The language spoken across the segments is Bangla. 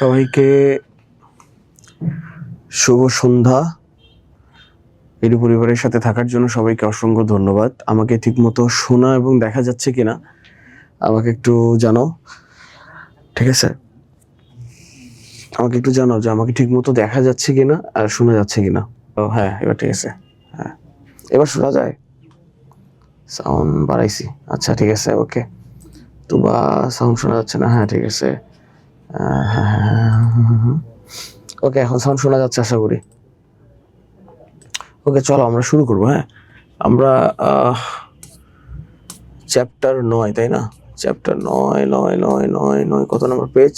সবাইকে শুভ সন্ধ্যা। এর পরিবারের সাথে থাকার জন্য সবাইকে অসংখ্য ধন্যবাদ। আমাকে ঠিকমতো শোনা এবং দেখা যাচ্ছে কিনা আমাকে একটু জানাও, ঠিক আছে? আমাকে একটু জানাও যে আমাকে ঠিকমতো দেখা যাচ্ছে কিনা আর শোনা যাচ্ছে কিনা। ও হ্যাঁ, এবার ঠিক আছে। হ্যাঁ, এবার শোনা যায়, সাউন্ড বাড়াইছি। আচ্ছা ঠিক আছে, ওকে। তো বা সাউন্ড শোনা যাচ্ছে না? হ্যাঁ ঠিক আছে। ওকে, এখন সাউন্ড শোনা যাচ্ছে আশা করি। ওকে, চলো আমরা শুরু করবো। হ্যাঁ, আমরা চ্যাপ্টার 9, তাই না? চ্যাপ্টার 9 কত নম্বর পেজ?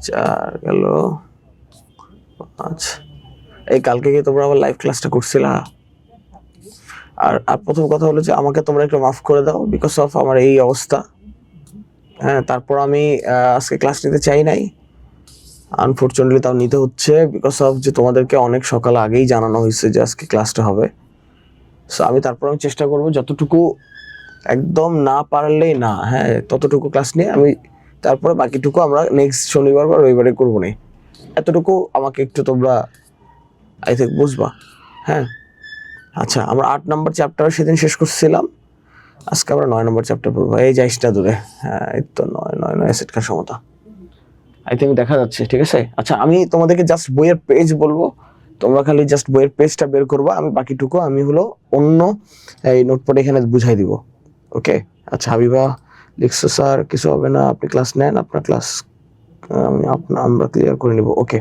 4 গেল 5। এই কালকে কি তোমরা আমার লাইভ ক্লাসটা করছিলা? আর প্রথম কথা হলো যে আমাকে তোমরা একটু মাফ করে দাও, বিকজ অফ আমার এই অবস্থা। হ্যাঁ, তারপর আমি আজকে ক্লাস নিতে চাই নাই, আনফরচুনেটলি তাও নিতে হচ্ছে, বিকজ অফ যে তোমাদেরকে অনেক সকাল আগেই জানানো হয়েছে যে আজকে ক্লাসটা হবে। সো আমি চেষ্টা করবো যতটুকু, একদম না পারলেই না, হ্যাঁ ততটুকু ক্লাস নিয়ে আমি তারপরে বাকিটুকু আমরা নেক্সট শনিবার বা রবিবারে করবো না। এতটুকু আমাকে একটু তোমরা আই থিঙ্ক বুঝবা। হ্যাঁ আচ্ছা, আমরা 8 নম্বর চ্যাপ্টার সেদিন শেষ করছিলাম, আজকে আমরা 9 নম্বর চ্যাপ্টার পড়বো। এই যাইসটা দূরে, হ্যাঁ এই তো 9 অ্যাসিড কার সমতা আই থিঙ্ক দেখা যাচ্ছে, ঠিক আছে? আচ্ছা, আমি তোমাদেরকে জাস্ট বইয়ের পেজ বলবো, তোমরা খালি জাস্ট বইয়ের পেজটা বের করবা, আমি বাকিটুকু আমি হলো অন্য এই নোটপ্যাড এখানে বুঝাই দিব। ওকে আচ্ছা, হাবিবা লিখছো স্যার কিছু হবে না, আপনি ক্লাস নেন, আপনার ক্লাস আমরা ক্লিয়ার করে নিব। ওকে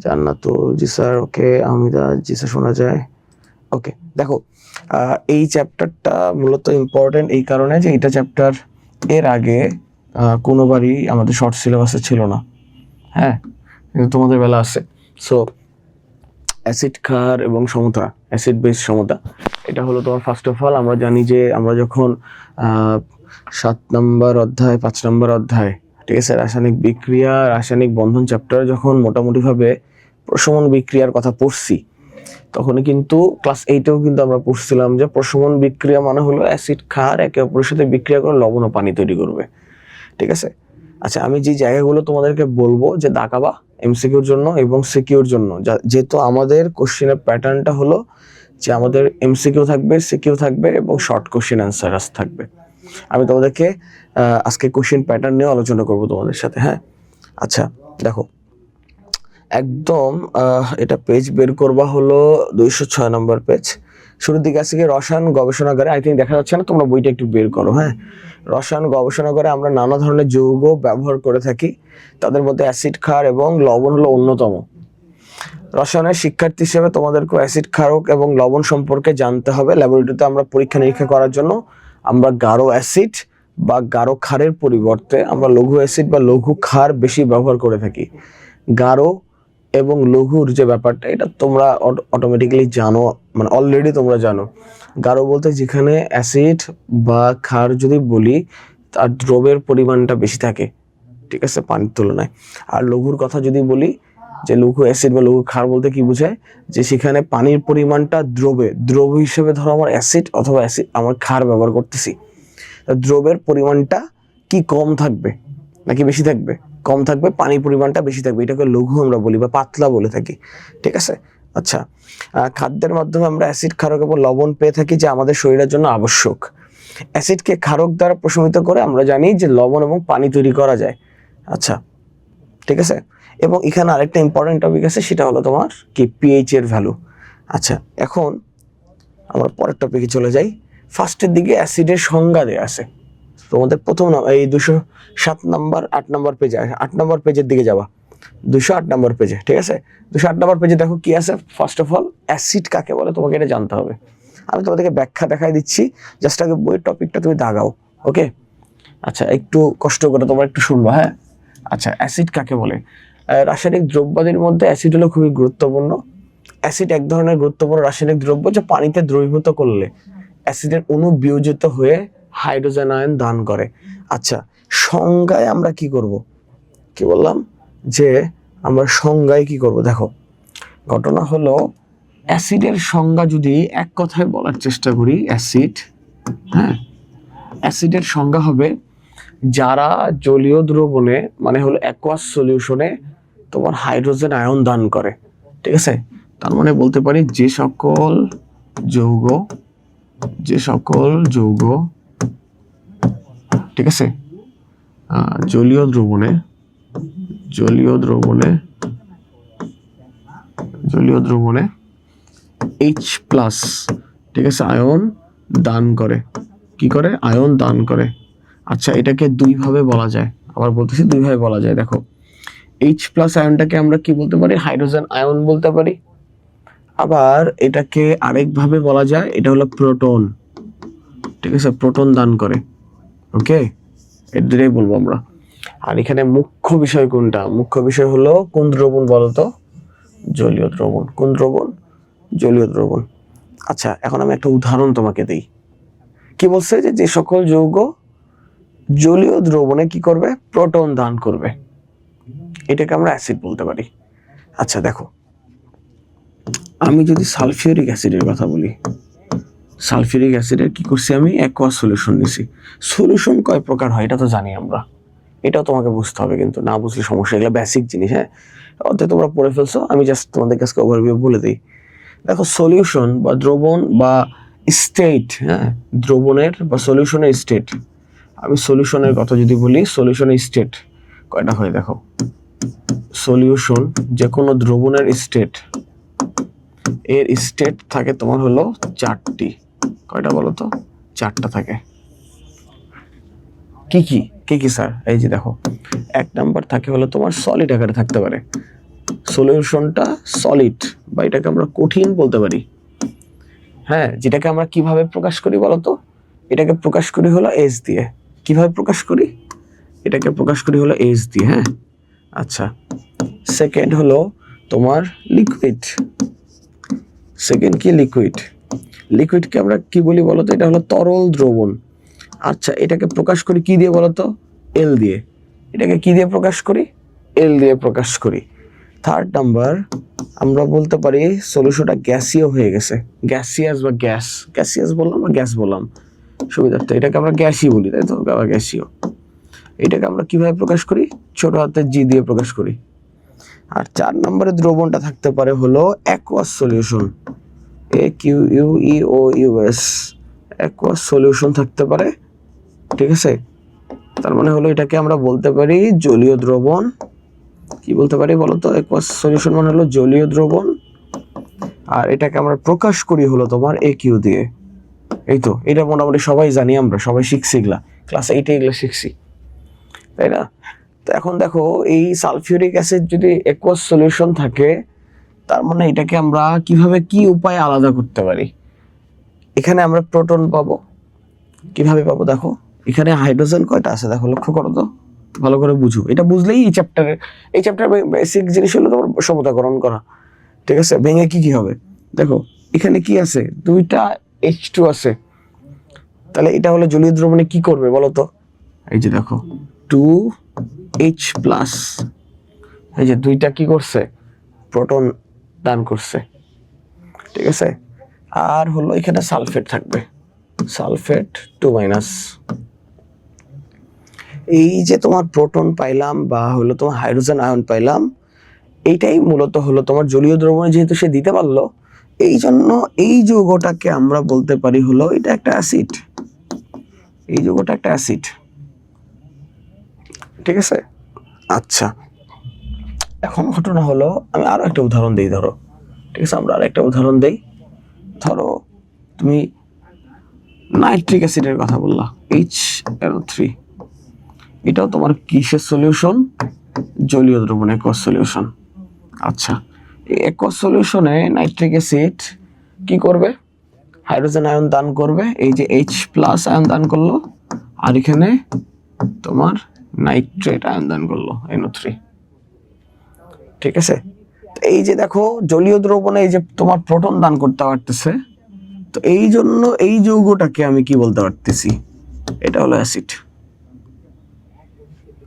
জান্নাতুল জি স্যার, ওকে আহমিদা জি স্যার, শোনা যায়। ওকে দেখো, এই চ্যাপ্টারটা মূলত ইম্পর্টেন্ট এই কারণে যে এটা চ্যাপ্টার এর আগে কোনোবারই আমাদের শর্ট সিলেবাসে ছিল না। হ্যাঁ, কিন্তু তোমাদের বেলা আছে। সো অ্যাসিড ক্ষার এবং সমতা, অ্যাসিড বেস সমতা, এটা হলো তোমার ফার্স্ট অফ অল আমরা জানি যে আমরা যখন 7 নম্বর অধ্যায় 5 নম্বর অধ্যায়, ঠিক আছে, রাসায়নিক বিক্রিয়া রাসায়নিক বন্ধন চ্যাপ্টার যখন মোটামুটিভাবে প্রশমন বিক্রিয়ার কথা পড়ছি, তখন কিন্তু ক্লাস 8এও কিন্তু আমরা পড়ছিলাম যে প্রশমন বিক্রিয়া মানে হলো অ্যাসিড ক্ষার একে অপরের সাথে বিক্রিয়া করে লবণ ও পানি তৈরি করবে, ঠিক আছে? আচ্ছা, আমি যে জায়গাগুলো তোমাদেরকে বলবো যে দাগাবা এমসিকিউর জন্য এবং সিকিউর জন্য, যেহেতু আমাদের কোশ্চেনের প্যাটার্নটা হলো যে আমাদের এমসিকিউ থাকবে, সিকিউ থাকবে এবং শর্ট কোশ্চেন অ্যান্সার থাকবে। আমি তোমাদেরকে আজকে কোশ্চেন প্যাটার্ন নিয়ে আলোচনা করব তোমাদের সাথে। হ্যাঁ আচ্ছা দেখো, একদম এটা পেজ বের করবা হলো 206 নম্বর পেজ। শুরুর দিকে আছে কি রসায়ন গবেষণাগারে, আই থিঙ্ক দেখা যাচ্ছে না, তোমরা বইটা একটু বের করো। হ্যাঁ, রসায়ন গবেষণাগারে আমরা নানা ধরনের যৌগ ব্যবহার করে থাকি, তাদের মধ্যে অ্যাসিড ক্ষার এবং লবণ হলো অন্যতম। রসায়নের শিক্ষার্থী হিসেবে তোমাদেরকে অ্যাসিড ক্ষারক এবং লবণ সম্পর্কে জানতে হবে। ল্যাবরেটরিতে আমরা পরীক্ষা নিরীক্ষা করার জন্য আমরা গাঢ় অ্যাসিড বা গাঢ় ক্ষারের পরিবর্তে আমরা লঘু অ্যাসিড বা লঘু ক্ষার বেশি ব্যবহার করে থাকি। গাঢ় এবং লঘুর যে ব্যাপারটা, এটা তোমরা অটোমেটিক্যালি জানো, মানে অলরেডি তোমরা জানো। গাঢ় বলতে যেখানে অ্যাসিড বা ক্ষার যদি বলি তার দ্রবের পরিমাণটা বেশি থাকে, ঠিক আছে, পানির তুলনায়। আর লঘুর কথা যদি বলি, যে লঘু অ্যাসিড বা লঘু ক্ষার বলতে কি বোঝায়, যে সেখানে পানির পরিমাণটা দ্রব হিসেবে ধরো আমার অ্যাসিড অথবা অ্যাসিড আমার ক্ষার ব্যবহার করতেছি, দ্রবের পরিমাণটা কি কম থাকবে নাকি বেশি থাকবে? কম থাকবে, পানির পরিমাণটা বেশি থাকবে, এটাকে লঘু আমরা বলি বা পাতলা বলে থাকি, ঠিক আছে? আচ্ছা, খাদ্যের মাধ্যমে আমরা অ্যাসিড ক্ষারক এবং লবণ পেয়ে থাকি, যা আমাদের শরীরের জন্য আবশ্যক। অ্যাসিডকে ক্ষারক দ্বারা প্রশমিত করে আমরা জানি যে লবণ এবং পানি তৈরি করা যায়। আচ্ছা ঠিক আছে, এবং এখানে আরেকটা ইম্পর্টেন্ট টপিক আছে, সেটা হলো তোমার কি পিএইচ এর ভ্যালু। আচ্ছা, এখন আমরা পরের টপিকে চলে যাই। ফার্স্টের দিকে অ্যাসিডের সংজ্ঞা দেওয়া আছে তোমাদের প্রথম এই 207 নম্বর 8 নম্বর পেজে, 8 নম্বর পেজের দিকে যাবা, 208 নম্বর পেজে, ঠিক আছে? 208 নম্বর পেজে দেখো কি আছে। ফার্স্ট অফ অল অ্যাসিড কাকে বলে তোমাকে এটা জানতে হবে। আমি তোমাদেরকে ব্যাখ্যা দেখাই দিচ্ছি, জাস্ট আগে বইয়ের টপিকটা তুমি দাগাও। ওকে আচ্ছা, একটু কষ্ট করে তোমরা একটু শুনবা। হ্যাঁ আচ্ছা, অ্যাসিড কাকে বলে? রাসায়নিক দ্রব্যাদির মধ্যে অ্যাসিড হলো খুবই গুরুত্বপূর্ণ। অ্যাসিড এক ধরনের গুরুত্বপূর্ণ রাসায়নিক দ্রব্য, যা পানিতে দ্রবীভূত করলে অ্যাসিডের অণু বিয়োজিত হয়ে হাইড্রোজেন আয়ন দান করে। আচ্ছা, সংজ্ঞায় আমরা কি করব? কি বললাম যে আমরা সংজ্ঞায় কি করব? দেখো, ঘটনা হলো অ্যাসিডের সংজ্ঞা যদি এক কথায় বলার চেষ্টা করি, অ্যাসিড, হ্যাঁ অ্যাসিডের সংজ্ঞা হবে যারা জলীয় দ্রবণে মানে হলো অ্যাকুয়াস সলিউশনে তোমার হাইড্রোজেন আয়ন দান করে, ঠিক আছে। তার মানে বলতে পারি যে সকল যৌগ ঠিক আছে জলীয় দ্রবণে H প্লাস, ঠিক আছে, আয়ন দান করে। কি করে? আয়ন দান করে। আচ্ছা, এটাকে দুই ভাবে বলা যায়, আবার বলতেছি দুই ভাবে বলা যায়। দেখো, H প্লাস আয়নটাকে আমরা কি বলতে পারি? হাইড্রোজেন আয়ন বলতে পারি। আবার এটাকে আরেক ভাবে বলা যায়, এটা হলো প্রোটন, ঠিক আছে, প্রোটন দান করে। ওকে, এর দুটাই বলবো আমরা। আর এখানে মুখ্য বিষয় কোনটা? মুখ্য বিষয় হলো কোন দ্রবণ বলতো? জলীয় দ্রবণ। কোন দ্রবণ? জলীয় দ্রবণ। আচ্ছা, এখন আমি একটা উদাহরণ তোমাকে দেই। কি বলছে? যে সকল যৌগ জলীয় দ্রবণে কি করবে? প্রোটন দান করবে। এটাকে আমরা অ্যাসিড বলতে পারি। আচ্ছা দেখো, আমি যদি সালফিউরিক অ্যাসিডের কথা বলি, সালফিউরিক অ্যাসিডের কি করছি আমি? অ্যাকুয়াস সলিউশন নিছি। সলিউশন কয় প্রকার হয় এটা তো জানি আমরা, এটাও তোমাকে বুঝতে হবে, কিন্তু না বুঝলে সমস্যা। এগুলো বেসিক জিনিস, হ্যাঁ, অর্থাৎ তোমরা পড়ে ফেলছো, আমি জাস্ট তোমাদের কাছে ওভারভিউ বলে দিই। দেখো, সলিউশন বা দ্রবণ বা স্টেট, হ্যাঁ, দ্রবণের বা সলিউশনের স্টেট। আমি সলিউশনের কথা যদি বলি, সলিউশনের স্টেট কয়টা হয়? দেখো, সলিউশন যে কোনো দ্রবণের স্টেট, এর স্টেট থাকে তোমার হলো চারটি। কয়টা বলো তো? চারটা থাকে। কি কি কি কি স্যার? এই যে দেখো, এক নাম্বার থাকে হলো তোমার সলিড আকারে থাকতে পারে, সলিউশনটা সলিড বা এটাকে আমরা কঠিন বলতে পারি। হ্যাঁ, যেটাকে আমরা কিভাবে প্রকাশ করি বলতো? এটাকে প্রকাশ করি হলো H দিয়ে। কিভাবে প্রকাশ করি? এটাকে প্রকাশ করি হলো H দিয়ে, হ্যাঁ। আচ্ছা, সেকেন্ড হলো তোমার লিকুইড। সেকেন্ড কি? লিকুইড। লিকুইডকে আমরা কি বলি বলতো? এটা হলো তরল দ্রবণ। আচ্ছা, এটাকে প্রকাশ করি কি দিয়ে বলতো? L দিয়ে। এটাকে কি দিয়ে প্রকাশ করি? L দিয়ে প্রকাশ করি। থার্ড নাম্বার, আমরা বলতে পারি সলিউশনটা গ্যাসীয় হয়ে গেছে। গ্যাসিয়াস বা গ্যাস, গ্যাসিয়াস বললাম বা গ্যাস বললাম সুবিধার্থে, এটাকে আমরা গ্যাসই বলি, তাই তো? গ্যাসীয়। এটাকে আমরা কিভাবে প্রকাশ করি? ছোট হাতের জি দিয়ে প্রকাশ করি। আর চার নম্বরের দ্রবণটা থাকতে পারে হলো aqueous solution, AQUEOUS, aqueous solution থাকতে পারে, ঠিক আছে। তার মানে হলো এটাকে আমরা বলতে পারি জলীয় দ্রবণ। কি বলতে পারি বলতো? অ্যাকুয়াস সলিউশন মানে হলো জলীয় দ্রবণ। আর এটাকে আমরা প্রকাশ করি হলো তোমার AQ দিয়ে। এই তো, এটা মোটামুটি সবাই জানি, আমরা সবাই শিখছি, এগুলা ক্লাস 8 এগুলা শিখছি, তাই না? তো এখন দেখো, এই সালফিউরিক অ্যাসিড যদি অ্যাকুয়াস সলিউশন থাকে, তার মানে এটাকে আমরা কিভাবে, কি উপায়ে আলাদা করতে পারি? এখানে আমরা প্রোটন পাবো। কিভাবে পাবো? দেখো, এখানে হাইড্রোজেন কয়টা আছে দেখো, লক্ষ্য করো তো, ভালো করে বুঝো। এটা বুঝলেই এই চ্যাপ্টার বেসিক জিনিস হলো তোমার সমতাকরণ করা, ঠিক আছে। ভেঙে কি কি হবে দেখো, এখানে কি আছে? দুইটা H2 আছে। তাহলে এটা হলো জলীয় দ্রবণে কি করবে বলো তো? এই যে দেখো, 2H প্লাস, এই যে দুইটা কি করছে? প্রোটন দান করছে, ঠিক আছে। আর হলো এখানে সালফেট থাকবে, সালফেট 2-। এই যে তোমার প্রোটন পাইলাম বা হলো তোমার হাইড্রোজেন আয়ন পাইলাম, এইটাই মূলত হলো তোমার জলীয় দ্রবণে যেহেতু সে দিতে পারলো, এই জন্য এই যৌগটাকে আমরা বলতে পারি হলো এটা একটা অ্যাসিড। এই যৌগটা একটা অ্যাসিড, ঠিক আছে। আচ্ছা, এখন ঘটনা হলো, আমি আরো একটা উদাহরণ দিই, ধরো, ঠিক আছে, আমরা আর একটা উদাহরণ দেই। ধরো তুমি নাইট্রিক অ্যাসিডের কথা বললা, HNO3, এটাও তোমার কিসের সলিউশন? জলীয় দ্রবণ, অ্যাকুয়াস সলিউশন। আচ্ছা, এই অ্যাকুয়াস সলিউশনে নাইট্রিক অ্যাসিড কি করবে? হাইড্রোজেন আয়ন দান করবে, এই যে H প্লাস আয়ন দান করলো, আর এখানে তোমার নাইট্রেট আয়ন দান করলো, NO3, ঠিক আছে। এই যে দেখো, জলীয় দ্রবণে এই যে তোমার প্রোটন দান করতে পারতেছে, তো এই জন্য এই যৌগটাকে আমি কি বলতে পারতেছি? এটা হলো অ্যাসিড।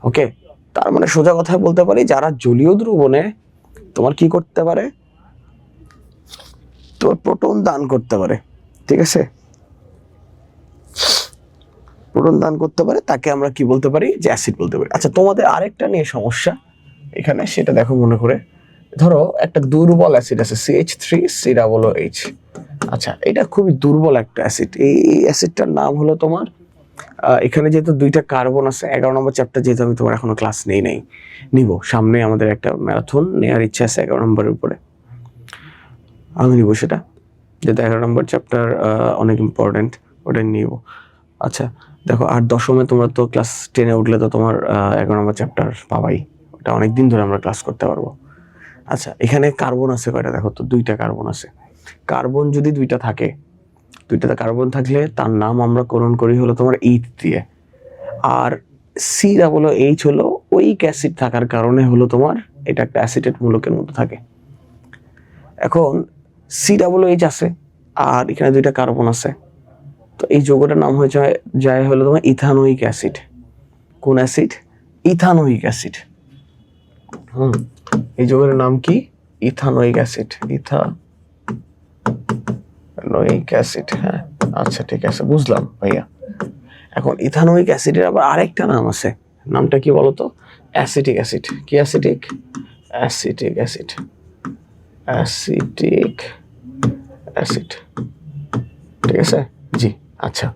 ওকে, তার মানে সোজা কথা বলতে পারি, যারা জলীয় দ্রবণে তোমার কি করতে পারে? তোমার প্রোটন দান করতে পারে, ঠিক আছে। প্রোটন দান করতে পারে তাকে আমরা কি বলতে পারি, যে অ্যাসিড বলতে পারি। আচ্ছা, তোমাদের আরেকটা নিয়ে সমস্যা এখানে, সেটা দেখো মনে করে। ধরো একটা দুর্বল অ্যাসিড আছে CH3COOH। আচ্ছা, এটা খুবই দুর্বল একটা অ্যাসিড। এই অ্যাসিডটার নাম হলো তোমার, এখানে যেহেতু দুইটা কার্বন আছে, 11 নম্বর চ্যাপ্টার যেহেতু আমি তোমার এখনো ক্লাস নিব সামনে, আমাদের একটা ম্যারাথন নেওয়ার ইচ্ছা আছে 11 নম্বরের উপরে, আমি নিব সেটা, যেহেতু 11 নম্বর চ্যাপ্টার অনেক ইম্পর্টেন্ট, ওটা নিব। আচ্ছা দেখো, আর দশমে তোমরা তো ক্লাস 10-এ উঠলে তো তোমার 11 নম্বর চ্যাপ্টার পাবাই, ওটা অনেকদিন ধরে আমরা ক্লাস করতে পারবো। আচ্ছা, এখানে কার্বন আছে কয়টা দেখো তো, 2টা কার্বন আছে। কার্বন যদি 2টা থাকে, 2টা কার্বন থাকলে তার নাম আমরা করণ করি হলো তোমার ইথ দিয়ে। আর COOH হলো ওইক অ্যাসিড থাকার কারণে হলো তোমার এটা একটা অ্যাসিটেট মূলকের মতো থাকে। এখন COOH আছে আর এখানে 2টা কার্বন আছে, তো এই যৌগটার নাম হয়ে যায় হলো তোমার ইথানোইক অ্যাসিড। কোন অ্যাসিড? Ethanoic acid. এই যৌগের নাম কি? Ethanoic acid. Ethanoic acid. হ্যাঁ, আচ্ছা ঠিক আছে, বুঝলাম ভাইয়া। এখন ইথানোইক অ্যাসিডের আবার আরেকটা নাম আছে, নামটা কি বলতো? Acetic acid. কি acetic? Acetic acid. Acetic acid, ঠিক আছে জি। আচ্ছা,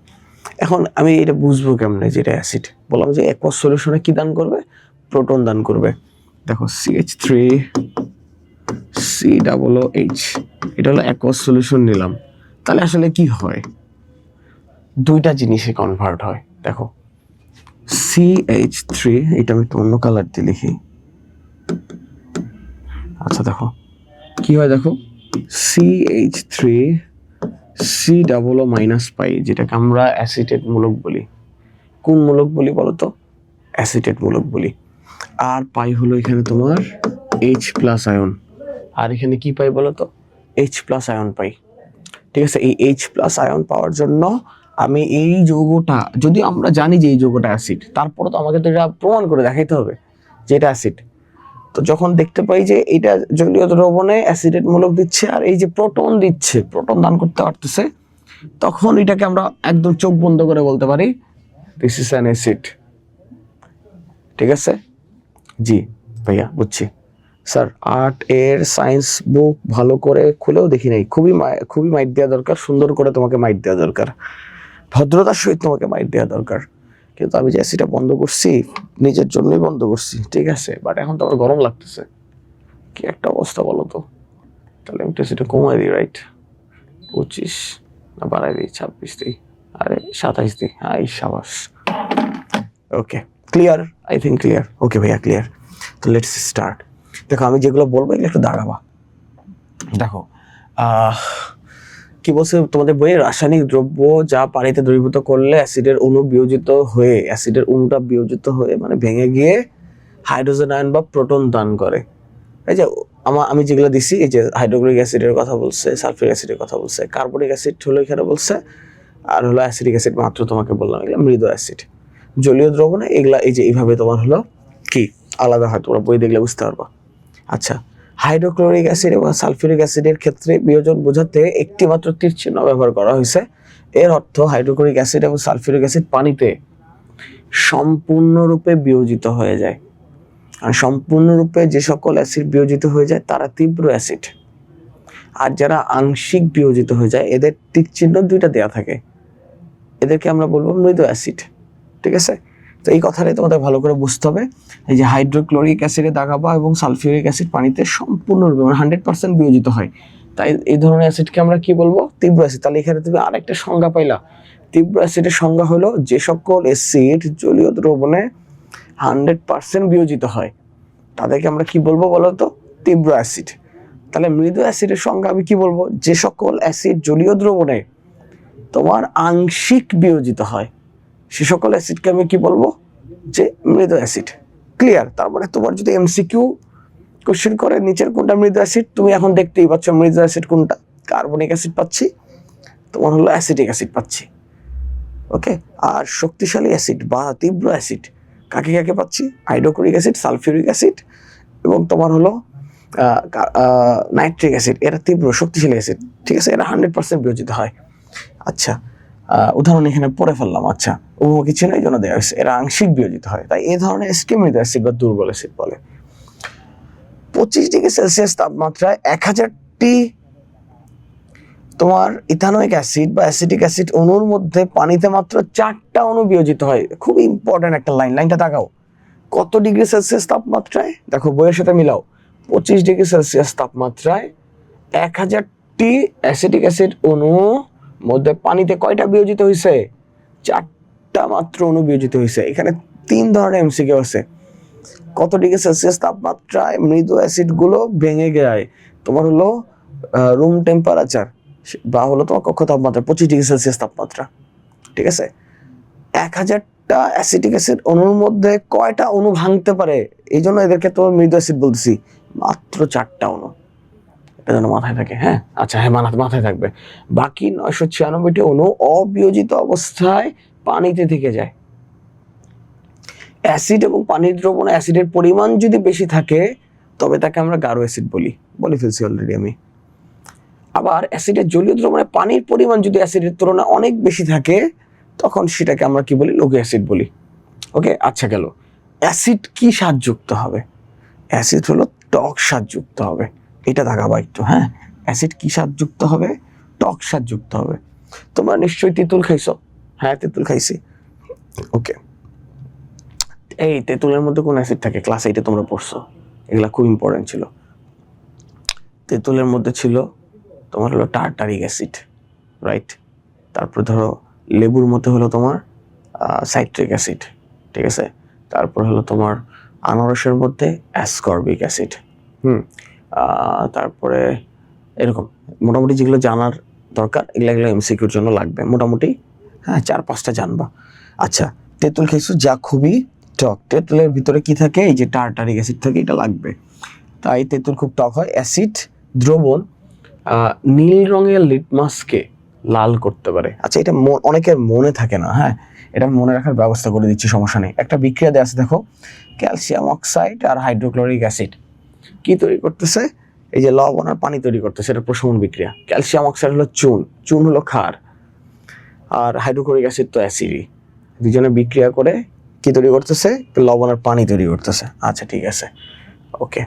এখন আমি এটা বুঝবো কেমনে যে এটা অ্যাসিড? বললাম যে অ্যাকুয়াস সলিউশনে কি দান করবে? প্রোটন দান করবে। দেখো CH3COOH, এটা হলো অ্যাকুয়াস সলিউশন নিলাম, তাহলে আসলে কি হয়? 2টা জিনিসে কনভার্ট হয়। দেখো CH3, এটা আমি একটু অন্য কালার দিয়ে লিখি। আচ্ছা দেখো কি হয়, দেখো CH3COO- যেটাকে আমরা অ্যাসিটেট মূলক বলি। কোন মূলক বলি বলতো? অ্যাসিটেট মূলক বলি। আর পাই হলো এখানে তোমার H+ আয়ন, আর এখানে কি পাই বলতো? H+ আয়ন পাই। ঠিক আছে, এই H+ আয়ন পাওয়ার জন্য আমি এই যৌগটা, যদি আমরা জানি যে এই যৌগটা অ্যাসিড, তারপরে তো আমাকে তো এটা প্রমাণ করে দেখাইতে হবে যে এটা অ্যাসিড। তো যখন দেখতে পাই যে এটা জলীয় দ্রবণে অ্যাসিডেট মূলক দিচ্ছে আর এই যে প্রোটন দিচ্ছে, প্রোটন দান করতে পারতেছে, তখন এটাকে আমরা একদম চোখ বন্ধ করে বলতে পারি দিস ইজ অ্যান অ্যাসিড। ঠিক আছে জি ভাইয়া, বুঝছি। স্যার 8 এর সায়েন্স বুক ভালো করে খুলেও দেখি নাই, খুবই মাইট দেওয়া দরকার, সুন্দর করে তোমাকে মাইট দেওয়া দরকার, ভদ্রতার সহিত তোমাকে মাইট দেওয়া দরকার। কিন্তু আমি যে এসিটা বন্ধ করছি নিজের জন্যই বন্ধ করছি, ঠিক আছে, বাট এখন তো আমার গরম লাগতেছে, কি একটা অবস্থা বলো তো। তাহলে আমি এসিটা কমাই দিই, রাইট? 25 না বাড়াই দিই, 26 দিই, আরে 27 দিই, হ্যাঁ সাবাস। Okay, clear? I think clear. Okay ভাইয়া, ক্লিয়ার। তো লেটস স্টার্ট। দেখো আমি যেগুলো বলবো এগুলো একটু দাঁড়াবা। দেখো কি বলছে তোমাদের বইয়ে, রাসায়নিক দ্রব্য যা পানিতে দ্রবীভূত করলে অ্যাসিডের অণুটা বিয়োজিত হয়ে মানে ভেঙে গিয়ে হাইড্রোজেন আয়ন বা প্রোটন দান করে। এই যে আমি যেগুলো দিছি, এই যে হাইড্রোক্লোরিক অ্যাসিডের কথা বলছে, সালফিউরিক অ্যাসিডের কথা বলছে, কার্বনিক অ্যাসিড হলো এখানে বলছে, আর হলো অ্যাসিডিক অ্যাসিড মাত্র তোমাকে বললাম, এগুলো মৃদু অ্যাসিড। জলীয় দ্রবণে এগুলা এই যে এইভাবে তোমার হলো কি আলাদা হয়, তোমরা বই দেখলে বুঝতে পারবা। আচ্ছা, হাইড্রোক্লোরিক অ্যাসিড এবং সালফিউরিক অ্যাসিডের ক্ষেত্রে বিয়োজন বোঝাতে একটি মাত্র তীর চিহ্ন ব্যবহার করা হয়েছে। এর অর্থ হাইড্রোক্লোরিক অ্যাসিড এবং সালফিউরিক অ্যাসিড পানিতে সম্পূর্ণরূপে বিয়োজিত হয়ে যায়। আর সম্পূর্ণরূপে যে সকল অ্যাসিড বিয়োজিত হয়ে যায় তারা তীব্র অ্যাসিড, আর যারা আংশিক বিয়োজিত হয়ে যায় এদের তীর চিহ্ন 2টা দেওয়া থাকে, এদেরকে আমরা বলবো মৃদু অ্যাসিড। ঠিক আছে, তো এই কথাটাই তোমাদের ভালো করে বুঝতে হবে। এই যে হাইড্রোক্লোরিক অ্যাসিডে দাগাবা এবং সালফিউরিক অ্যাসিড পানিতে সম্পূর্ণরূপে মানে 100% বিয়োজিত হয়, তাই এই ধরনের অ্যাসিডকে আমরা কি বলবো? তীব্র অ্যাসিড। তাহলে এখানে তুমি আরেকটা সংজ্ঞা পাইলা, তীব্র অ্যাসিডের সংজ্ঞা হলো যে সকল অ্যাসিড জলীয় দ্রবণে 100% বিয়োজিত হয় তাদেরকে আমরা কি বলবো বলতো? তীব্র অ্যাসিড। তাহলে মৃদু অ্যাসিডের সংজ্ঞা আমি কি বলবো? যে সকল অ্যাসিড জলীয় দ্রবণে তোমার আংশিক বিয়োজিত হয় সে সকল অ্যাসিডকে আমি কি বলবো? যে মৃদু অ্যাসিড। ক্লিয়ার? তার মানে তোমার যদি এমসিকিউ কোশ্চেন করে নিচের কোনটা মৃদু অ্যাসিড, তুমি এখন দেখতেই পাচ্ছ মৃদু অ্যাসিড কোনটা। কার্বনিক অ্যাসিড পাচ্ছি, তোমার হলো অ্যাসিটিক অ্যাসিড পাচ্ছি। ওকে, আর শক্তিশালী অ্যাসিড বা তীব্র অ্যাসিড কাকে কাকে পাচ্ছি? হাইড্রোক্লোরিক অ্যাসিড, সালফিউরিক অ্যাসিড এবং তোমার হলো নাইট্রিক অ্যাসিড। এরা তীব্র শক্তিশালী অ্যাসিড, ঠিক আছে, এরা 100% বিয়োজিত হয়। আচ্ছা, উদাহরণ এখানে পড়ে ফেললাম। আচ্ছা, উপভোগী চিহ্ন এই জন্য দেওয়া হয়েছে, এরা আংশিক বিয়োজিত হয়, তাই এই ধরনের অ্যাসিডকে মৃদু অ্যাসিড বা দুর্বল অ্যাসিড বলে। 25 ডিগ্রি সেলসিয়াস তাপমাত্রায় 1000টি তোমার ইথানোয়িক অ্যাসিড বা অ্যাসিটিক অ্যাসিড অণুর মধ্যে পানিতে মাত্র 4টা অণু বিয়োজিত হয়। খুব ইম্পর্টেন্ট একটা লাইন, লাইনটা তাকাও। কত ডিগ্রি সেলসিয়াস তাপমাত্রায়? দেখো বইয়ের সাথে মিলাও। 25 ডিগ্রি সেলসিয়াস তাপমাত্রায় 1000টি অ্যাসিটিক অ্যাসিড অণু মধ্যে পানিতে কয়টা বিয়োজিত হয়েছে? 4টা মাত্র অণু বিয়োজিত হয়েছে। এখানে 3 ধরনের এমসিকিউ আছে। কত ডিগ্রি সেলসিয়াস তাপমাত্রায় মৃদু অ্যাসিড গুলো ভেঙে যায়? তোমার হলো রুম টেম্পারেচার বা হলো তোমার কক্ষ তাপমাত্রা 25 ডিগ্রি সেলসিয়াস তাপমাত্রা, ঠিক আছে? 1000টা অ্যাসিটিক অ্যাসিড অণুর মধ্যে কয়টা অণু ভাঙতে পারে? এই জন্য এদেরকে তো মৃদু অ্যাসিড বলতেছি। মাত্র 4টা অণু, এটা যেন মাথায় থাকে। হ্যাঁ, আচ্ছা, হ্যাঁ, মাথায় থাকবে। বাকি 996টি অণু অবিয়োজিত অবস্থায় পানিতে থেকে যায়। অ্যাসিড এবং পানির দ্রবণে অ্যাসিডের পরিমাণ যদি বেশি থাকে তবে তাকে আমরা গাঢ় অ্যাসিড বলে ফেলছি অলরেডি আমি। আবার অ্যাসিডের জলীয় দ্রবণে পানির পরিমাণ যদি অ্যাসিডের তুলনায় অনেক বেশি থাকে তখন সেটাকে আমরা কি বলি? লঘু অ্যাসিড বলি। ওকে, আচ্ছা গেল। অ্যাসিড কি স্বাদযুক্ত হবে? অ্যাসিড হলো টক স্বাদযুক্ত হবে। এটা দেখাবো একটু। হ্যাঁ, অ্যাসিড কি স্বাদযুক্ত হবে? টক স্বাদযুক্ত হবে। তোমরা নিশ্চয়ই তেঁতুল খাইছো? হ্যাঁ, তেঁতুল খাইছি। ওকে, এই তেঁতুলের মধ্যে কোন অ্যাসিড থাকে? ক্লাস 8-এ তোমরা পড়ছো, এগুলা খুব ইম্পর্টেন্ট ছিল। তেঁতুলের মধ্যে ছিল তোমার হলো টার্টারিক অ্যাসিড, রাইট? তারপর ধরো লেবুর মধ্যে হলো তোমার সাইট্রিক অ্যাসিড, ঠিক আছে? তারপর হলো তোমার আনারসের মধ্যে অ্যাসকর্বিক অ্যাসিড। তারপরে এরকম মোটামুটি যেগুলো জানার দরকার এগুলো এমসিকিউর জন্য লাগবে মোটামুটি। হ্যাঁ, 4-5টা জানবা। আচ্ছা, তেঁতুল খেয়েছো যা খুবই টক। তেঁতুলের ভিতরে কি থাকে? এই যে টার্টারিক অ্যাসিড থাকে, এটা লাগবে। তাই তেঁতুল খুব টক হয়। অ্যাসিড দ্রবণ নীল রঙের লিটমাসকে লাল করতে পারে। আচ্ছা, এটা অনেকের মনে থাকে না। হ্যাঁ, এটা মনে রাখার ব্যবস্থা করে দিচ্ছি, সমস্যা নেই। একটা বিক্রিয়া দেওয়া আছে, দেখো। ক্যালসিয়াম অক্সাইড আর হাইড্রোক্লোরিক অ্যাসিড কি তৈরি করতেছে? এই যে লবণ আর পানি তৈরি করতেছে, এটা প্রশমন বিক্রিয়া। ক্যালসিয়াম অক্সাইড হলো চুন হলো ক্ষার, আর হাইড্রোক্লোরিক অ্যাসিড তো অ্যাসিডই। দুজনে বিক্রিয়া করে কি তৈরি করতেছে? লবণ আর পানি তৈরি করতেছে। আচ্ছা, ঠিক আছে, ওকে।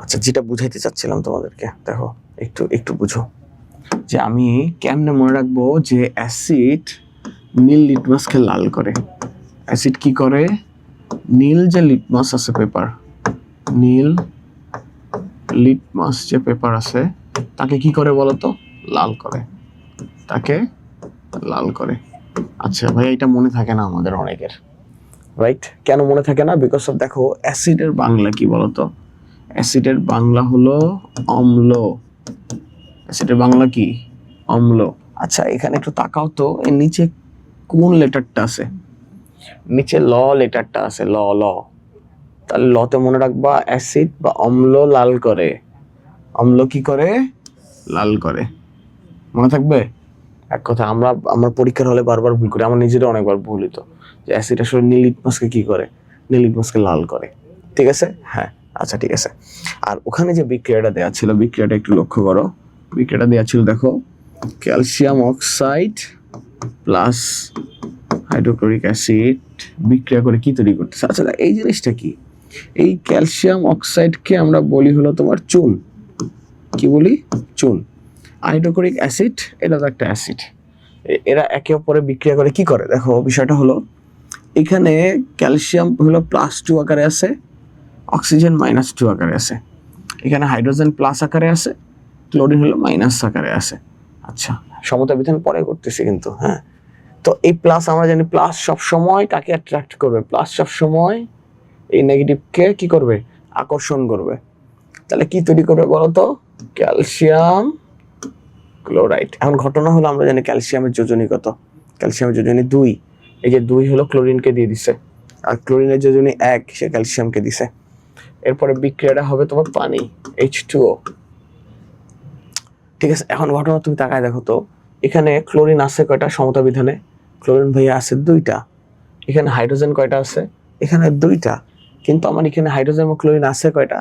আচ্ছা, যেটা বুঝাইতে চাচ্ছিলাম তোমাদেরকে, দেখো একটু বুঝো যে আমি কেমনে মনে রাখবো যে অ্যাসিড নীল লিটমাসকে লাল করে। অ্যাসিড কি করে? নীল যে লিটমাস আছে পেপার, নীল লিটমাস যে পেপার আছে তাকে কি করে বলতো? লাল করে, তাকে লাল করে। আচ্ছা ভাই, এটা মনে থাকে না আমাদের অনেকের, রাইট? কেন মনে থাকে না? বিকজ অফ, দেখো, অ্যাসিডের বাংলা কি বলতো? অ্যাসিডের বাংলা হলো অম্ল। অ্যাসিডের বাংলা কি? অম্ল। আচ্ছা, এখানে একটু তাকাও তো, এর নিচে কোন লেটারটা আছে? নিচে ল লেটারটা আছে, ল। তাহলে লতে মনে রাখবা অ্যাসিড বা অম্ল লাল করে। অম্ল কি করে? লাল করে। মনে থাকবে? এক কথা, আমরা পরীক্ষার হলে বারবার ভুল করি, আমার নিজেরও অনেকবার ভুল হতো যে অ্যাসিড আসলে নীল লিটমাসকে কি করে? নীল লিটমাসকে লাল করে, ঠিক আছে? হ্যাঁ, আচ্ছা, ঠিক আছে। আর ওখানে যে বিক্রিয়াটা দেওয়া ছিল, বিক্রিয়াটা একটু লক্ষ্য করো। বিক্রিয়াটা দেওয়া ছিল, দেখো, calcium oxide plus hydrochloric acid বিক্রিয়া করে কি তৈরি করতেছে? আচ্ছা, এই জিনিসটা কি? এই ক্যালসিয়াম অক্সাইডকে আমরা বলি হলো তোমার চুন। কি বলি? চুন। হাইড্রোক্লোরিক অ্যাসিড, এটা তো একটা অ্যাসিড। এরা একে অপরে বিক্রিয়া করে কি করে? দেখো, বিষয়টা হলো এখানে ক্যালসিয়াম হলো +2 আকারে আছে, অক্সিজেন -2 আকারে আছে। এখানে হাইড্রোজেন প্লাস আকারে আছে, ক্লোরিন হলো মাইনাস আকারে আছে। আচ্ছা, সমতা বিধান পরে করতেছি কিন্তু। হ্যাঁ, তো এই প্লাস আমরা জানি, প্লাস সব সময় কাকে অ্যাট্রাক্ট করবে? প্লাস সব সময় এই নেগেটিভকে কি করবে? আকর্ষণ করবে। তাহলে কি তৈরি করবে বলতো? Calcium chloride. এখন ঘটনা হলো আমরা জানি ক্যালসিয়ামের যোজনী কত? ক্যালসিয়ামের যোজনী 2। এই যে 2 হলো ক্লোরিনকে দিয়ে দিছে, আর ক্লোরিনের যোজনী 1, সে ক্যালসিয়ামকে দিছে। এরপরে বিক্রিয়াটা হবে তোমার পানি, H2O, ঠিক আছে? এখন ঘটনা তুমি তাকায় দেখো তো, এখানে ক্লোরিন আছে কয়টা সমতা বিধানে? ক্লোরিন ভাইয়া আছে 2টা। এখানে হাইড্রোজেন কয়টা আছে? এখানে 2টা। কিন্তু আমার এখানে হাইড্রোজেন এবং ক্লোরিন আছে কয়টা?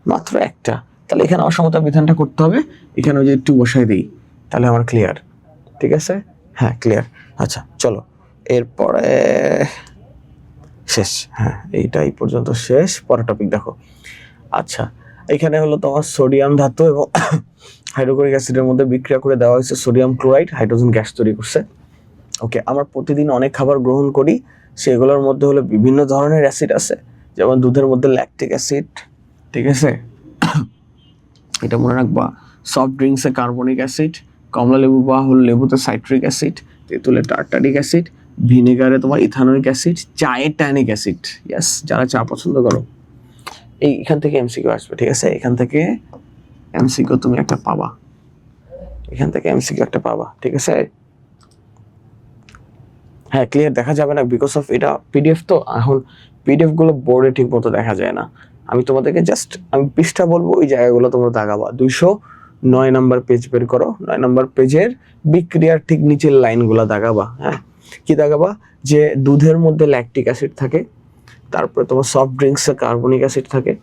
মাত্র 1টা। তাহলে এখানে আমার সমতা বিধানটা করতে হবে, এখানে যদি 2 বসাই দিই তাহলে আমার ক্লিয়ার, ঠিক আছে? হ্যাঁ ক্লিয়ার। আচ্ছা চলো এরপরে শেষ, হ্যাঁ এইটাই পর্যন্ত শেষ, পরের টপিক দেখো। আচ্ছা এখানে হলো তোমার সোডিয়াম ধাতু এবং হাইড্রোক্লোরিক অ্যাসিডের মধ্যে বিক্রিয়া করে দেওয়া হয়েছে সোডিয়াম ক্লোরাইড, হাইড্রোজেন গ্যাস তৈরি করছে। ওকে, আমরা প্রতিদিন অনেক খাবার গ্রহণ করি, সেগুলোর মধ্যে হলো বিভিন্ন ধরনের অ্যাসিড আছে, যেমন দুধের মধ্যে ল্যাকটিক অ্যাসিড, ঠিক আছে, এটা মনে রাখবা। সফট ড্রিঙ্কসে কার্বনিক অ্যাসিড, কমলা লেবু বা হলো লেবুতে সাইট্রিক অ্যাসিড, তেঁতুলে টার্টারিক অ্যাসিড, ভিনেগারে তোমার ইথানোয়িক অ্যাসিড, চায়ে ট্যানিক অ্যাসিড। ইয়াস, যারা চা পছন্দ করো এখান থেকে এমসিকিউ আসবে, ঠিক আছে, এখান থেকে এমসিকিউ তুমি একটা পাবা, এখান থেকে এমসিকিউ একটা পাবা, ঠিক আছে। হ্যাঁ ক্লিয়ার দেখা যাবে না বিকজ অফ এটা পিডিএফ, তো এখন পিডিএফ গুলো বোর্ডে ঠিক মতো দেখা যায় না। আমি তোমাদেরকে জাস্ট আমি পৃষ্ঠা বলবো, ওই জায়গাগুলো তোমরা দাগাবা। 209 নাম্বার পেজ বের করো, 9 নাম্বার পেজের বিক্রিয়ার ঠিক নিচের লাইনগুলো দাগাবা। হ্যাঁ কি দাগাবা, যে দুধের মধ্যে ল্যাকটিক অ্যাসিড থাকে, তারপরে তোমার সফট ড্রিঙ্কসে কার্বনিক অ্যাসিড থাকে,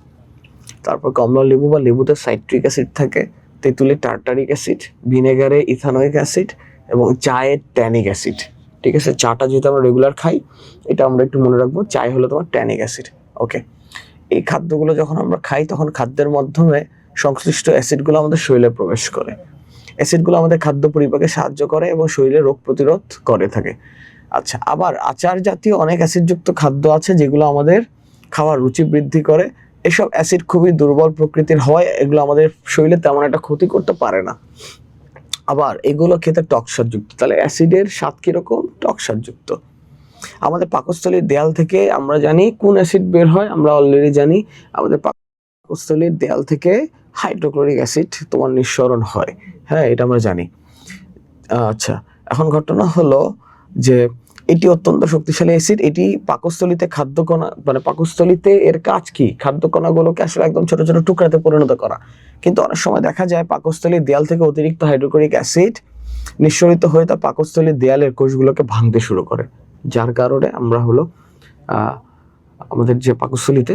তারপর কমলা লেবু বা লেবুতে সাইট্রিক অ্যাসিড থাকে, তেঁতুলে টার্টারিক অ্যাসিড, ভিনেগারে ইথানোয়িক অ্যাসিড এবং চায়ে ট্যানিক অ্যাসিড। ঠিক আছে, চাটা যেহেতু আমরা রেগুলার খাই, এটা আমরা একটু মনে রাখবো, চায় হলো তোমার ট্যানিক অ্যাসিড। ওকে, এই খাদ্যগুলো যখন আমরা খাই তখন খাদ্যের মাধ্যমে সংশ্লিষ্ট অ্যাসিডগুলো আমাদের শরীরে প্রবেশ করে। অ্যাসিডগুলো আমাদের খাদ্য পরিপাকে সাহায্য করে এবং শরীরে রোগ প্রতিরোধ করে থাকে। আচ্ছা, আবার আচার জাতীয় অনেক অ্যাসিডযুক্ত খাদ্য আছে যেগুলো আমাদের খাওয়ার রুচি বৃদ্ধি করে। এসব অ্যাসিড খুবই দুর্বল প্রকৃতির হয়, এগুলো আমাদের শরীরে তেমন একটা ক্ষতি করতে পারে না। আবার এগুলো খেতে টকসারযুক্ত। তাহলে অ্যাসিডের স্বাদ কিরকম? টকসারযুক্ত। আমাদের পাকস্থলীর দেয়াল থেকে আমরা জানি কোন অ্যাসিড বের হয়, আমরা অলরেডি জানি আমাদের পাকস্থলীর দেয়াল থেকে হাইড্রোক্লোরিক অ্যাসিড তোমার নিঃসরণ হয়। হ্যাঁ, এটা আমরা জানি। আচ্ছা, এখন ঘটনা হলো যে এটি অত্যন্ত শক্তিশালী অ্যাসিড। এটি পাকস্থলীতে খাদ্যকণা, মানে পাকস্থলীতে এর কাজ কি? খাদ্যকণাগুলোকে আসলে একদম ছোট ছোট টুকরাতে পরিণত করা। কিন্তু অনেক সময় দেখা যায় পাকস্থলীর দেয়াল থেকে অতিরিক্ত হাইড্রোক্লোরিক অ্যাসিড নিঃসরিত হয়ে তা পাকস্থলীর দেয়ালের কোষগুলোকে ভাঙতে শুরু করে, যার কারণে আমরা হলো আমাদের যে পাকস্থলীতে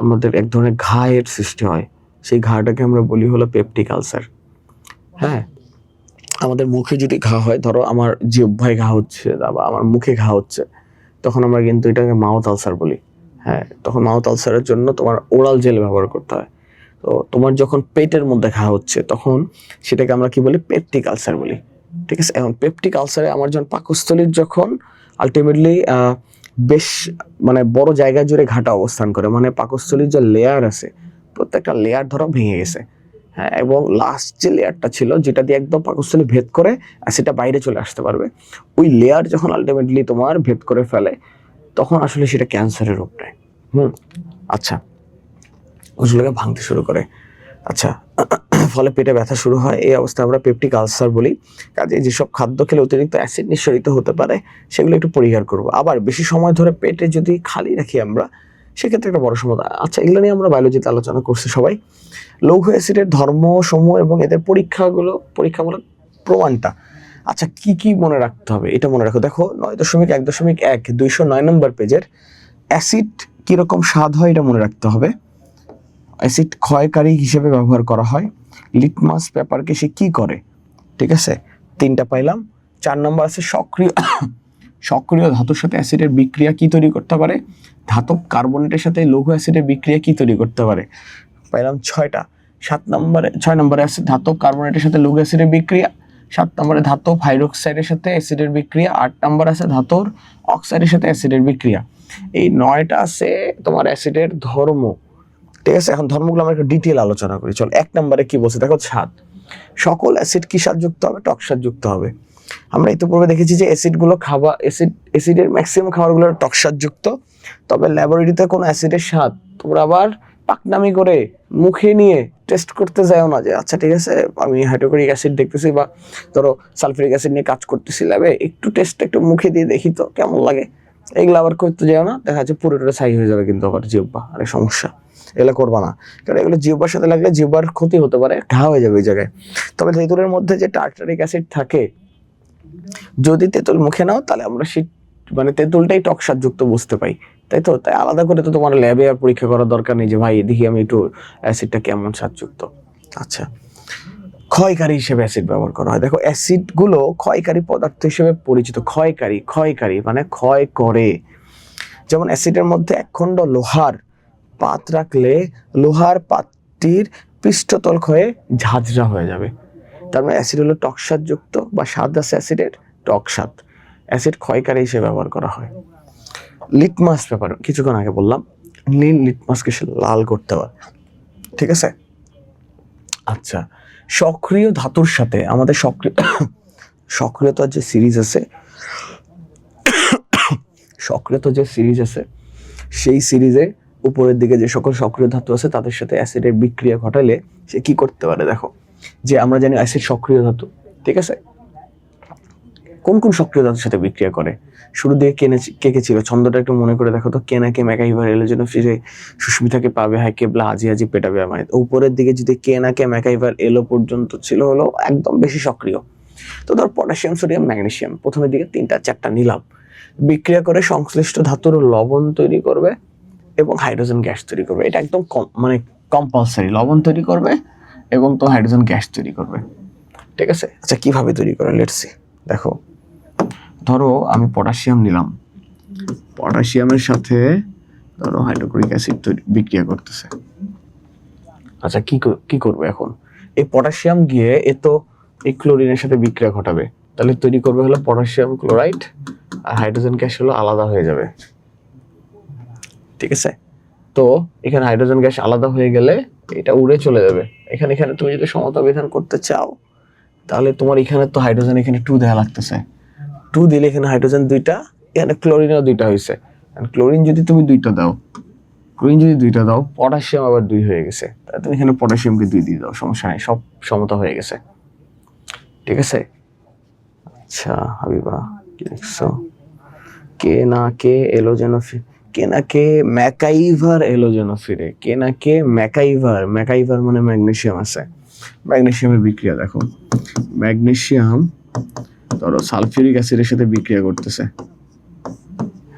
আমাদের এক ধরনের ঘায়ের সৃষ্টি হয়। সেই ঘাটাকে আমরা বলি হলো পেপটিক আলসার। হ্যাঁ, আমাদের মুখে যদি ঘা হয়, ধরো আমার জিহ্বায় ঘা হচ্ছে বা আমার মুখে ঘা হচ্ছে, তখন আমরা কিন্তু এটাকে মাউথ আলসার বলি। হ্যাঁ, তখন মাউথ আলসারের জন্য তোমার ওরাল জেল ব্যবহার করতে হয়। তো তোমার যখন পেটের মধ্যে ঘা হচ্ছে তখন সেটাকে আমরা কি বলি? পেপটিক আলসার বলি। ঠিক আছে, এখন পেপটিক আলসারে আমার যখন পাকস্থলীর যখন আলটিমেটলি বেশ মানে বড় জায়গা জুড়ে ঘাটা অবস্থান করে, মানে পাকস্থলীর যে লেয়ার আছে প্রত্যেকটা লেয়ার ধরো ভেঙে গেছে। হ্যাঁ, এবং লাস্ট যে লেয়ারটা ছিল যেটা দিয়ে একদম পাকস্থলী ভেদ করে সেটা বাইরে চলে আসতে পারবে, ওই লেয়ার যখন আলটিমেটলি তোমার ভেদ করে ফেলে তখন আসলে সেটা ক্যান্সারের রূপ নেয়। আচ্ছা, ওগুলোকে ভাঙতে শুরু করে। আচ্ছা, ফলে পেটে ব্যথা শুরু হয়। এই অবস্থায় আমরা পেপটিক আলসার বলি। কাজে যেসব খাদ্য খেলে অতিরিক্ত অ্যাসিড নিঃসরিত হতে পারে সেগুলো একটু পরিহার করব। আবার বেশি সময় ধরে পেটে যদি খালি রাখি আমরা, সেক্ষেত্রে একটা বড় সমস্যা। আচ্ছা, এগুলো নিয়ে আমরা বায়োলজিতে আলোচনা করছি সবাই। লৌহ অ্যাসিডের ধর্মসমূহ এবং এদের পরীক্ষামূলক প্রমাণটা। আচ্ছা, কি কি মনে রাখতে হবে এটা মনে রাখো। দেখো 9.1.1 209 নম্বর পেজের অ্যাসিড কিরকম স্বাদ হয় এটা মনে রাখতে হবে। অ্যাসিড ক্ষয়কারী হিসেবে ব্যবহার করা হয়। লিটমাস পেপারকে সে কি করে? ঠিক আছে, 3টা পাইলাম। 4 নম্বর আছে সক্রিয় ধাতুর সাথে অ্যাসিডের বিক্রিয়া কি তৈরি করতে পারে? ধাতব কার্বনেটের সাথে লৌহ অ্যাসিডের বিক্রিয়া কি তৈরি করতে পারে? পাইলাম 6টা। 6 নম্বরে আছে ধাতব কার্বনেটের সাথে লৌহ অ্যাসিডের বিক্রিয়া। 7 নম্বরে ধাতব হাইড্রোক্সাইডের সাথে অ্যাসিডের বিক্রিয়া। 8 নম্বর আছে ধাতুর অক্সাইডের সাথে অ্যাসিডের বিক্রিয়া। এই 9টা আছে তোমার অ্যাসিডের ধর্ম। ঠিক আছে, এখন ধর্মগুলো আমরা একটু ডিটেইল আলোচনা করি। চল, 1 নম্বরে কি বলছে দেখো, স্বাদ। সকল অ্যাসিড কি স্বাদযুক্ত হবে? টকস্বাদযুক্ত হবে। আমরা ইতিপূর্বে দেখেছি যে অ্যাসিডগুলো অ্যাসিডের ম্যাক্সিমাম খাবারগুলো টকস্বাদযুক্ত। তবে ল্যাবরেটরিতে কোনো অ্যাসিডের স্বাদ তোমরা আবার পাকনামি করে মুখে নিয়ে টেস্ট করতে যাও না, যে আচ্ছা ঠিক আছে আমি হাইড্রোক্লোরিক অ্যাসিড দেখতেছি বা ধরো সালফিউরিক অ্যাসিড নিয়ে কাজ করতেছি ল্যাবে, একটু টেস্টটা একটু মুখে দিয়ে দেখি তো কেমন লাগে। এগুলো আবার করতে যাও না, দেখা যাচ্ছে পুরোটা ছাই হয়ে যাবে কিন্তু আবার জিহ্বা, আরে সমস্যা। এগুলো করবা না, কারণ এগুলো জিহ্বার সাথে লাগলে জিহ্বার ক্ষতি হতে পারে, ঘা হয়ে যাবে এই জায়গায়। তবে তেঁতুলের মধ্যে যে টার্টারিক অ্যাসিড থাকে, যদি তেঁতুল মুখে নাও তাহলে আমরা সেই মানে তেঁতুলটাই টকস্বাদযুক্ত বুঝতে পাই, তাই তো। তাই আলাদা করে তো তোমার ল্যাবে আর পরীক্ষা করার দরকার নেই যে ভাই দেখি আমি একটু অ্যাসিডটা কেমন স্বাদযুক্ত। আচ্ছা, ক্ষয়কারী হিসেবে অ্যাসিড ব্যবহার করা হয়। দেখো অ্যাসিডগুলো ক্ষয়কারী পদার্থ হিসেবে পরিচিত। ক্ষয়কারী মানে ক্ষয় করে। যেমন অ্যাসিডের মধ্যে একখণ্ড লোহার পাত রাখলে লোহার পাতটির পৃষ্ঠতল ক্ষয়ে ঝাঁঝরা হয়ে যাবে। তার মানে অ্যাসিড হলো টকসাদযুক্ত বা স্বাদ আছে অ্যাসিডের, টক স্বাদ। অ্যাসিড ক্ষয়কারী হিসেবে ব্যবহার করা হয়। লিটমাস পেপার কিছুক্ষণ আগে বললাম, নীল লিটমাসকে সে লাল করতে পারে, ঠিক আছে। আচ্ছা, সক্রিয় ধাতুর সাথে আমাদের সক্রিয়তার যে সিরিজ আছে, সেই সিরিজে উপরের দিকে যে সকল সক্রিয় ধাতু আছে তাদের সাথে অ্যাসিডের বিক্রিয়া ঘটালে সে কি করতে পারে। দেখো, যে আমরা জানি অ্যাসিড সক্রিয় ধাতু, ঠিক আছে। কোন কোন সক্রিয় ধাতুর সাথে বিক্রিয়া করে? শুরু দিয়ে কে ছিল, ছন্দটা একটু মনে করে দেখো তো। কেনাকে ম্যাকাইভার এলো যেন ফিরে সুস্মিতাকে পাবে হাই কেবলা হাজি হাজি পেটাবে আমায়। উপরের দিকে যদি কেনাকে ম্যাকাইভার এলো পর্যন্ত ছিল হলো একদম বেশি সক্রিয়। তো ধর পটাশিয়াম, সোডিয়াম, ম্যাগনেসিয়াম প্রথমের দিকে 3-4টা নিলাম, বিক্রিয়া করে সংশ্লিষ্ট ধাতুর লবণ তৈরি করবে এবং হাইড্রোজেন গ্যাস তৈরি করবে। এটা একদম মানে কম্পালসারি, লবণ তৈরি করবে এবং তো হাইড্রোজেন গ্যাস তৈরি করবে, ঠিক আছে। আচ্ছা, কিভাবে তৈরি করে লেটস সি। দেখো, ধরো আমি পটাশিয়াম নিলাম, পটাশিয়ামের সাথে ধরো হাইড্রোক্লোরিক অ্যাসিড বিক্রিয়া করতেছে। আচ্ছা, কি করবে এখন? এই পটাশিয়াম গিয়ে এই ক্লোরিনের সাথে বিক্রিয়া ঘটাবে, তাহলে তৈরি করবে হলো পটাশিয়াম ক্লোরাইড, আর হাইড্রোজেন গ্যাস হলো আলাদা হয়ে যাবে, ঠিক আছে। তো এখানে হাইড্রোজেন গ্যাস আলাদা হয়ে গেলে এটা উড়ে চলে যাবে। এখানে তুমি যদি সমতা বিধান করতে চাও তাহলে তোমার এখানে তো হাইড্রোজেন এখানে 2 দেওয়া লাগতেছে। 2 দিলে এখানে হাইড্রোজেন 2টা, এখানে ক্লোরিনও 2টা হয়েছে। ক্লোরিন যদি তুমি 2টা দাও, পটাশিয়াম আবার 2 হয়ে গেছে, তাহলে তুমি এখানে পটাশিয়ামকে 2 দিয়ে দাও, সমস্যা নেই, সব সমতা হয়ে গেছে, ঠিক আছে। আচ্ছা হাবিবা, কি লিখছো? কে না কে এলো যেন ম্যাকাইভার এলো যেন ফিরে। ম্যাকাইভার মানে ম্যাগনেসিয়াম আছে, ম্যাগনেসিয়ামের বিক্রিয়া দেখো। ম্যাগনেসিয়াম ধরো সালফিউরিক অ্যাসিডের সাথে বিক্রিয়া করতেছে।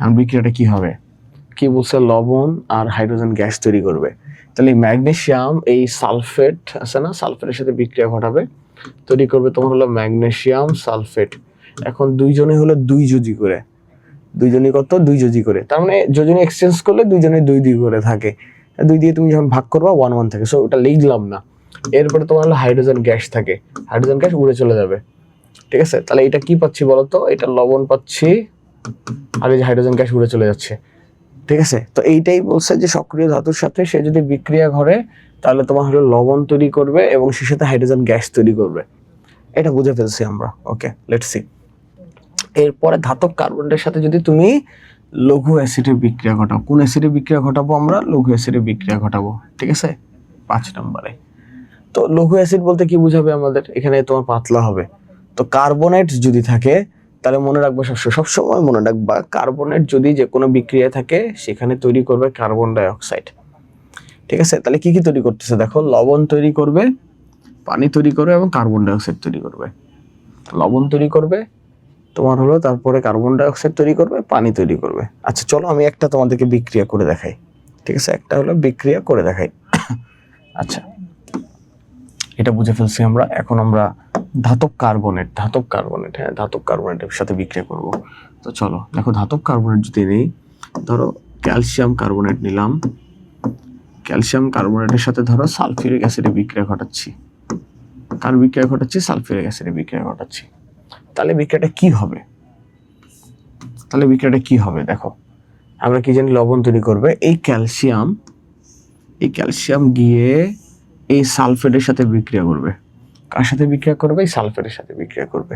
আর বিক্রিয়াটা কি হবে? কি বলছে? লবণ আর হাইড্রোজেন গ্যাস তৈরি করবে। তাহলে ম্যাগনেসিয়াম এই সালফেট আছে না, সালফেটের সাথে বিক্রিয়া ঘটাবে, তৈরি করবে তোমার হলো ম্যাগনেসিয়াম সালফেট। এখন দুইজনে হলো 2 যোজি করে, দুই যোজি করে, তার মানে যোজনী এক্সচেঞ্জ করলে দুইজনে 2 করে থাকে। 2 দিয়ে তুমি যখন ভাগ করবা 1 থাকে, সো ওটা লিখলাম না। এরপরে তোমার হলো হাইড্রোজেন গ্যাস থাকে, হাইড্রোজেন গ্যাস উড়ে চলে যাবে, ঠিক আছে। তাহলে এটা কি পাচ্ছি বলতো? এটা লবণ পাচ্ছি, আর এই যে হাইড্রোজেন গ্যাস উড়ে চলে যাচ্ছে, ঠিক আছে। তো এইটাই বলছে যে সক্রিয় ধাতুর সাথে সে যদি বিক্রিয়া করে তাহলে তোমার হলো লবণ তৈরি করবে এবং সে সাথে হাইড্রোজেন গ্যাস তৈরি করবে। এটা বুঝে ফেলছি আমরা, ওকে লেটস সি। এরপরে ধাতব কার্বনের সাথে যদি তুমি লঘু অ্যাসিডের বিক্রিয়া ঘটাও, কোন অ্যাসিডের বিক্রিয়া ঘটাবো আমরা? লঘু অ্যাসিডের বিক্রিয়া ঘটাবো, ঠিক আছে, 5 নম্বরে। তো লঘু অ্যাসিড বলতে কি বুঝাবে আমাদের? এখানে তোমার পাতলা হবে। তো কার্বনেট যদি থাকে তাহলে মনে রাখবো, সবসময় মনে রাখবা, কার্বনেট যদি যে কোনো বিক্রিয়া থাকে সেখানে তৈরি করবে কার্বন ডাই অক্সাইড, ঠিক আছে। তাহলে কি কি তৈরি করতেছে দেখো, লবণ তৈরি করবে, পানি তৈরি করবে এবং কার্বন ডাই অক্সাইড তৈরি করবে। লবণ তৈরি করবে তোমার হলো, তারপরে কার্বন ডাই অক্সাইড তৈরি করবে, পানি তৈরি করবে। আচ্ছা চলো আমি একটা তোমাদেরকে বিক্রিয়া করে দেখাই, ঠিক আছে, একটা হলো বিক্রিয়া করে দেখাই। আচ্ছা, এটা বুঝে ফেলছি আমরা। এখন আমরা ধাতব কার্বনেট, হ্যাঁ ধাতব কার্বনেটের সাথে বিক্রিয়া করব। তো চলো দেখো, ধাতব কার্বনেট যদি নেই, ধরো ক্যালসিয়াম কার্বনেট নিলাম, ক্যালসিয়াম কার্বনেটের সাথে ধরো সালফিউরিক অ্যাসিডে বিক্রিয়া ঘটাচ্ছি। কার বিক্রিয়া ঘটাচ্ছি? সালফিউরিক অ্যাসিডে বিক্রিয়া ঘটাচ্ছি। তাহলে বিক্রিয়াটা কি হবে? দেখো, আমরা কি জানি লবণ তৈরি করবে। এই ক্যালসিয়াম গিয়ে এই সালফেটের সাথে বিক্রিয়া করবে। কার সাথে বিক্রিয়া করবে? এই সালফেটের সাথে বিক্রিয়া করবে।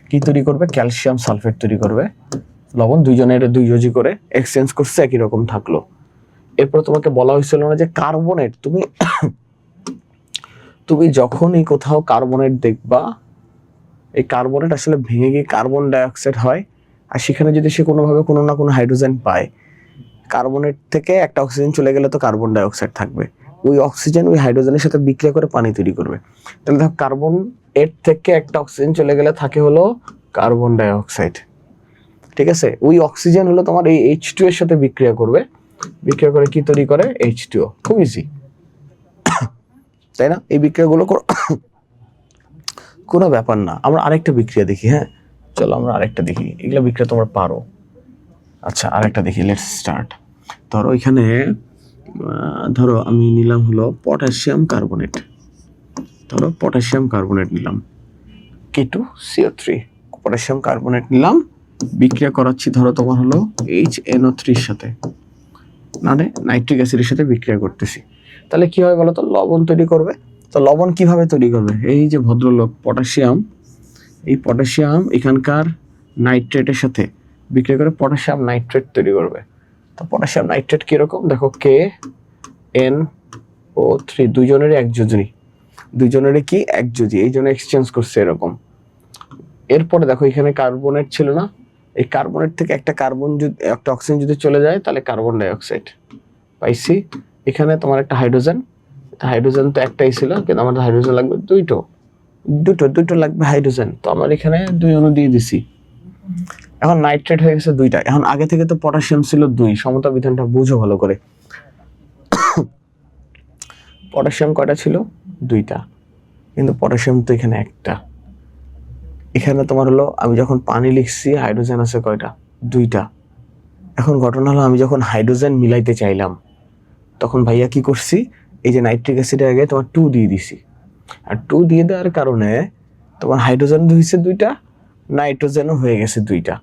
কি তৈরি করবে? ক্যালসিয়াম সালফেট তৈরি করবে। লবণ দুইজনের 2 যোজি করে এক্সচেঞ্জ করছে, একই রকম থাকলো। এরপর তোমাকে বলা হয়েছিল না যে কার্বনেট, তুমি যখনই কোথাও কার্বনেট দেখবা, এই কার্বনেট আসলে ভেঙে গিয়ে কার্বন ডাই অক্সাইড হয়, আর সেখানে যদি সে কোনোভাবে কোনো না কোনো হাইড্রোজেন পায়, কার্বনেট থেকে একটা অক্সিজেন চলে গেলে তো কার্বন ডাই অক্সাইড থাকবে, ওই অক্সিজেন ওই হাইড্রোজেনের সাথে বিক্রিয়া করে পানি তৈরি করবে। তাহলে দেখো, কার্বন এর থেকে একটা অক্সিজেন চলে গেলে থাকে হলো কার্বন ডাই অক্সাইড, ঠিক আছে। ওই অক্সিজেন হলো তোমার এই H2 এর সাথে বিক্রিয়া করবে, বিক্রিয়া করে কি তৈরি করে? H2O। খুব ইজি, তাই না? এই বিক্রিয়াগুলো কোনো ব্যাপার না। আমরা আরেকটা বিক্রিয়া দেখি। হ্যাঁ, চলো আমরা আরেকটা দেখি, এগুলো বিক্রিয়া তোমরা পারো। আচ্ছা, আরেকটা দেখি, লেটস স্টার্ট। ধরো এখানে ধরো আমি নিলাম হলো পটাশিয়াম কার্বনেট। ধরো পটাশিয়াম কার্বনেট নিলাম, K2CO3 পটাশিয়াম কার্বনেট নিলাম, বিক্রিয়া করাচ্ছি ধরো তোমার হলো HNO3 এর সাথে, মানে নাইট্রিক অ্যাসিডের সাথে বিক্রিয়া করতেছি। তাহলে কি হবে বলো তো? লবণ তৈরি করবে। তো লবণ কিভাবে তৈরি করবে? এই যে ভদ্রলোক পটাশিয়াম, এই পটাশিয়াম এখানকার নাইট্রেটের সাথে বিক্রিয়া করে পটাশিয়াম নাইট্রেট তৈরি করবে। তো পটাশিয়াম নাইট্রেট কিরকম দেখো, KNO3 দুইজনেরই একযোজনী, দুইজনেরই কি একযোজী, এই জন্য এক্সচেঞ্জ করছে এরকম। এরপরে দেখো এখানে কার্বনেট ছিল না, এই কার্বনেট থেকে একটা কার্বন যদি একটা অক্সিজেন যদি চলে যায় তাহলে কার্বন ডাই অক্সাইড পাইছি। এখানে তোমার একটা হাইড্রোজেন, হাইড্রোজেন তো একটাই ছিল, কিন্তু আমাদের হাইড্রোজেন লাগবে দুটো লাগবে হাইড্রোজেন। তো আমার এখানে 2 অণু দিয়ে দিছি। এখন নাইট্রেট হয়ে গেছে 2টা। এখন আগে থেকে তো পটাশিয়াম ছিল 2, সমতা বিধানটা বুঝো ভালো করে। পটাশিয়াম কয়টা ছিল? 2টা, কিন্তু পটাশিয়াম তো এখানে একটা। এখানে তোমার হলো আমি যখন পানি লিখছি হাইড্রোজেন আছে কয়টা? 2টা। এখন ঘটনা হলো আমি যখন হাইড্রোজেন মিলাইতে চাইলাম তখন ভাইয়া কি করছি, এই যে নাইট্রিক অ্যাসিডের আগে তোমার 2 দিয়ে দিছি, আর 2 দিয়ে দেওয়ার কারণে তোমার হাইড্রোজেন হয়েছে 2টা, নাইট্রোজেনও হয়ে গেছে 2টা।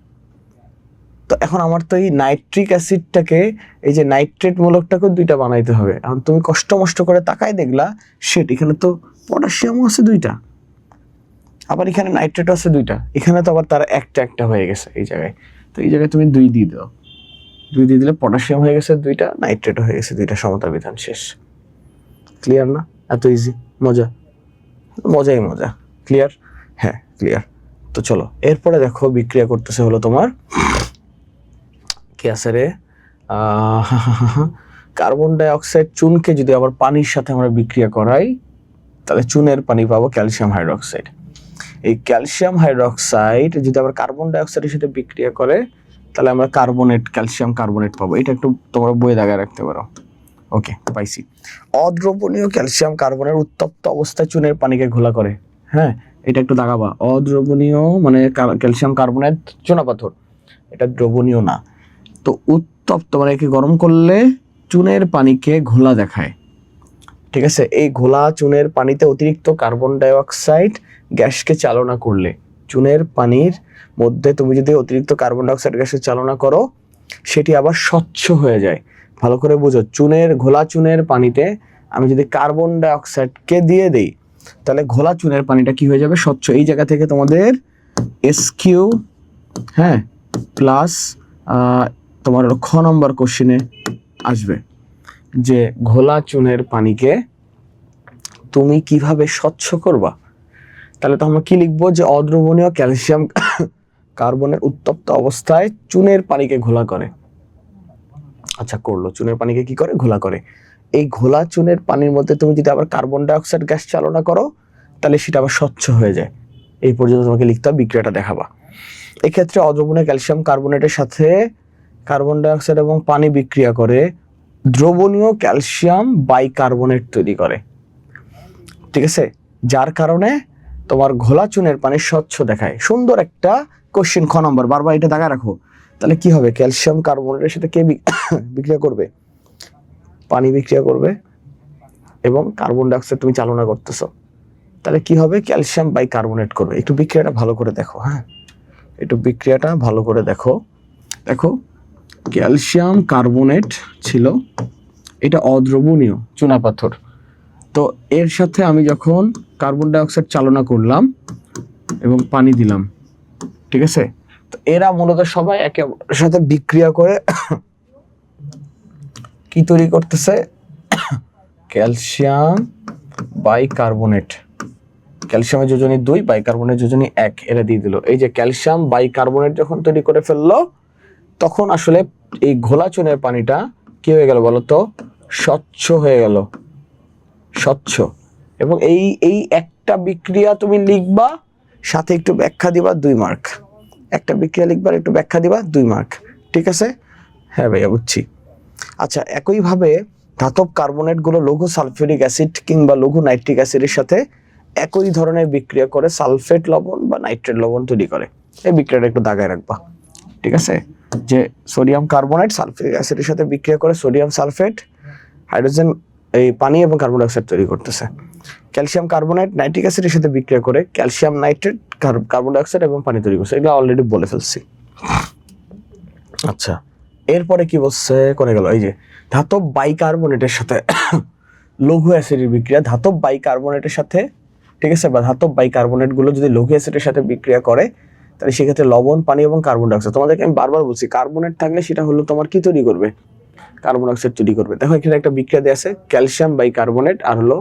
তো এখন আমার তো এই নাইট্রিক অ্যাসিডটাকে, এই যে নাইট্রেট মূলকটাকে 2টা বানাইতে হবে। এখন তুমি কষ্ট মষ্ট করে তাকায় দেখলা সেট এখানে তো পটাশিয়ামও আছে 2টা, আবার এখানে নাইট্রেটও আছে 2টা, এখানে তো আবার তারা একটা হয়ে গেছে এই জায়গায়। তো এই জায়গায় তুমি 2 দিয়ে দাও, 2 দিয়ে দিলে পটাশিয়াম হয়ে গেছে 2টা, নাইট্রেটও হয়ে গেছে 2টা, সমতা বিধান শেষ। ক্লিয়ার না? এত ইজি, মজাই মজা। ক্লিয়ার? হ্যাঁ ক্লিয়ার। তো চলো এরপরে দেখো বিক্রিয়া করতেছে হলো তোমার কি আছে রে, কার্বন ডাই অক্সাইড চুনকে যদি আবার পানির সাথে আমরা বিক্রিয়া করাই তাহলে চুনের পানি পাবো ক্যালসিয়াম হাইড্রোক্সাইড। এই ক্যালসিয়াম হাইড্রোক্সাইড যদি আবার কার্বন ডাই অক্সাইডের সাথে বিক্রিয়া করে তাহলে আমরা কার্বনেট, ক্যালসিয়াম কার্বনেট পাবো। এটা একটু তোমরা বইয়ে দাগায় রাখতে পারো। ওকে, পাইছি। অদ্রবণীয় ক্যালসিয়াম কার্বনের উত্তপ্ত অবস্থায় চুনের পানিকে ঘোলা করে। হ্যাঁ, এটা একটু দাগাবা। অদ্রবণীয় মানে ক্যালসিয়াম কার্বনেট চুনাপাথর, এটা দ্রবণীয় না। তো উত্তপ্ত মানে একে গরম করলে চুনের পানিকে ঘোলা দেখায়। ঠিক আছে, এই ঘোলা চুনের পানিতে অতিরিক্ত কার্বন ডাই অক্সাইড গ্যাসকে চালনা করলে, চুনের পানির মধ্যে তুমি যদি অতিরিক্ত কার্বন ডাই অক্সাইড গ্যাসকে চালনা করো সেটি আবার স্বচ্ছ হয়ে যায়। ভালো করে বুঝো, ঘোলা চুনের পানিতে আমি যদি কার্বন ডাই অক্সাইডকে দিয়ে দেই তাহলে ঘোলা চুনের পানিটা কি হয়ে যাবে? স্বচ্ছ। এই জায়গা থেকে তোমাদের SQ হ্যাঁ প্লাস তোমার খ নম্বর কোশ্চেনে আসবে যে ঘোলা চুনের পানিকে তুমি কিভাবে স্বচ্ছ করবা। তাহলে তো আমরা কি লিখবো, যে অদ্রবণীয় ক্যালসিয়াম কার্বনের উত্তপ্ত অবস্থায় চুনের পানিকে ঘোলা করে। আচ্ছা, করলো, চুনের পানিকে কি করে? ঘোলা করে। এই ঘোলা চুনের পানির মধ্যে তুমি যদি আবার কার্বন ডাই অক্সাইড গ্যাস চালনা করো তাহলে সেটা আবার স্বচ্ছ হয়ে যায়। এই পর্যন্ত তোমাকে লিখতে হবে, বিক্রিয়াটা দেখাবা। এক্ষেত্রে অদ্রবণীয় ক্যালসিয়াম কার্বনেটের সাথে কার্বন ডাই অক্সাইড এবং পানি বিক্রিয়া করে দ্রবণীয় ক্যালসিয়াম বাইকার্বনেট তৈরি করে। ঠিক আছে, যার কারণে তোমার ঘোলা চুনের পানি স্বচ্ছ দেখায়। সুন্দর একটা কোশ্চেন, খ নম্বর, বারবার এটা দাগা রাখো। তাহলে কি হবে? ক্যালসিয়াম কার্বনেটের সাথে কে বিক্রিয়া করবে? পানি বিক্রিয়া করবে এবং কার্বন ডাই অক্সাইড তুমি চালনা করতেছো, তাহলে কি হবে? ক্যালসিয়াম বাইকার্বনেট করবে। একটু বিক্রিয়াটা ভালো করে দেখো। হ্যাঁ, একটু বিক্রিয়াটা ভালো করে দেখো। দেখো, ক্যালসিয়াম কার্বনেট ছিল, এটা অদ্রবণীয় চুনাপাথর। তো এর সাথে আমি যখন কার্বন ডাই অক্সাইড চালনা করলাম এবং পানি দিলাম, ঠিক আছে, তো এরা মূলত সবাই একে অপরের সাথে বিক্রিয়া করে কি তৈরি করতেছে? Calcium bicarbonate. ক্যালসিয়ামের যোজনী 2, বাইকার্বনের যোজনী 1, এরা দিয়ে দিল। এই যে ক্যালসিয়াম বাইকার্বনেট যখন তৈরি করে ফেললো তখন আসলে এই ঘোলা চুনের পানিটা কি হয়ে গেল বলতো? স্বচ্ছ হয়ে গেল, স্বচ্ছ। এবং এই একটা বিক্রিয়া তুমি লিখবা, সাথে একটু ব্যাখ্যা দিবা 2 মার্ক। একটা বিক্রিয়া লিখবা, একটু ব্যাখ্যা দিবা 2 মার্ক। ঠিক আছে? হ্যাঁ ভাইয়া, বুঝছি। আচ্ছা, একইভাবে ধাতব কার্বনেটগুলো লঘু সালফিউরিক অ্যাসিড কিংবা লঘু নাইট্রিক অ্যাসিডের সাথে একই ধরনের বিক্রিয়া করে সালফেট লবণ বা নাইট্রেট লবণ তৈরি করে। এই বিক্রিয়াটা একটু দাগায় রাখবা, ঠিক আছে? যে সোডিয়াম কার্বনেট সালফিউরিক অ্যাসিডের সাথে বিক্রিয়া করে সোডিয়াম সালফেট, হাইড্রোজেন, এই পানি এবং কার্বন ডাই অক্সাইড তৈরি করতেছে। ক্যালসিয়াম কার্বনেট নাইট্রিক অ্যাসিডের সাথে বিক্রিয়া করে calcium nitrate, carbon die oxide এবং পানি তৈরি করছে। এগুলো অলরেডি বলে ফেলছি। আচ্ছা, এরপরে কি বলছে, করে গেল এই যে ধাতব বাইকার্বনেটের সাথে লঘু অ্যাসিডের বিক্রিয়া। ধাতব বাইকার্বনেটের সাথে, ঠিক আছে, বা ধাতব বাইকার্বনেট গুলো যদি লঘু অ্যাসিডের সাথে বিক্রিয়া করে তাহলে সেক্ষেত্রে লবণ, পানি এবং কার্বন ডাই অক্সাইড। তোমাদেরকে আমি বারবার বলছি কার্বনেট থাকলে সেটা হলো তোমার কি তৈরি করবে, কার্বন অক্সাইড তৈরি করবে। দেখো এখানে একটা বিক্রিয়া দেওয়া আছে ক্যালসিয়াম বাইকার্বনেট আর হলো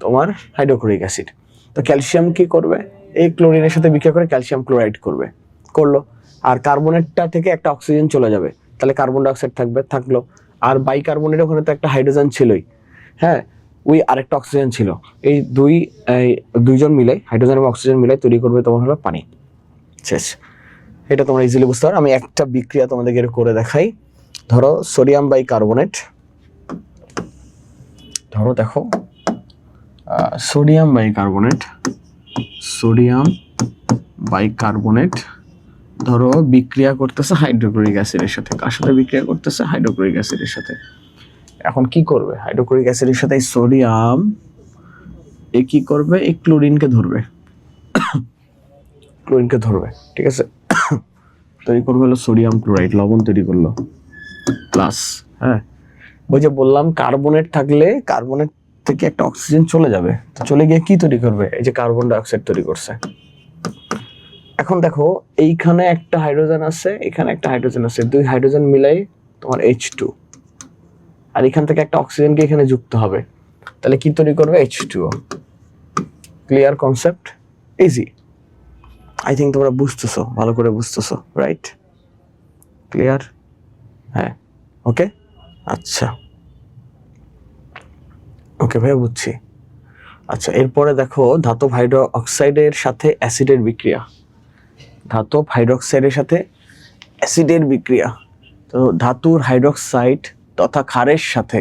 তোমার হাইড্রোক্লোরিক অ্যাসিড। তো ক্যালসিয়াম কি করবে, এই ক্লোরিনের সাথে বিক্রিয়া করে ক্যালসিয়াম ক্লোরাইড করবে, করলো। আর কার্বনেটটা থেকে একটা অক্সিজেন চলে যাবে, তাহলে কার্বন ডাই অক্সাইড থাকবে, থাকলো। আর বাইকার্বনেটের ওখানে তো একটা হাইড্রোজেন ছিলই, হ্যাঁ, ওই আরেকটা অক্সিজেন ছিল। এই দুইজন মিলে, হাইড্রোজেন এবং অক্সিজেন মিলে তৈরি করবে তোমার হলো পানি। শেষ। এটা তোমরা ইজিলি বুঝতে পারো। আমি একটা বিক্রিয়া তোমাদেরকে করে দেখাই। ধরো সোডিয়াম বাইকার্বনেট, ধরো দেখো সোডিয়াম বাইকার্বনেট ধরো বিক্রিয়া করতেছে হাইড্রোক্লোরিক অ্যাসিডের সাথে। কার সাথে বিক্রিয়া করতেছে? হাইড্রোক্লোরিক অ্যাসিডের সাথে। এখন কি করবে, হাইড্রোক্লোরিক অ্যাসিডের সাথে সোডিয়াম কি করবে, এই ক্লোরিনকে ধরবে, ঠিক আছে, তৈরি করবে হলো সোডিয়াম ক্লোরাইড, লবণ তৈরি করলো প্লাস, হ্যাঁ, ওই যে বললাম কার্বনেট থাকলে কার্বনেট থেকে একটা অক্সিজেন চলে যাবে, চলে গিয়ে কি তৈরি করবে, এই যে কার্বন ডাই অক্সাইড তৈরি করছে। এখন দেখো এইখানে একটা হাইড্রোজেন আছে, এখানে একটা হাইড্রোজেন আছে, দুই হাইড্রোজেন মিলাই তোমার H2, আর এখান থেকে একটা অক্সিজেনকে এখানে যুক্ত হবে, তাহলে কি তৈরি করবে, H2O। Clear concept? Easy. I think তোমরা বুঝতেছো, ভালো করে বুঝতেছো, রাইট? ক্লিয়ার? হ্যাঁ, ওকে, আচ্ছা, ওকে ভাইয়া, বুঝছি। আচ্ছা, এরপরে দেখো ধাতব হাইড্রো অক্সাইডের সাথে অ্যাসিডের বিক্রিয়া। ধাতব হাইড্রোক্সাইডের সাথে অ্যাসিডের বিক্রিয়া। তো ধাতুর হাইড্রোক্সাইড তথা ক্ষারের সাথে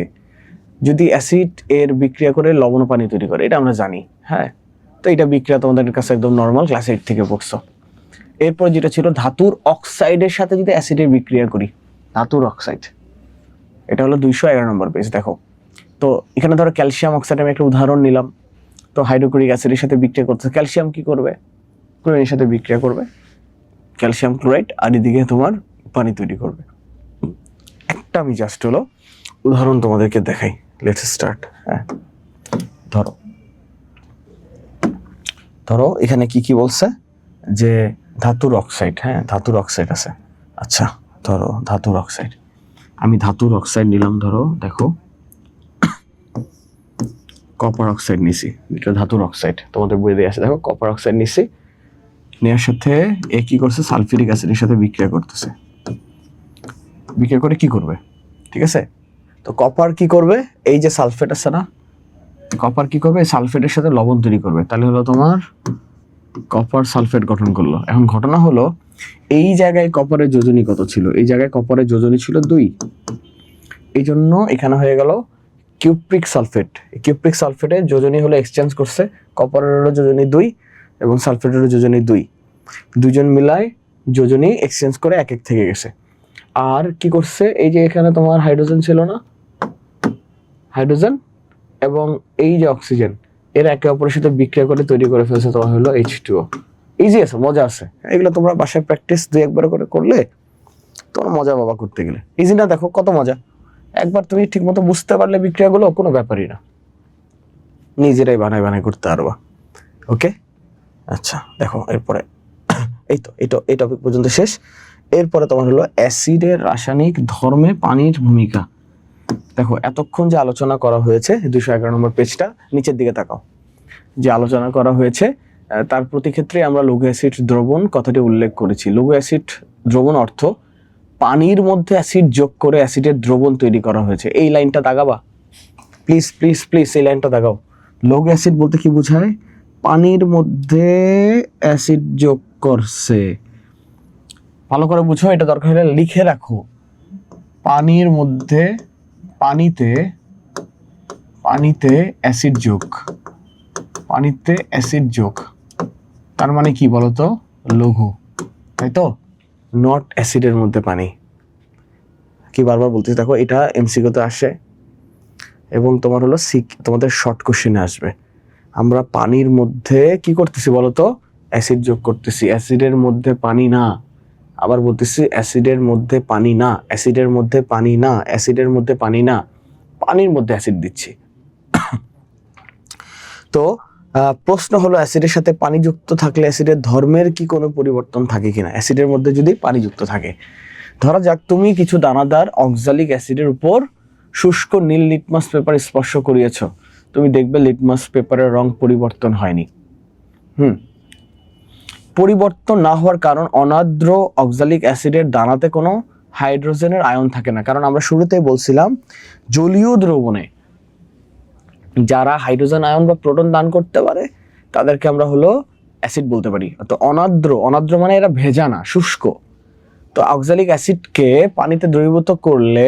যদি অ্যাসিড এর বিক্রিয়া করে লবণ পানি তৈরি করে, এটা আমরা জানি, হ্যাঁ। তো এটা বিক্রিয়া তোমাদের কাছে একদম নর্মাল, ক্লাস 8 থেকে পড়ছো। এরপর যেটা ছিল ধাতুর অক্সাইডের সাথে যদি অ্যাসিডের বিক্রিয়া করি, ধাতুর অক্সাইড, এটা হলো 211 নম্বর পেজ। দেখো তো এখানে ধরো ক্যালসিয়াম অক্সাইড আমি একটা উদাহরণ নিলাম। তো হাইড্রোক্লোরিক অ্যাসিডের সাথে বিক্রিয়া করতে ক্যালসিয়াম কি করবে, ক্লোরিনের সাথে বিক্রিয়া করবে ক্যালসিয়াম ক্লোরাইড, আর এদিকে তোমার পানি তৈরি করবে। একটা আমি জাস্ট হলো উদাহরণ তোমাদেরকে দেখাই। Let's start. হ্যাঁ, ধরো এখানে কি বলছে, যে ধাতুর অক্সাইড, হ্যাঁ, ধাতুর অক্সাইড আছে। আচ্ছা, ধরো ধাতুর অক্সাইড, আমি ধাতুর অক্সাইড নিলাম। ধরো দেখো কপার অক্সাইড নিছি, এটা ধাতুর অক্সাইড, তোমাদের বইয়ে দিয়ে আছে। দেখো কপার অক্সাইড নিছি, নেওয়ার সাথে কি করছে, সালফিউরিক অ্যাসিডের সাথে বিক্রিয়া করতেছে। বিক্রিয়া করে কি করবে, ঠিক আছে? তো কপার কি করবে, এই যে সালফেট আছে না, কপার কি করবে, সালফেটের সাথে লবণ তৈরি করবে, তাহলে হলো তোমার কপার সালফেট গঠন করলো। এখন ঘটনা হলো এই জায়গায় কপারের যোজনী কত ছিল, এই জায়গায় কপারের যোজনী ছিল 2, এই জন্য এখানে হয়ে গেল কিউপ্রিক সালফেট। কিউপ্রিক সালফেটের যোজনী হলো এক্সচেঞ্জ করছে, কপারের যোজনী 2 এবং সালফেটের যোজনী 2, দুজন মিলায় যোজনী এক্সচেঞ্জ করে এক থেকে গেছে। আর কি করছে, এই যে এখানে তোমার হাইড্রোজেন ছিল না, হাইড্রোজেন এবং এই যে অক্সিজেন, এর একে অপরের সাথে বিক্রিয়া করে তৈরি করে ফেলছে তোমার হলো H2O। ইজি আছে, মজা আছে, এগুলো তোমরা বাসায় প্র্যাকটিস 2-1 করে করলে তোমার মজা বাবা করতে গেলে ইজি না। দেখো কত মজা, একবার তুমি ঠিক মতো বুঝতে পারলে বিক্রিয়াগুলো কোনো ব্যাপারই না, নিজেরাই বানায় করতে পারবা। ওকে, আচ্ছা দেখো এরপরে এই টপিক পর্যন্ত শেষ। এরপরে তোমার হলো অ্যাসিডের রাসায়নিক ধর্মে পানির ভূমিকা। দেখো এতক্ষণ যে আলোচনা করা হয়েছে 211 নম্বর পেজটা নিচের দিকে তাকাও, যে আলোচনা করা হয়েছে তার প্রতি ক্ষেত্রে আমরা লঘু অ্যাসিড দ্রবণ কথাটি উল্লেখ করেছি। লঘু অ্যাসিড দ্রবণ অর্থ পানির মধ্যে অ্যাসিড যোগ করে অ্যাসিডের দ্রবণ তৈরি করা হয়েছে। এই লাইনটা দাগাবা প্লিজ প্লিজ প্লিজ, এই লাইনটা দাগাও। লঘু অ্যাসিড বলতে কি বোঝায়, পানির মধ্যে অ্যাসিড যোগ করছে। ভালো করে বুঝো, এটা দরকার হলে লিখে রাখো। পানির মধ্যে পানিতে অ্যাসিড যোগ, পানিতে অ্যাসিড যোগ, তার মানে কি বলতো, লঘু, তাই তো, নট অ্যাসিডের মধ্যে পানি। কি বারবার বলতেছি, দেখো এটা এমসিকিউতে আসে এবং তোমার হলো তোমাদের শর্ট কোশ্চেনে আসবে। আমরা পানির মধ্যে কি করতেছি বলতো, অ্যাসিড যোগ করতেছি, অ্যাসিডের মধ্যে পানি না। আবার বলতেছি অ্যাসিডের মধ্যে পানি না, অ্যাসিডের মধ্যে পানি না, অ্যাসিডের মধ্যে পানি না, পানির মধ্যে অ্যাসিড দিচ্ছি। তো প্রশ্ন হলো অ্যাসিডের সাথে পানি যুক্ত থাকলে অ্যাসিডের ধর্মের কি কোনো পরিবর্তন থাকে কিনা, অ্যাসিডের মধ্যে যদি পানি যুক্ত থাকে। ধরা যাক তুমি কিছু দানাদার অক্সালিক অ্যাসিডের উপর শুষ্ক নীল লিটমাস পেপার স্পর্শ করিয়েছ, তুমি দেখবে লিটমাস পেপারের রং পরিবর্তন হয়নি। পরিবর্তন না হওয়ার কারণ অনার্দ্র অক্সালিক অ্যাসিডের দানাতে কোনো হাইড্রোজেনের আয়ন থাকে না। কারণ আমরা শুরুতেই বলছিলাম জলীয় দ্রবণে যারা হাইড্রোজেন আয়ন বা প্রোটন দান করতে পারে তাদেরকে আমরা হলো অ্যাসিড বলতে পারি। তো অনার্দ্র মানে এরা ভেজা না, শুষ্ক। তো অক্সালিক অ্যাসিডকে পানিতে দ্রবীভূত করলে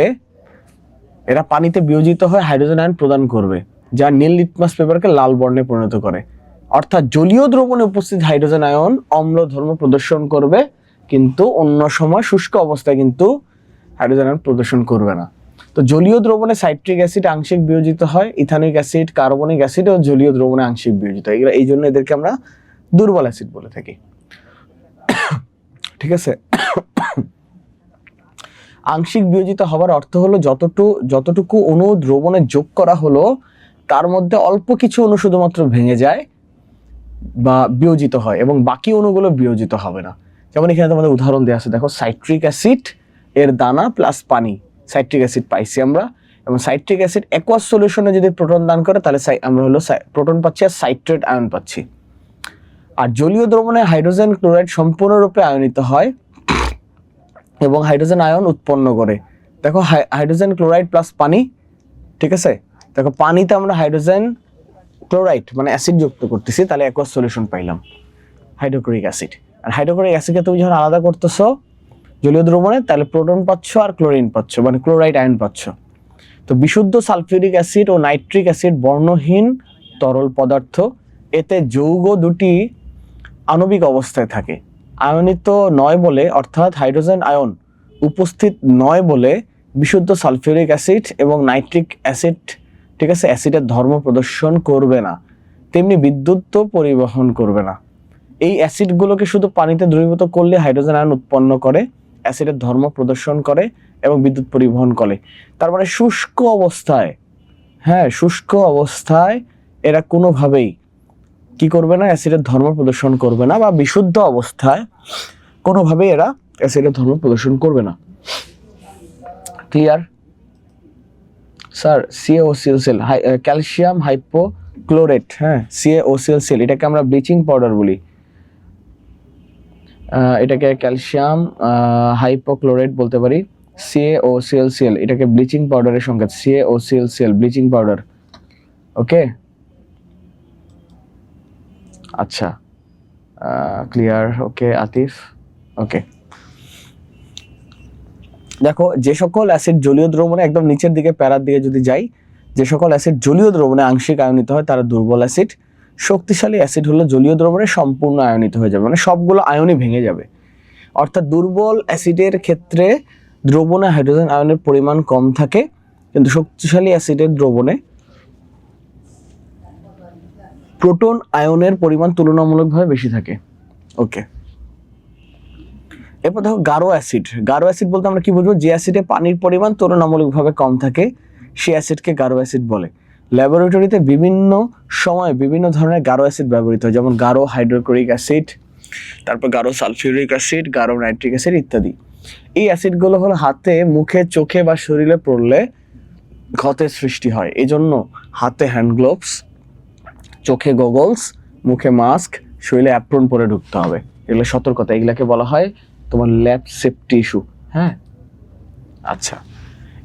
এরা পানিতে বিয়োজিত হয়ে হাইড্রোজেন আয়ন প্রদান করবে, যা নীল লিটমাস পেপারকে লাল বর্ণে পরিণত করে। অর্থাৎ জলীয় দ্রবণে উপস্থিত হাইড্রোজেন আয়ন অম্ল ধর্ম প্রদর্শন করবে, কিন্তু অন্য সময় শুষ্ক অবস্থায় কিন্তু হাইড্রোজেন আয়ন প্রদর্শন করবে না। তো জলীয় দ্রবণে সাইট্রিক অ্যাসিড আংশিক বিয়োজিত হয়, ইথানিক অ্যাসিড, কার্বনিক অ্যাসিড ও জলীয় দ্রবণে আংশিক বিয়োজিত হয়। এই জন্য এদেরকে আমরা দুর্বল অ্যাসিড বলে থাকি। ঠিক আছে, আংশিক বিয়োজিত হবার অর্থ হলো যতটুকু অণু দ্রবণে যোগ করা হলো তার মধ্যে অল্প কিছু অণু শুধুমাত্র ভেঙে যায় বা বিয়োজিত হয় এবং বাকি অণুগুলো বিয়োজিত হবে না। যেমন এখানে তোমাদের উদাহরণ দেওয়া আছে, দেখো সাইট্রিক অ্যাসিড এর দানা প্লাস পানি, সাইট্রিক অ্যাসিড পাইছি আমরা, এবং সাইট্রিক অ্যাসিড অ্যাকোয়াস সলিউশনে যদি প্রোটন দান করে তাহলে আমরা হলো প্রোটন পাচ্ছি আর সাইট্রেট আয়ন পাচ্ছি। আর জলীয় দ্রবণে হাইড্রোজেন ক্লোরাইড সম্পূর্ণরূপে আয়নিত হয় এবং হাইড্রোজেন আয়ন উৎপন্ন করে। দেখো হাইড্রোজেন ক্লোরাইড প্লাস পানি, ঠিক আছে, দেখো পানিতে আমরা হাইড্রোজেন ক্লোরাইড মানে অ্যাসিড যুক্ত করতেছি, তাহলে অ্যাকোয়াস সলিউশন পাইলাম হাইড্রোক্লোরিক অ্যাসিড। আর হাইড্রোক্লোরিক অ্যাসিডকে তুমি যখন আলাদা করতেছো জলীয় দ্রবণে, তাহলে প্রোটন পাচ্ছ আর ক্লোরিন পাচ্ছ, মানে ক্লোরাইড আয়ন পাচ্ছ। তো বিশুদ্ধ সালফিউরিক অ্যাসিড ও নাইট্রিক অ্যাসিড বর্ণহীন তরল পদার্থ, এতে যৌগ দুটি আণবিক অবস্থায় থাকে, আয়নিত নয় বলে, অর্থাৎ হাইড্রোজেন আয়ন উপস্থিত নয় বলে বিশুদ্ধ সালফিউরিক অ্যাসিড এবং নাইট্রিক অ্যাসিড, ঠিক আছে, অ্যাসিডের ধর্ম প্রদর্শন করবে না, তেমনি বিদ্যুৎ তো পরিবহন করবে না। এই অ্যাসিডগুলোকে শুধু পানিতে দ্রবীভূত করলে হাইড্রোজেন আয়ন উৎপন্ন করে, অ্যাসিডের ধর্ম প্রদর্শন করে এবং বিদ্যুৎ পরিবহন করে। তার মানে শুষ্ক অবস্থায়, শুষ্ক অবস্থায় এরা কোনোভাবেই কি করবে না, অ্যাসিডের ধর্ম প্রদর্শন করবে না, বা বিশুদ্ধ অবস্থায় কোনোভাবেই এরা অ্যাসিডের ধর্ম প্রদর্শন করবে না। Clear sir? CaOCl সেল, ক্যালসিয়াম হাইপোক্লোরেট, CaOCl সেল, এটাকে আমরা ব্লিচিং পাউডার বলি, এটাকে ক্যালসিয়াম হাইপোক্লোরেট বলতে পারি। CaOCl সেল, এটাকে ব্লিচিং পাউডারের সংকেত, CaOCl সেল ব্লিচিং পাউডার। ওকে, আচ্ছা, ক্লিয়ার। ওকে আতিফ, ওকে। দেখো যে সকল অ্যাসিড জলীয় দ্রবণে, একদম নিচের দিকে প্যারার দিকে যদি যাই, যে সকল অ্যাসিড জলীয় দ্রবণে আংশিক আয়নিত হয় তারা দুর্বল অ্যাসিড। শক্তিশালী অ্যাসিড হলো জলীয় দ্রবণে সম্পূর্ণ আয়নিত হয়ে যাবে, মানে সবগুলো আয়নই ভেঙে যাবে। অর্থাৎ দুর্বল অ্যাসিডের ক্ষেত্রে দ্রবণে হাইড্রোজেন আয়নের পরিমাণ কম থাকে, কিন্তু শক্তিশালী অ্যাসিডের দ্রবণে প্রোটন আয়নের পরিমাণ তুলনামূলকভাবে বেশি থাকে। ওকে, এরপর দেখো গাঢ় অ্যাসিড। গাঢ় অ্যাসিড বলতে আমরা কি বুঝবো? যে অ্যাসিডে পানির পরিমাণ তুলনামূলকভাবে কম থাকে সেই অ্যাসিডকে গাঢ় অ্যাসিড বলে। ল্যাবরেটরিতে বিভিন্ন সময় বিভিন্ন ধরনের গাঢ় অ্যাসিড ব্যবহৃত হয়, যেমন গাঢ় হাইড্রোক্লোরিক অ্যাসিড, তারপর গাঢ় সালফিউরিক অ্যাসিড, গাঢ় নাইট্রিক অ্যাসিড ইত্যাদি। এই অ্যাসিডগুলো হলো হাতে, মুখে, চোখে বা শরীরে পড়লে ক্ষতের সৃষ্টি হয়। এই জন্য হাতে হ্যান্ড গ্লোভস, চোখে গগলস, মুখে মাস্ক, শরীরে অ্যাপ্রন পরে ঢুকতে হবে। এগুলো সতর্কতা, এগুলাকে বলা হয় তোমার ল্যাব সেফটি ইস্যু। আচ্ছা,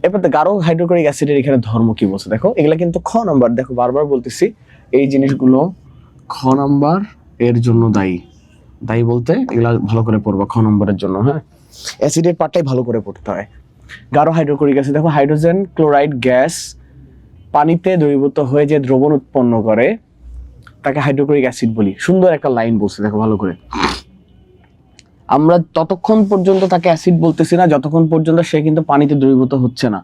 এরপর গাঢ় হাইড্রোক্লোরিক অ্যাসিডের এখানে ধর্ম কি বলছে দেখো, এগুলা কিন্তু খ নাম্বার, দেখো বারবার বলতেছি এই জিনিসগুলো খ নাম্বার এর জন্য দায়ী বলতে এগুলা ভালো করে পড়বা খ নম্বরের জন্য। অ্যাসিডের পার্টটাই ভালো করে পড়তে হয়। গাঢ় হাইড্রোক্লোরিক অ্যাসিড, দেখো হাইড্রোজেন ক্লোরাইড গ্যাস পানিতে দ্রবীভূত হয়ে যে দ্রবণ উৎপন্ন করে তাকে হাইড্রোক্লোরিক অ্যাসিড বলি। সুন্দর একটা লাইন বলছে, দেখো ভালো করে। আমরা ততক্ষণ পর্যন্ত তাকে অ্যাসিড বলতেছি না যতক্ষণ পর্যন্ত সে কিন্তু পানিতে দ্রবীভূত হচ্ছে না।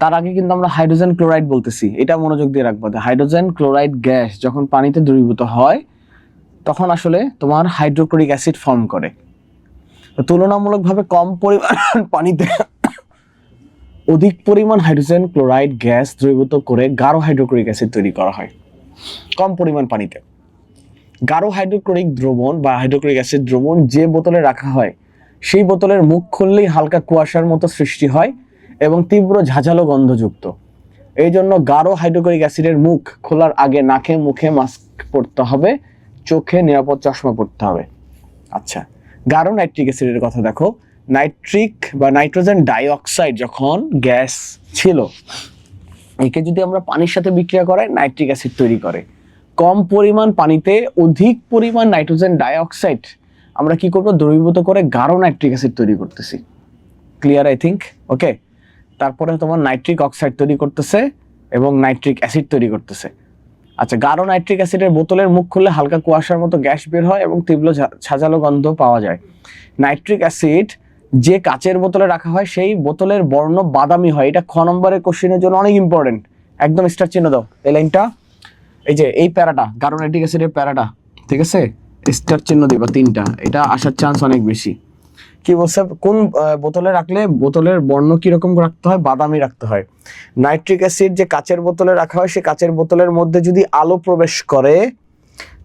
তার আগে কিন্তু আমরা হাইড্রোজেন ক্লোরাইড বলতেছি, এটা মনোযোগ দিয়ে রাখবো। হাইড্রোজেন ক্লোরাইড গ্যাস যখন পানিতে দ্রবীভূত হয় তখন আসলে তোমার হাইড্রোক্লোরিক অ্যাসিড ফর্ম করে। তুলনামূলকভাবে কম পরিমাণ পানিতে অধিক পরিমাণ হাইড্রোজেন ক্লোরাইড গ্যাস দ্রবীভূত করে গাঢ় হাইড্রোক্লোরিক অ্যাসিড তৈরি করা হয় কম পরিমাণ পানিতে। গাঢ় হাইড্রোক্লোরিক দ্রবণ বা হাইড্রোক্লোরিক অ্যাসিড দ্রবণ যে বোতলে রাখা হয় সেই বোতলের মুখ খুললেই হালকা কুয়াশার মতো সৃষ্টি হয় এবং তীব্র ঝাঁঝালো গন্ধযুক্ত। এই জন্য গাঢ় হাইড্রোক্লোরিক অ্যাসিডের মুখ খোলার আগে নাকে মুখে মাস্ক পরতে হবে, চোখে নিরাপদ চশমা পরতে হবে। আচ্ছা, গাঢ় নাইট্রিক অ্যাসিডের কথা দেখো। নাইট্রিক বা নাইট্রোজেন ডাইঅক্সাইড যখন গ্যাস ছিল, একে যদি আমরা পানির সাথে বিক্রিয়া করাই নাইট্রিক অ্যাসিড তৈরি করে। কম পরিমাণ পানিতে অধিক পরিমাণ নাইট্রোজেন ডাইঅক্সাইড আমরা কি করব, দ্রবীভূত করে গাঢ় নাইট্রিক অ্যাসিড তৈরি করতেছি। Clear I think? ওকে। তারপরে তোমার নাইট্রিক অক্সাইড তৈরি করতেছে এবং নাইট্রিক অ্যাসিড তৈরি করতেছে। আচ্ছা, গাঢ় নাইট্রিক অ্যাসিডের বোতলের মুখ খুললে হালকা কুয়াশার মতো গ্যাস বের হয় এবং তীব্র ঝাঁঝালো গন্ধ পাওয়া যায়। নাইট্রিক অ্যাসিড যে কাচের বোতলে রাখা হয় সেই বোতলের বর্ণ বাদামি হয়। এটা খ নম্বরের কোশ্চেনের জন্য অনেক ইম্পর্টেন্ট। একদম স্টার চিহ্ন দাও এই লাইনটা, এই যে এই প্যারাটা, গাঢ় নাইট্রিক অ্যাসিডের প্যারাটা, ঠিক আছে, স্টার চিহ্ন দিবা 3টা, এটা আসার চান্স অনেক বেশি। কি বলছে, কোন বোতলে রাখলে বোতলের বর্ণ কিরকম রাখতে হয়, বাদামি রাখতে হয়। নাইট্রিক অ্যাসিড যে কাচের বোতলে রাখা হয় সেই কাচের বোতলের মধ্যে যদি আলো প্রবেশ করে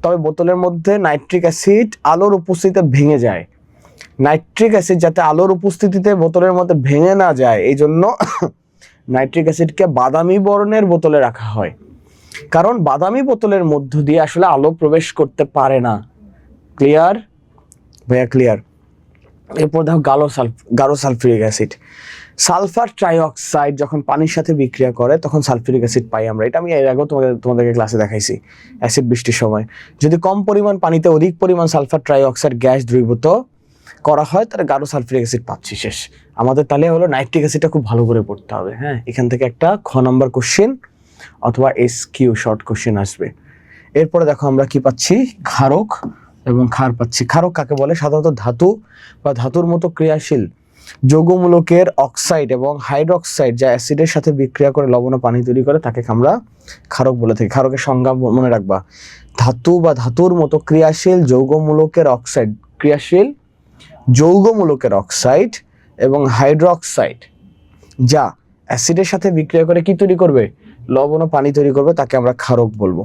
তবে বোতলের মধ্যে নাইট্রিক অ্যাসিড আলোর উপস্থিতিতে ভেঙে যায়। নাইট্রিক অ্যাসিড যাতে আলোর উপস্থিতিতে বোতলের মধ্যে ভেঙে না যায় এই জন্য নাইট্রিক অ্যাসিডকে বাদামি বর্ণের বোতলে রাখা হয়, কারণ বাদামি বোতলের মধ্য দিয়ে আসলে আলো প্রবেশ করতে পারে না। ক্লিয়ার ভাইয়া? ক্লিয়ার। এরপর দেখো গাঢ় সালফিউরিক অ্যাসিড। সালফার ট্রাইঅক্সাইড যখন পানির সাথে বিক্রিয়া করে তখন সালফিউরিক অ্যাসিড পাই আমরা। এটা আমি এর আগেও তোমাদেরকে ক্লাসে দেখাইছি অ্যাসিড বৃষ্টির সময়। যদি কম পরিমাণ পানিতে অধিক পরিমাণ সালফার ট্রাইঅক্সাইড গ্যাস দ্রবীভূত করা হয় তাহলে গাঢ় সালফিউরিক অ্যাসিড পাচ্ছি। শেষ আমাদের। তাহলে হলো নাইট্রিক অ্যাসিডটা খুব ভালো করে পড়তে হবে। হ্যাঁ, এখান থেকে একটা খ নম্বর কোশ্চেন অথবা SQ শর্ট কোশ্চেন আসবে। এরপরে দেখো আমরা কি পাচ্ছি, ক্ষারক এবং ক্ষার পাচ্ছি। ক্ষারক কাকে বলে? সাধারণত ধাতু বা ধাতুর মতো ক্রিয়াশীল যৌগমূলকের অক্সাইড এবং হাইড্রোক্সাইড যা অ্যাসিডের সাথে বিক্রিয়া করে লবণ ও পানি তৈরি করে তাকে আমরা ক্ষারক বলে থাকি। ক্ষারকের সংজ্ঞা মনে রাখবা, ধাতু বা ধাতুর মতো ক্রিয়াশীল যৌগমূলকের অক্সাইড, ক্রিয়াশীল যৌগমূলকের অক্সাইড এবং হাইড্রোক্সাইড যা অ্যাসিডের সাথে বিক্রিয়া করে কি তৈরি করবে, লবণ ও পানি তৈরি করবে, তাকে আমরা ক্ষারক বলবো।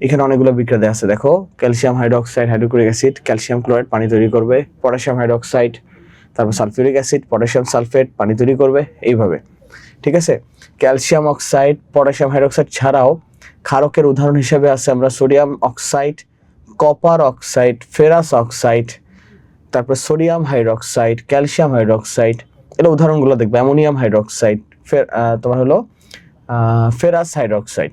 এখানে অনেকগুলো বিক্রিয়া দেওয়া আছে দেখো, calcium hydroxide hydrochloric acid, calcium chloride পানি তৈরি করবে, পটাশিয়াম হাইড্রোক্সাইড, তারপর সালফিউরিক অ্যাসিড, পটাশিয়াম সালফেট পানি তৈরি করবে, এইভাবে। ঠিক আছে, ক্যালসিয়াম অক্সাইড পটাশিয়াম হাইড্রোক্সাইড ছাড়াও ক্ষারকের উদাহরণ হিসেবে আছে আমরা sodium oxide, copper oxide, ferrous oxide, তারপর সোডিয়াম হাইড্রোক্সাইড, ক্যালসিয়াম হাইড্রোক্সাইড, এর উদাহরণগুলো দেখবে। অ্যামোনিয়াম হাইড্রোক্সাইড, তোমার হলো ফেরাস হাইড্রোক্সাইড,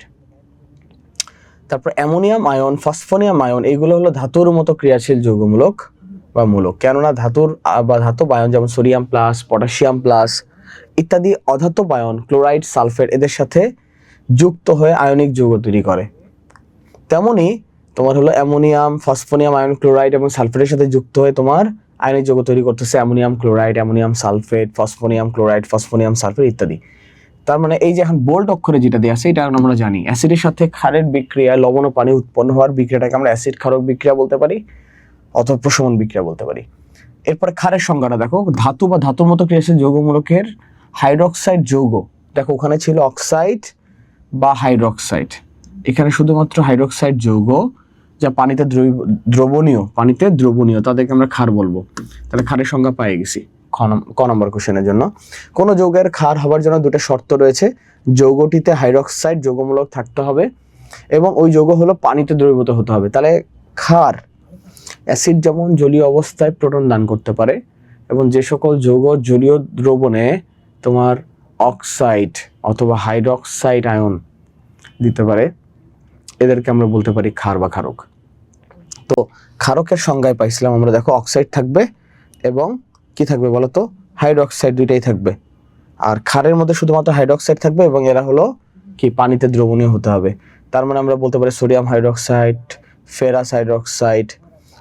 তারপর অ্যামোনিয়াম আয়ন, ফসফোনিয়াম আয়ন, এইগুলো হলো ধাতুর মতো ক্রিয়াশীল যৌগমূলক বা মূলক। কেননা ধাতুর বা ধাতব আয়ন যেমন সোডিয়াম প্লাস, পটাশিয়াম প্লাস ইত্যাদি অধাতব আয়ন ক্লোরাইড, সালফেট এদের সাথে যুক্ত হয়ে আয়নিক যৌগ তৈরি করে। তেমনি তোমার হলো অ্যামোনিয়াম, ফসফোনিয়াম আয়ন ক্লোরাইড এবং সালফেটের সাথে যুক্ত হয়ে তোমার আয়নিক যৌগ তৈরি করতেছে ammonium chloride, ammonium sulphate, phosphonium chloride, phosphonium sulphate ইত্যাদি। তার মানে এই যে এখন বোল্ড অক্ষরে যেটা দেওয়া আছে এটা আমরা জানি অ্যাসিডের সাথে ক্ষারের বিক্রিয়ায় লবণ ও পানি উৎপন্ন হওয়ার বিক্রিয়াটাকে আমরা অ্যাসিড ক্ষারক বিক্রিয়া বলতে পারি অথবা প্রশমন বিক্রিয়া বলতে পারি। এরপরে ক্ষারের সংজ্ঞাটা দেখো, ধাতু বা ধাতুর মতো ক্রিয়াশীল যৌগমূলকের হাইড্রোক্সাইড যৌগ, দেখো ওখানে ছিল অক্সাইড বা হাইড্রোক্সাইড, এখানে শুধুমাত্র হাইড্রোক্সাইড যৌগ যা পানিতে দ্রবণীয়, তাদেরকে আমরা ক্ষার বলবো। তাহলে ক্ষারের সংজ্ঞা পেয়ে গেছি ক নম্বর কোশ্চেনের জন্য। কোন যৌগের ক্ষার হবার জন্য দুটো শর্ত রয়েছে, যৌগটিতে হাইড্রোক্সাইড যৌগমূলক থাকতে হবে এবং ওই যৌগ হলো পানিতে দ্রবীভূত হতে হবে। তাহলে ক্ষার, অ্যাসিড যেমন জলীয় অবস্থায় প্রোটন দান করতে পারে এবং যে সকল যৌগ জলীয় দ্রবণে তোমার অক্সাইড অথবা হাইড্রোক্সাইড আয়ন দিতে পারে এদেরকে আমরা বলতে পারি ক্ষার বা ক্ষারক। তো ক্ষারকের সংজ্ঞায় পাইছিলাম আমরা, দেখো অক্সাইড থাকবে এবং কি থাকবে বলতো, হাইড্রোক্সাইড, দুইটাই থাকবে। আর ক্ষারের মধ্যে শুধুমাত্র হাইড্রোক্সাইড থাকবে এবং এরা হলো কি পানিতে দ্রবণীয় হতে হবে। তার মানে আমরা বলতে পারি সোডিয়াম হাইড্রোক্সাইড, ফেরাস হাইড্রোক্সাইড,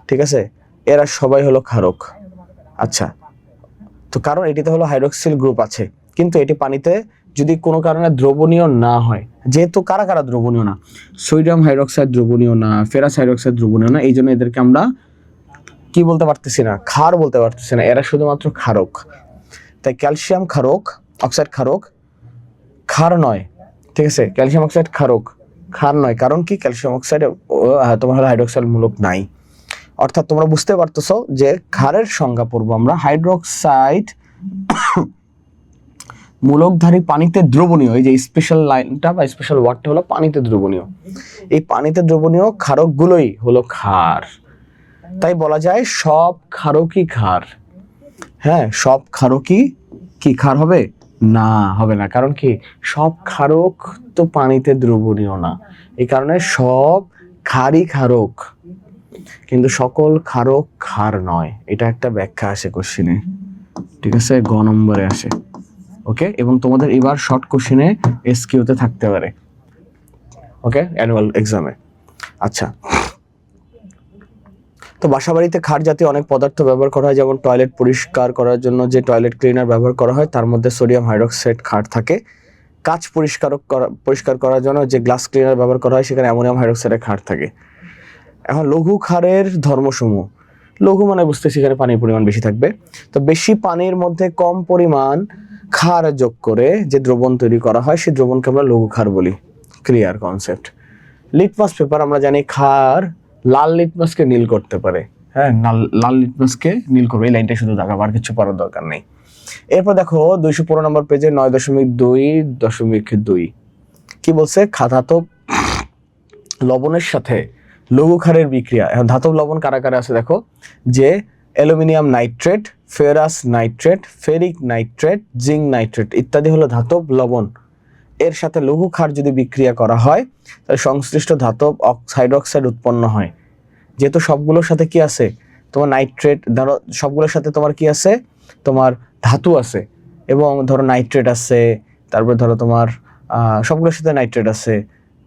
ঠিক আছে, এরা সবাই হলো ক্ষারক। আচ্ছা, তো কারণ এটিতে হলো হাইড্রক্সিল গ্রুপ আছে, কিন্তু এটি পানিতে যদি কোনো কারণে দ্রবণীয় না হয়, যেহেতু কারা কারা দ্রবণীয় না, সোডিয়াম হাইড্রোক্সাইড দ্রবণীয় না, ফেরাস হাইড্রোক্সাইড দ্রবণীয় না, এই জন্য এদেরকে আমরা কি বলতে পারতেছি না, ক্ষার বলতে পারতেছি না, এরা শুধুমাত্র ক্ষারক। তাই ক্যালসিয়াম ক্ষারক, অক্সাইড ক্ষারক, ক্ষার নয়, ঠিক আছে, ক্যালসিয়াম অক্সাইড ক্ষারক, ক্ষার নয়। কারণ কি, ক্যালসিয়াম অক্সাইড তোমার হলো হাইড্রোক্সাইড মূলক নাই। অর্থাৎ তোমরা বুঝতে পারতেছো যে ক্ষারের সংজ্ঞা পড়বো আমরা, হাইড্রোক্সাইড মূলকধারী পানিতে দ্রবণীয়, এই যে স্পেশাল লাইনটা বা স্পেশাল ওয়ার্ডটা হলো পানিতে দ্রবণীয়। এই পানিতে দ্রবণীয় ক্ষারকগুলোই হলো ক্ষার। তাই বলা যায় সব ক্ষারকই ক্ষার। হ্যাঁ, সব ক্ষারকই কি ক্ষার হবে? না, হবে না। কারণ কি, সব ক্ষারক তো পানিতে দ্রবণীয় না, এই কারণে সব ক্ষারই ক্ষারক, কিন্তু সকল ক্ষারক ক্ষার নয়। এটা একটা ব্যাখ্যা আসে কোশ্চেনে, ঠিক আছে, গ নম্বরে আসে। ওকে, এবং তোমাদের এবার শর্ট কোশ্চেনে এসকিউতে থাকতে পারে, ওকে, অ্যানুয়াল এক্সামে। আচ্ছা, তো বাসাবাড়িতে ক্ষার জাতীয় অনেক পদার্থ ব্যবহার করা হয়, যেমন টয়লেট পরিষ্কার করার জন্য যে টয়লেট ক্লিনার ব্যবহার করা হয় তার মধ্যে সোডিয়াম হাইড্রোক্সাইড ক্ষার থাকে। কাঁচ পরিষ্কার করার জন্য যে গ্লাস ক্লিনার ব্যবহার করা হয় সেখানে অ্যামোনিয়াম হাইড্রোক্সাইডের ক্ষার থাকে। এখন লঘু ক্ষারের ধর্মসমূহ, লঘু মানে বুঝতেছি এখানে পানির পরিমাণ বেশি থাকবে। তো বেশি পানির মধ্যে কম পরিমাণ ক্ষার যোগ করে যে দ্রবণ তৈরি করা হয় সেই দ্রবণকে আমরা লঘু ক্ষার বলি। Clear concept. লিটমাস পেপার আমরা জানি ক্ষার লাল লিটমাসকে নীল করতে পারে। হ্যাঁ, লাল লিটমাসকে নীল করবে, এই লাইনটা শুধু দেখাবো, আর কিছু পড়ার দরকার নেই। এরপর দেখো 215 নম্বর পেজে 9.2.2 কি বলছে, ধাতব লবণের সাথে লঘু ক্ষারের বিক্রিয়া। এখন ধাতব লবণ কারা কারা আছে দেখো, যে aluminium nitrate, ferrous nitrate, ferric nitrate, zinc nitrate ইত্যাদি হলো ধাতব লবণ। এর সাথে লঘু ক্ষার যদি বিক্রিয়া করা হয় তাহলে সংশ্লিষ্ট ধাতব হাইড্রোক্সাইড উৎপন্ন হয়। যেহেতু সবগুলোর সাথে কি আছে, তোমার নাইট্রেট, ধরো সবগুলোর সাথে তোমার কি আছে, তোমার ধাতু আছে, এবং ধরো নাইট্রেট আছে, তারপর ধরো তোমার সবগুলোর সাথে নাইট্রেট আছে।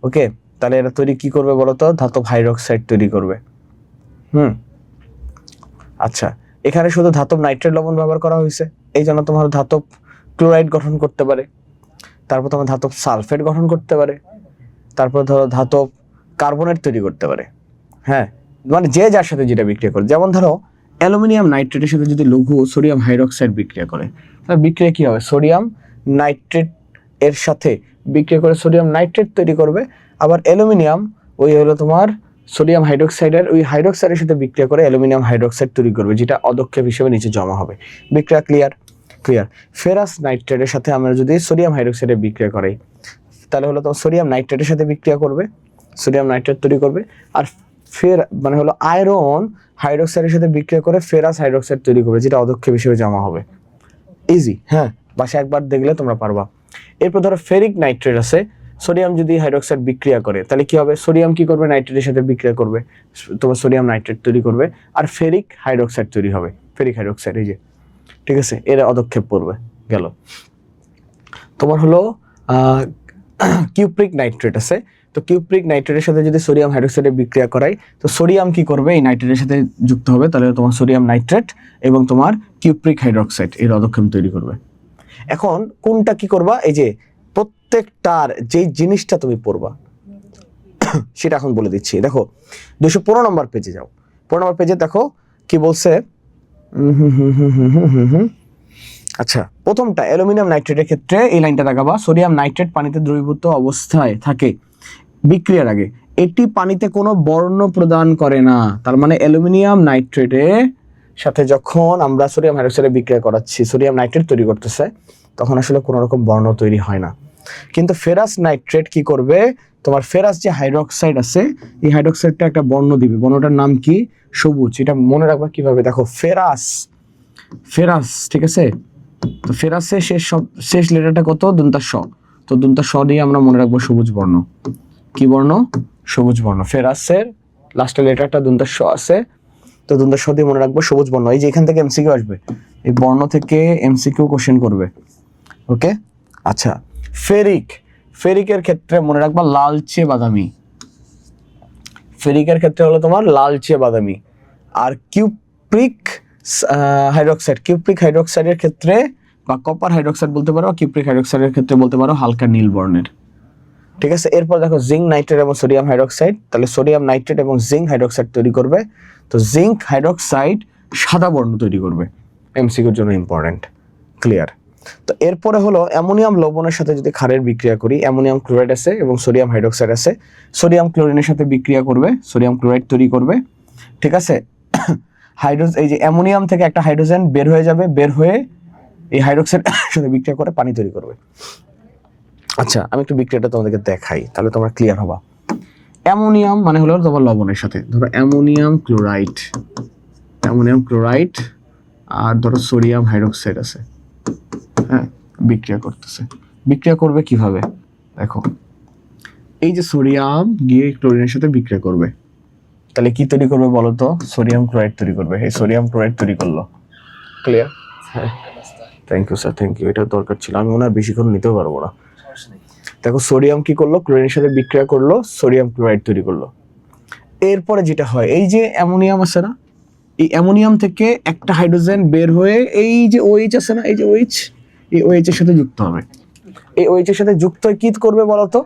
ওকে, তাহলে এরা তৈরি কি করবে বলতো, ধাতব হাইড্রোক্সাইড তৈরি করবে। আচ্ছা, এখানে শুধু ধাতব নাইট্রেট লবণ ব্যবহার করা হয়েছে, এই জন্য তোমার ধাতব ক্লোরাইড গঠন করতে পারে, তারপর তোমার ধাতব সালফেট গঠন করতে পারে, তারপর ধরো ধাতব কার্বনেট তৈরি করতে পারে। হ্যাঁ, মানে যে যার সাথে যেটা বিক্রিয়া করে, যেমন ধরো অ্যালুমিনিয়াম নাইট্রেটের সাথে যদি লঘু সোডিয়াম হাইড্রোক্সাইড বিক্রিয়া করে, তাহলে বিক্রিয়া কি হবে, সোডিয়াম নাইট্রেট এর সাথে বিক্রিয়া করে সোডিয়াম নাইট্রেট তৈরি করবে। আবার অ্যালুমিনিয়াম ওই হলো তোমার সোডিয়াম হাইড্রোক্সাইডের ওই হাইড্রোক্সাইডের সাথে বিক্রিয়া করে অ্যালুমিনিয়াম হাইড্রোক্সাইড তৈরি করবে, যেটা অদক্ষেপ হিসেবে নিচে জমা হবে। বিক্রিয়া ক্লিয়ার? ক্লিয়ার। ফেরাস নাইট্রেটের সাথে আমরা যদি সোডিয়াম হাইড্রোক্সাইডের বিক্রিয়া করাই, তাহলে হলো তোমার সোডিয়াম নাইট্রেটের সাথে বিক্রিয়া করবে, সোডিয়াম নাইট্রেট তৈরি করবে। আর মানে হলো আয়রন হাইড্রোক্সাইডের সাথে বিক্রিয়া করে ফেরাস হাইড্রোক্সাইড তৈরি করবে, যেটা অদক্ষেপ হিসেবে জমা হবে। ইজি, হ্যাঁ, বাসায় একবার দেখলে তোমরা পারবা। এরপর ধরো ফেরিক নাইট্রেট আছে, সোডিয়াম যদি হাইড্রোক্সাইড বিক্রিয়া করে তাহলে কি হবে, সোডিয়াম কি করবে, নাইট্রেটের সাথে বিক্রিয়া করবে, তোমার সোডিয়াম নাইট্রেট তৈরি করবে, আর ফেরিক হাইড্রোক্সাইড তৈরি হবে, ফেরিক হাইড্রোক্সাইড, এই যে, ঠিক আছে, এর অদক্ষেপ পড়বে। গেল তোমার হলো কিউপ্রিক নাইট্রেট আছে, তো কিউপ্রিক নাইট্রেটের সাথে যদি সোডিয়াম হাইড্রোক্সাইডের বিক্রিয়া করাই, তো সোডিয়াম কি করবে, এই নাইট্রেটের সাথে যুক্ত হবে, তাহলে তোমার সোডিয়াম নাইট্রেট এবং তোমার কিউপ্রিক হাইড্রোক্সাইড এর অদক্ষেপ তৈরি করবে। এখন কোনটা কি করবা, এই যে প্রত্যেকটার যেই জিনিসটা তুমি পড়বা সেটা এখন বলে দিচ্ছি। দেখো 215 নম্বর পেজে যাও, 15 নম্বর পেজে দেখো কি বলছে। আচ্ছা, প্রথমটা অ্যালুমিনিয়াম নাইট্রেটের ক্ষেত্রে এই লাইনটা দেখাবা, সোডিয়াম নাইট্রেট পানিতে দ্রবীভূত অবস্থায় থাকে বিক্রিয়ার আগে, এটি পানিতে কোনো বর্ণ প্রদান করে না। তার মানে অ্যালুমিনিয়াম নাইট্রেটের সাথে যখন আমরা সোডিয়াম হাইড্রোক্সাইডে বিক্রিয়া করাচ্ছি, সোডিয়াম নাইট্রেট তৈরি করতেছে, তখন আসলে কোনো রকম বর্ণ তৈরি হয় না। কিন্তু ফেরাস নাইট্রেট কি করবে, তোমার ফেরাস যে হাইড্রোক্সাইড আছে এই হাইড্রোক্সাইডটা একটা বর্ণ দিবে, বর্ণটার নাম কি, সবুজ। এটা মনে রাখবা কিভাবে, দেখো ফেরাস, ঠিক আছে, তো ফেরাসের শেষ লেটারটা কত, দন্তাস স, তো দন্তাস স দিয়ে আমরা মনে রাখবো সবুজ বর্ণ। কি বর্ণ, সবুজ বর্ণ। ফেরাসের লাস্টের লেটারটা দন্তাস স আছে, তো দন্তাস স দিয়ে মনে রাখবো সবুজ বর্ণ। এই যে এখান থেকে এমসিকিউ আসবে, এই বর্ণ থেকে এমসিকিউ কোশ্চেন করবে। ওকে, আচ্ছা, ফেরিকের ক্ষেত্রে মনে রাখবা লালচে বাদামি, ফেরিকের ক্ষেত্রে হলো তোমার লালচে বাদামি। আর কিউপ্রিক হাইড্রোক্সাইডের ক্ষেত্রে বা কপার হাইড্রোক্সাইড বলতে পারো, কিউপ্রিক হাইড্রোক্সাইডের ক্ষেত্রে বলতে পারো হালকা নীল বর্ণের। ঠিক আছে, এরপর দেখো জিঙ্ক নাইট্রেট এবং সোডিয়াম হাইড্রোক্সাইড, তাহলে সোডিয়াম নাইট্রেট এবং জিঙ্ক হাইড্রোক্সাইড তৈরি করবে। তো জিঙ্ক হাইড্রোক্সাইড সাদা বর্ণ তৈরি করবে, এমসিকিউর জন্য ইম্পর্টেন্ট। ক্লিয়ার? তো এরপরে হলো অ্যামোনিয়াম লবণের সাথে যদি ক্ষারের বিক্রিয়া করি, অ্যামোনিয়াম ক্লোরাইড আছে এবং সোডিয়াম হাইড্রোক্সাইড আছে, সোডিয়াম ক্লোরিনের সাথে বিক্রিয়া করবে, সোডিয়াম ক্লোরাইড তৈরি করবে। ঠিক আছে, এই যে অ্যামোনিয়াম থেকে একটা হাইড্রোজেন বের হয়ে যাবে, বের হয়ে এই হাইড্রোক্সাইড সাথে বিক্রিয়া করে পানি তৈরি করবে। আচ্ছা, আমি একটু বিক্রিয়াটা তোমাদেরকে দেখাই, তাহলে তোমরা ক্লিয়ার হবা। অ্যামোনিয়াম মানে হলো তোমার লবণের সাথে, ধরো অ্যামোনিয়াম ক্লোরাইড আর ধরো সোডিয়াম হাইড্রোক্সাইড আছে, হ্যাঁ, বিক্রিয়া করতেছে। বিক্রিয়া করবে কিভাবে দেখো, এই যে সোডিয়াম গিয়ে ক্লোরিনের সাথে বিক্রিয়া করবে, তাহলে কি তৈরি করবে বলো তো? সোডিয়াম ক্লোরাইড তৈরি করবে। এই সোডিয়াম ক্লোরাইড তৈরি করলো। ক্লিয়ার? হ্যাঁ, thank you sir, thank you. এটা দরকার ছিল, আমি মনে হয় বেশিক্ষণ নিতেও পারবো না। দেখো সোডিয়াম কি করলো, ক্লোরিনের সাথে বিক্রিয়া করলো, সোডিয়াম ক্লোরাইড তৈরি করলো। এরপরে যেটা হয়, এই যে অ্যামোনিয়াম আছে না, এই অ্যামোনিয়াম থেকে একটা হাইড্রোজেন বের হয়ে এই যে OH আছে না, এই যে OH, এই OH এর সাথে যুক্ত হবে। এই OH এর সাথে যুক্ত হয়ে কি করবে বলতো?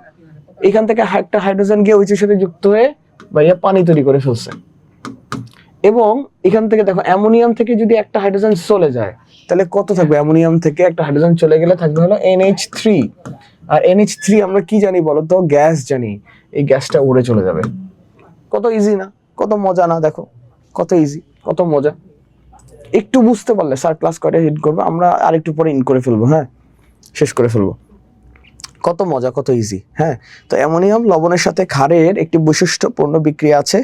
এখান থেকে একটা হাইড্রোজেন গিয়ে OH এর সাথে যুক্ত হয়ে ভাইয়া পানি তৈরি করে ফেলছে। এবং এখান থেকে দেখো অ্যামোনিয়াম থেকে যদি একটা হাইড্রোজেন চলে যায়, তাহলে কত থাকবে? অ্যামোনিয়াম থেকে একটা হাইড্রোজেন চলে গেলে থাকবে হলো NH3। আর NH3 আমরা কি জানি বলতো? গ্যাস জানি। এই গ্যাসটা উড়ে চলে যাবে। কত ইজি না? কত মজা না? দেখো কত ইজি, কত মজা। একটু বুঝতে পারলে স্যার ক্লাস কয়টা হিট করবে, আমরা আরেকটু পরে ইন করে ফেলবো, হ্যাঁ, শেষ করে ফেলবো। কত মজা, কত ইজি। হ্যাঁ, তো অ্যামোনিয়াম লবণের সাথে ক্ষারের একটি বৈশিষ্ট্যপূর্ণ বিক্রিয়া আছে।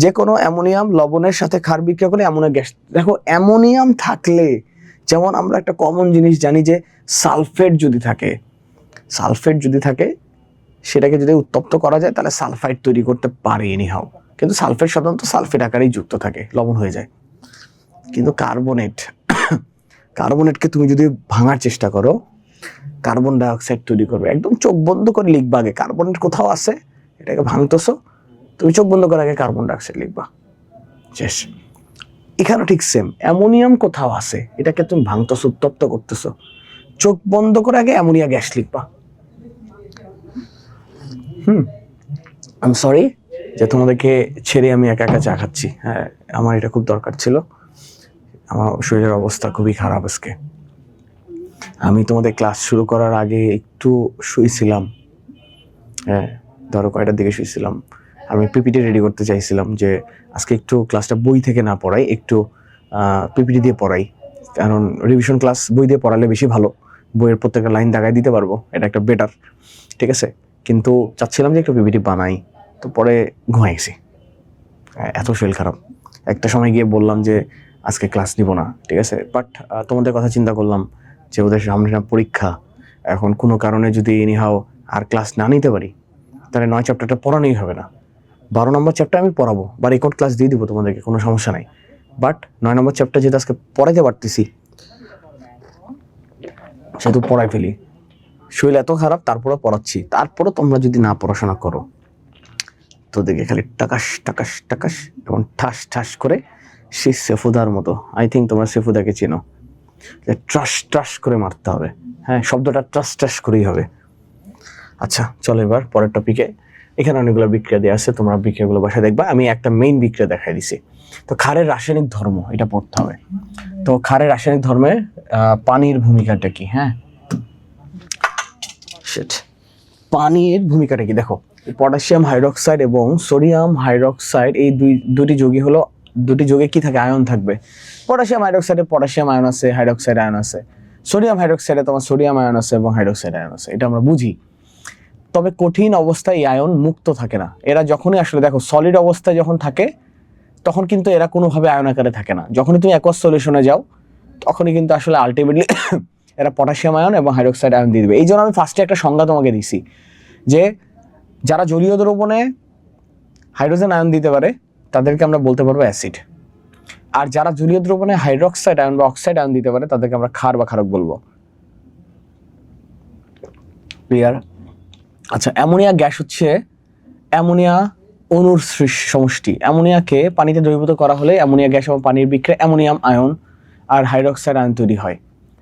যে কোনো অ্যামোনিয়াম লবণের সাথে ক্ষার বিক্রিয়া করলে অ্যামোনিয়া গ্যাস। দেখো অ্যামোনিয়াম থাকলে, যেমন আমরা একটা কমন জিনিস জানি যে সালফেট যদি থাকে সেটাকে যদি উত্তপ্ত করা যায় তাহলে সালফাইড তৈরি করতে পারে এনিহাও। কিন্তু সালফেট সাধারণত সালফেট আকারেই যুক্ত থাকে, লবণ হয়ে যায়। কিন্তু কার্বনেটকে তুমি যদি ভাঙার চেষ্টা করো, কার্বন ডাই অক্সাইড তৈরি করবে। একদম চোখ বন্ধ করে লিখবা আগে কার্বনেট কোথাও আছে, এটাকে ভাঙতেছো, তুমি চোখ বন্ধ করে আগে কার্বন ডাই অক্সাইড লিখবা, শেষ। এখানে ঠিক সেম, অ্যামোনিয়াম কোথাও আছে, এটাকে তুমি ভাঙতেছো, উত্তপ্ত করতেছো, চোখ বন্ধ করে আগে অ্যামোনিয়া গ্যাস লিখবা। আই এম সরি যে তোমাদেরকে ছেড়ে আমি একা একা চা খাচ্ছি। হ্যাঁ, আমার এটা খুব দরকার ছিল, আমার শরীরের অবস্থা খুবই খারাপ আজকে। আমি তোমাদের ক্লাস শুরু করার আগে একটু শুয়েছিলাম, হ্যাঁ, ধরো কয়টার দিকে শুয়েছিলাম, আমি পিপিটি রেডি করতে চাইছিলাম যে আজকে একটু ক্লাসটা বই থেকে না পড়াই, একটু পিপিটি দিয়ে পড়াই, কারণ রিভিশন ক্লাস বই দিয়ে পড়ালে বেশি ভালো, বইয়ের প্রত্যেকটা লাইন দাগায় দিতে পারবো, এটা একটা বেটার। ঠিক আছে, কিন্তু চাচ্ছিলাম যে একটু পিপিটি বানাই, তো পরে ঘুমাই গেছি, এত শরীর খারাপ। একটা সময় গিয়ে বললাম যে আজকে ক্লাস নিব না, ঠিক আছে, বাট তোমাদের কথা চিন্তা করলাম যে ওদের সামনে না পরীক্ষা, এখন কোনো কারণে যদি এনিহাও আর ক্লাস না নিতে পারি তাহলে 9 চ্যাপ্টারটা পড়ানোই হবে না। 12 নম্বর চ্যাপ্টার আমি পড়াবো বা রেকর্ড ক্লাস দিয়ে দিব তোমাদেরকে, কোনো সমস্যা নাই, বাট 9 নম্বর চ্যাপ্টার যেহেতু আজকে পড়াইতে পারতেছি সেহেতু পড়াই ফেলি। শরীর এত খারাপ তারপরে পড়াচ্ছি, তারপরে তোমরা যদি না পড়াশোনা করো তোদেরকে খালি টাকাস এবং ঠাস করে সেই সেফুদার মতো, আই থিঙ্ক তোমরা সেফুদাকে চেনো, ট্রাস করে মারতে হবে। হ্যাঁ, শব্দটা ট্রাস করেই হবে। আচ্ছা চলো এবার পরের টপিকে। এখানে অনেকগুলো বিক্রিয়া দেওয়া আছে, তোমরা বিক্রিয়াগুলো বাসায় দেখবা। আমি একটা মেইন বিক্রিয়া দেখাই দিছি। তো ক্ষারের রাসায়নিক ধর্ম এটা পড়তে হবে। তো ক্ষারের রাসায়নিক ধর্মে পানির ভূমিকাটা কি? হ্যাঁ, পানির ভূমিকাটা কি দেখো, পটাশিয়াম হাইড্রোক্সাইড এবং সোডিয়াম হাইড্রোক্সাইড এই দুটি যোগে কি থাকে? আয়ন থাকবে। পটাশিয়াম হাইড্রোক্সাইডে পটাশিয়াম আয়ন আছে, হাইড্রোক্সাইড আয়ন আছে। সোডিয়াম হাইড্রোক্সাইডে তোমার সোডিয়াম আয়ন আছে এবং হাইড্রোক্সাইড আয়ন আছে, এটা আমরা বুঝি। তবে কঠিন অবস্থায় এই আয়ন মুক্ত থাকে না। এরা যখনই আসলে দেখো সলিড অবস্থায় যখন থাকে তখন কিন্তু এরা কোনোভাবে আয়ন আকারে থাকে না। যখনই তুমি অ্যাকোয়াস সলিউশনে যাও তখনই কিন্তু আসলে আলটিমেটলি এরা পটাশিয়াম আয়ন এবং হাইড্রোক্সাইড আয়ন দিয়ে দেবে। এই জন্য আমি ফার্স্টে একটা সংজ্ঞা তোমাকে দিছি যে যারা জলীয় দ্রবণে হাইড্রোজেন আয়ন দিতে পারে তাদেরকে আমরা বলতে পারবো অ্যাসিড, আর যারা জলীয় দ্রবণে হাইড্রোক্সাইড আয়ন বা অক্সাইড আয়ন দিতে পারে তাদেরকে আমরা ক্ষার বা ক্ষারক বলবো। ক্লিয়ার? আচ্ছা, অ্যামোনিয়া গ্যাস হচ্ছে অ্যামোনিয়া অণুর সমষ্টি। অ্যামোনিয়াকে পানিতে দ্রবীভূত করা হলে অ্যামোনিয়া গ্যাস এবং পানির বিক্রিয়ায় অ্যামোনিয়াম আয়ন আর হাইড্রোক্সাইড আয়ন তৈরি হয়।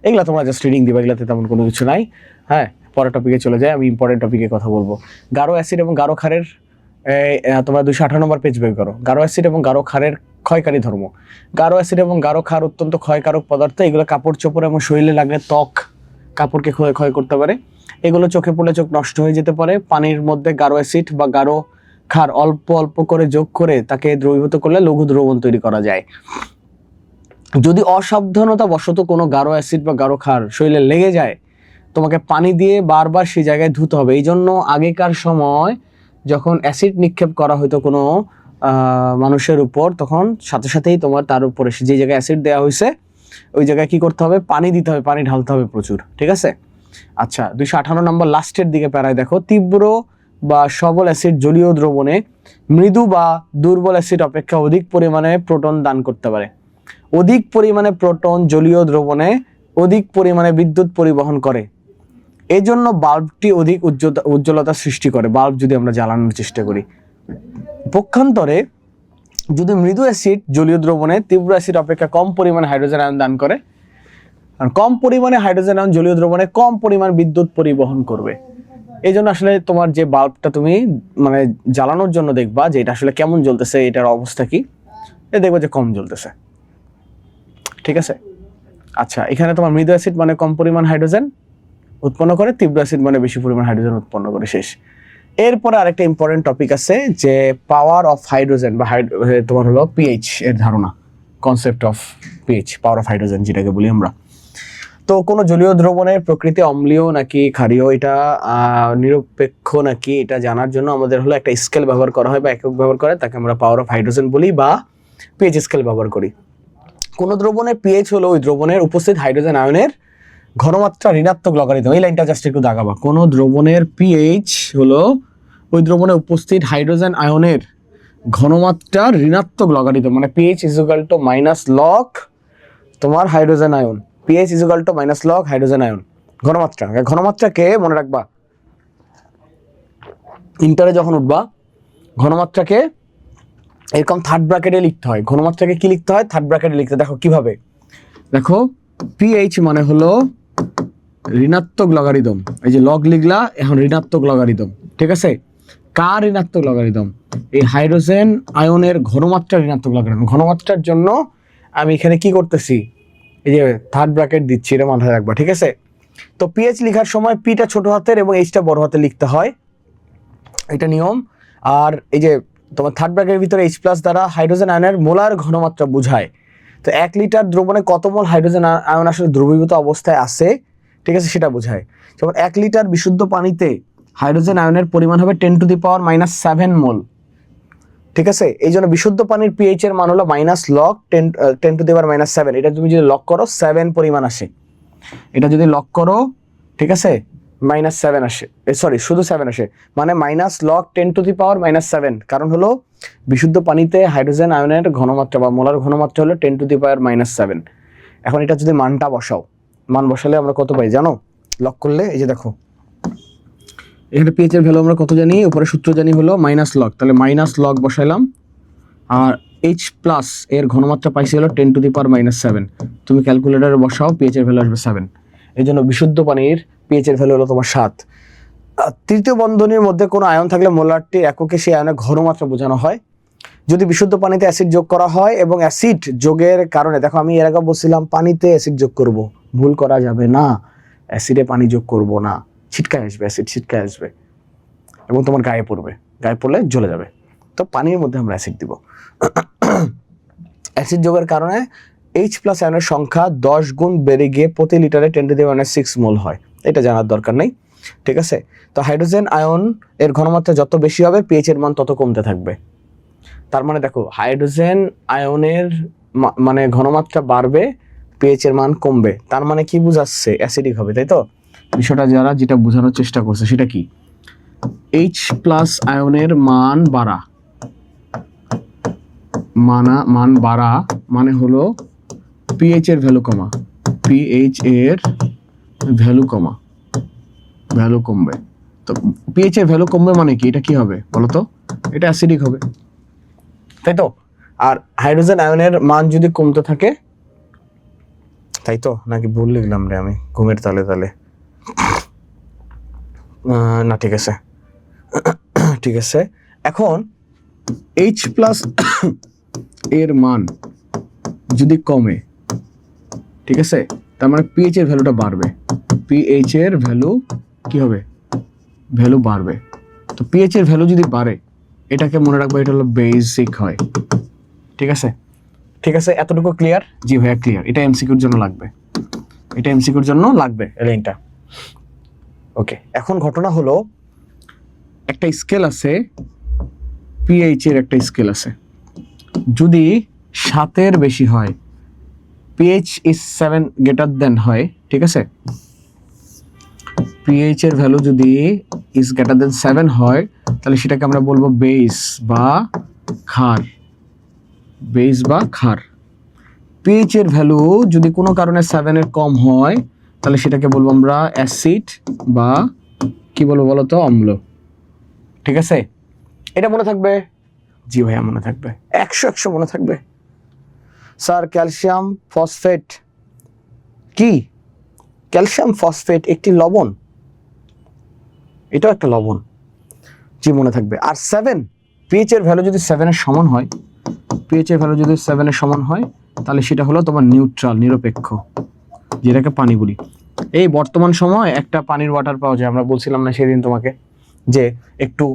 এগুলো তোমরা জাস্ট রিডিং দিবা, এগুলোতে তেমন কোনো কিছু নাই। হ্যাঁ, পরের টপিকে চলে যায়, আমি ইম্পর্টেন্ট টপিকে কথা বলবো। গাঢ় অ্যাসিড এবং গাঢ় ক্ষারের তোমরা 218 নম্বর পেজ বের করো। গাঢ় অ্যাসিড এবং গাঢ় ক্ষারের ক্ষয়কারী ধর্ম। গাঢ় অ্যাসিড এবং গাঢ় ক্ষার অত্যন্ত ক্ষয়কারক পদার্থ। এগুলো কাপড় চোপড় এবং শরীরে লাগলে ত্বক কাপড়কে ক্ষয় করতে পারে। এগুলো চোখে পড়লে চোখ নষ্ট হয়ে যেতে পারে। পানির মধ্যে গাঢ় অ্যাসিড বা গাঢ় ক্ষার অল্প অল্প করে যোগ করে তাকে দ্রবীভূত করলে লঘু দ্রবণ তৈরি করা যায়। যদি অসাবধানতা বশত কোনো গাঢ় অ্যাসিড বা গাঢ় ক্ষার শরীরে লেগে যায়, তোমাকে পানি দিয়ে বারবার সেই জায়গায় ধুতে হবে। এই জন্য আগেকার সময় যখন অ্যাসিড নিক্ষেপ করা হতো কোনো মানুষের উপর, তখন সাথে সাথেই তোমার তার উপরে যে জায়গায় অ্যাসিড দেওয়া হয়েছে ওই জায়গায় কি করতে হবে, পানি দিতে হবে, পানি ঢালতে হবে প্রচুর। ঠিক আছে? আচ্ছা, 258 নম্বর লাস্টের দিকে প্যারায় দেখো, তীব্র বা সবল অ্যাসিড জলীয় দ্রবণে মৃদু বা দুর্বল অ্যাসিড অপেক্ষা অধিক পরিমাণে প্রোটন দান করতে পারে। অধিক পরিমাণে প্রোটন জলীয় দ্রবণে অধিক পরিমাণে বিদ্যুৎ পরিবহন করে। এই জন্য বাল্বটি অধিক উজ্জ্বলতা সৃষ্টি করে, বাল্ব যদি আমরা জ্বালানোর চেষ্টা করি। পক্ষান্তরে যদি মৃদু অ্যাসিড জলীয় দ্রবণে তীব্র অ্যাসিড অপেক্ষা কম পরিমাণে হাইড্রোজেন আয়ন দান করে, আর কম পরিমাণে হাইড্রোজেন আয়ন জলীয় দ্রবণে কম পরিমাণ বিদ্যুৎ পরিবহন করবে। এই জন্য আসলে তোমার যে বাল্বটা তুমি মানে জ্বালানোর জন্য দেখবা যে এটা আসলে কেমন জ্বলতেছে, এটার অবস্থা কি, এ দেখবা যে কম জ্বলতেছে। ঠিক আছে? আচ্ছা, এখানে তোমার মৃদু অ্যাসিড মানে কম পরিমাণ হাইড্রোজেন উৎপন্ন করে, তীব্র অ্যাসিড মানে বেশি পরিমাণ হাইড্রোজেন উৎপন্ন করে। শেষ। এরপরে আরেকটা ইম্পর্টেন্ট টপিক আছে যে পাওয়ার অফ হাইড্রোজেন বা তোমার হলো পিএইচ এর ধারণা, concept of pH, power of hydrogen যেটাকে বলি আমরা। তো কোনো জলীয় দ্রবণের প্রকৃতি অম্লীয় নাকি ক্ষারীয়, এটা নিরপেক্ষ নাকি, এটা জানার জন্য আমাদের হলো একটা স্কেল ব্যবহার করা হয় বা একক ব্যবহার করে, তাকে আমরা পাওয়ার অফ হাইড্রোজেন বলি বা পিএইচ স্কেল ব্যবহার করি। কোন দ্রবণের পিএইচ হলো ওই দ্রবণের উপস্থিত হাইড্রোজেন আয়নের ঘনমাত্রা ঋণাত্মক লগারিদম। এই লাইনটা জাস্ট একটু দাগাবা। কোন দ্রবণের পিএইচ হলো ওই দ্রবণে উপস্থিত হাইড্রোজেন আয়নের ঘনমাত্রা ঋণাত্মক লগারিদম, মানে pH is equal to minus log তোমার hydrogen ion. PH is equal to minus log hydrogen ion ঘনমাত্রা। ঘনমাত্রাকে মনে রাখবা, ইন্টারে যখন উঠবা ঘনমাত্রাকে এরকম থার্ড ব্র্যাকেটে লিখতে হয়। ঘনমাত্রাকে কি লিখতে হয়? থার্ড ব্র্যাকেটে লিখতে। দেখো কিভাবে, দেখো পিএইচ মানে হলো ঋণাত্মক লগারিদম, এই যে লগ লিখলা, এখন ঋণাত্মক লগারিদম। ঠিক আছে? কার ঋণাত্মক লগারিদম? এই হাইড্রোজেন আয়নের ঘনমাত্রা ঋণাত্মক লগারিদম। ঘনমাত্রার জন্য আমি এখানে কি করতেছি, এই যে থার্ড ব্র্যাকেট দিচ্ছি, এটা মাথায় রাখবা। ঠিক আছে? তো পিএইচ লেখার সময় পিটা ছোট হাতের এবং এইচটা বড় হাতে লিখতে হয়, এটা নিয়ম। আর এই যে তোমার থার্ড ব্র্যাকেটের ভিতরে এইচ প্লাস দ্বারা হাইড্রোজেন আয়নের মোলার ঘনমাত্রা বোঝায়। তো 1 লিটার দ্রবণে কত মোল হাইড্রোজেন আয়ন আসলে দ্রবীভূত অবস্থায় আছে, ঠিক আছে, সেটা বোঝায়। যেমন 1 লিটার বিশুদ্ধ পানিতে হাইড্রোজেন আয়নের পরিমাণ হবে 10⁻⁻7 মোল। ঠিক আছে? এই জন্য বিশুদ্ধ পানির পিএইচ এর মান হলো মাইনাস লগ 10⁻⁻7। এটা তুমি যদি লক করো 7 পরিমাণ আসে। এটা যদি লক করো, ঠিক আছে, -7 আসে, সরি শুধু 7 আসে, মানে মাইনাস লগ 10⁻⁻7। কারণ হলো বিশুদ্ধ পানিতে হাইড্রোজেন আয়নের ঘনমাত্রা বা মোলার ঘনমাত্রা হলো 10⁻⁻7। এখন এটা যদি মানটা বসাও, মান বসালে আমরা কত পাই জানো? লক করলে এই যে দেখো এখানে পিএইচ এর ভ্যালু আমরা কত জানি, উপরে সূত্র জানি হলো মাইনাস লগ, তাহলে মাইনাস লগ বসাইলাম। আর এইচ প্লাস এর ঘনমাত্রা পাইছি হলো 10⁻⁻7। তুমি ক্যালকুলেটরে বসাও, পিএইচ এর ভ্যালু আসবে 7। এই জন্য বিশুদ্ধ পানির পিএইচ এর ভ্যালু হলো তোমার 7। তৃতীয় বন্ধনীর মধ্যে কোনো আয়ন থাকলে মোলারটি এককে সেই আয়নের ঘনমাত্রা বোঝানো হয়। যদি বিশুদ্ধ পানিতে অ্যাসিড যোগ করা হয় এবং অ্যাসিড যোগের কারণে, দেখো আমি এর আগে বলছিলাম পানিতে অ্যাসিড যোগ করব, ভুল করা যাবে না। অ্যাসিডে পানি যোগ করব না, ছিটকায় আসবে, অ্যাসিড ছিটকায় আসবে এবং তোমার গায়ে পড়বে, গায়ে পড়লে জ্বলে যাবে। তো পানির মধ্যে আমরা অ্যাসিড দিব। অ্যাসিড যোগের কারণে এইচ প্লাস আয়নের সংখ্যা 10 গুণ বেড়ে গিয়ে প্রতি লিটারে 10⁻⁶ মোল হয়। এটা জানার দরকার নেই। ঠিক আছে? তো হাইড্রোজেন আয়ন এর ঘনমাত্রা যত বেশি হবে পিএইচ এর মান তত কমতে থাকবে। তার মানে দেখো হাইড্রোজেন আয়নের মানে ঘনমাত্রা বাড়বে, পিএইচ এর মান কমবে। তার মানে কি বুঝাচ্ছে? অ্যাসিডিক হবে, তাই তো? বিষয়টা যারা যেটা বোঝানোর চেষ্টা করছে সেটা কি, এইচ প্লাস আয়নের মান বাড়া, মান বাড়া মানে হলো পিএইচ এর ভ্যালু কমা, পিএইচ এর ভ্যালু কমবে। তো পিএইচ এর ভ্যালু কমবে মানে কি, এটা কি হবে বলো তো? এটা অ্যাসিডিক হবে, তাই তো। আর হাইড্রোজেন আয়নের মান যদি কমতে থাকে, তাই তো, নাকি ভুল লিখলাম রে আমি ঘুমের তালে তালে? না ঠিক আছে, ঠিক আছে। এখন H প্লাস এর মান যদি কমে, ঠিক আছে, তার মানে পিএইচ এর ভ্যালুটা বাড়বে। পিএইচ এর ভ্যালু কি হবে? ভ্যালু বাড়বে। তো পিএইচ এর ভ্যালু যদি বাড়ে, এটাকে মনে রাখবো, এটা হলো বেসিক হয়। ঠিক আছে, ঠিক আছে, এতটুকু ক্লিয়ার? জি ভাইয়া ক্লিয়ার। এটা এমসিকিউর জন্য লাগবে, এটা এমসিকিউর জন্য লাগবে এই লাইনটা। ওকে, এখন ঘটনা হলো, একটা স্কেল আছে, পিএইচ এর একটা স্কেল আছে, যদি 7 বেশি হয়, পিএইচ ইজ 7 গ্রেটার দেন হয়, ঠিক আছে, পিএইচ এর ভ্যালু যদি ইজ গ্রেটার দেন 7 হয়, তাহলে সেটাকে আমরা বলবো বেস বা ক্ষার, বেস বা ক্ষার। পিএইচ এর ভ্যালু যদি কোনো কারণে 7 এর কম হয়, তাহলে সেটাকে বলবো আমরা অ্যাসিড বা কি বলবো বলো তো, অম্ল। ঠিক আছে, এটা মনে থাকবে? জি ভাইয়া মনে থাকবে, 100 মনে থাকবে। স্যার ক্যালসিয়াম ফসফেট কি? ক্যালসিয়াম ফসফেট একটি লবণ, এটাও একটা লবণ। জি মনে থাকবে। আর 7, পিএইচ এর ভ্যালু যদি 7 এর সমান হয়, পিএইচ এর ভ্যালু যদি 7 এর সমান হয়, তাহলে সেটা হলো তোমার নিউট্রাল, নিরপেক্ষ, যেটাকে পানি বলি। এই বর্তমান সময় একটা পানির ওয়াটার পাওয়া যায়, আমরা বলছিলাম না সেদিন তোমাকে যে একটু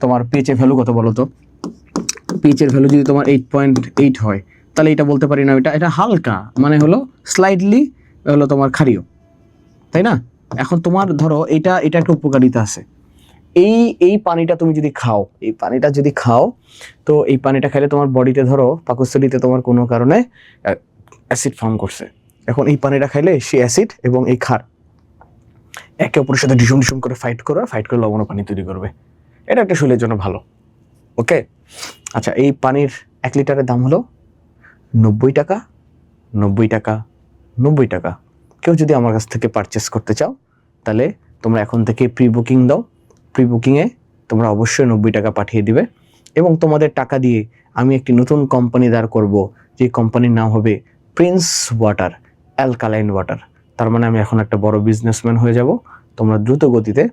তোমার পিএইচ এর ভ্যালু কত বলো তো? পিএইচ এর ভ্যালু যদি তোমার 8.8 হয়, তাহলে এটা বলতে পারি না এটা এটা হালকা, মানে হলো স্লাইটলি হলো তোমার ক্ষারীয়, তাই না? এখন তোমার ধরো এটা এটা একটা উপকারিতা আছে, এই পানিটা তুমি যদি খাও, এই পানিটা যদি খাও, তো এই পানিটা খেলে তোমার বডিতে ধরো পাকস্থলীতে তোমার কোনো কারণে অ্যাসিড ফর্ম করছে। এখন এই পানিটা খাইলে সেই অ্যাসিড এবং এই ক্ষার একে অপরের সাথে ডিসুম ডিসুম করে ফাইট করে লবণ পানি তৈরি করবে। এটা একটা শরীরের জন্য ভালো। ওকে, আচ্ছা, এই পানির 1 লিটারের দাম হলো 90 টাকা। 90 টাকা, 90 টাকা। কেউ যদি আমার কাছ থেকে পারচেস করতে চাও, তাহলে তোমরা এখন থেকে প্রি বুকিং দাও। প্রি বুকিংয়ে তোমরা অবশ্যই 90 টাকা পাঠিয়ে দিবে, এবং তোমাদের টাকা দিয়ে আমি একটি নতুন কোম্পানি দাঁড় করব, যে কোম্পানির নাম হবে প্রিন্স ওয়াটার, অ্যালকালাইন ওয়াটার। তার মানে আমি এখন একটা বড় বিজনেসম্যান হয়ে যাব। তোমরা দ্রুত গতিতে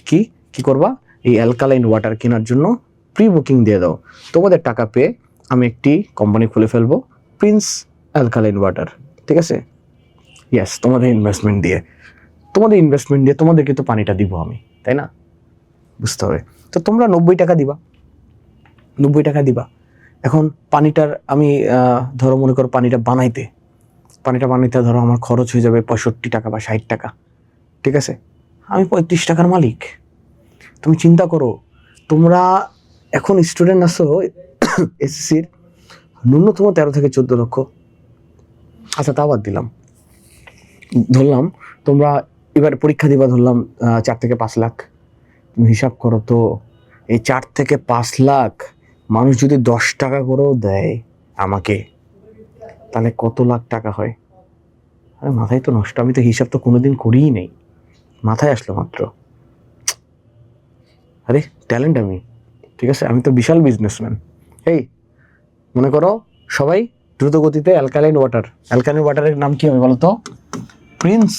কি করবা? এই অ্যালকালাইন ওয়াটার কেনার জন্য প্রি বুকিং দিয়ে দাও। তোমাদের টাকা পেয়ে আমি একটি কোম্পানি খুলে ফেলবো, প্রিন্স অ্যালকালাইন ওয়াটার। ঠিক আছে? ইয়েস, তোমাদের ইনভেস্টমেন্ট দিয়ে তোমাদেরকে তো পানিটা দিব আমি, তাই না? বুঝতে হবে। তো তোমরা 90 টাকা দিবা, 90 টাকা দিবা। এখন পানিটার আমি ধরো মনে করো পানিটা বানাইতে ধরো আমার খরচ হয়ে যাবে 65 টাকা বা 60 টাকা। ঠিক আছে? আমি 35 টাকার মালিক। তুমি চিন্তা করো, তোমরা এখন স্টুডেন্ট আছো এসএসসির, ন্যূনতম 13 থেকে 14 লক্ষ। আচ্ছা, তা বাদ দিলাম, ধরলাম তোমরা এবার পরীক্ষা দিবা, ধরলাম 4 থেকে 5 লাখ। তুমি হিসাব করো তো, এই 4 থেকে 5 লাখ মানুষ যদি 10 টাকা করেও দেয় আমাকে, তাহলে কত লাখ টাকা হয়? আরে মাথায় তো নষ্ট, আমি তো হিসাব তো কোনোদিন করিই নেই, মাথায় আসলো মাত্র। আরে ট্যালেন্ট আমি, ঠিক আছে? আমি তো বিশাল বিজনেসম্যান। এই মনে করো সবাই দ্রুত গতিতে অ্যালকালাইন ওয়াটারের নাম কি হবে বলো তো? প্রিন্স,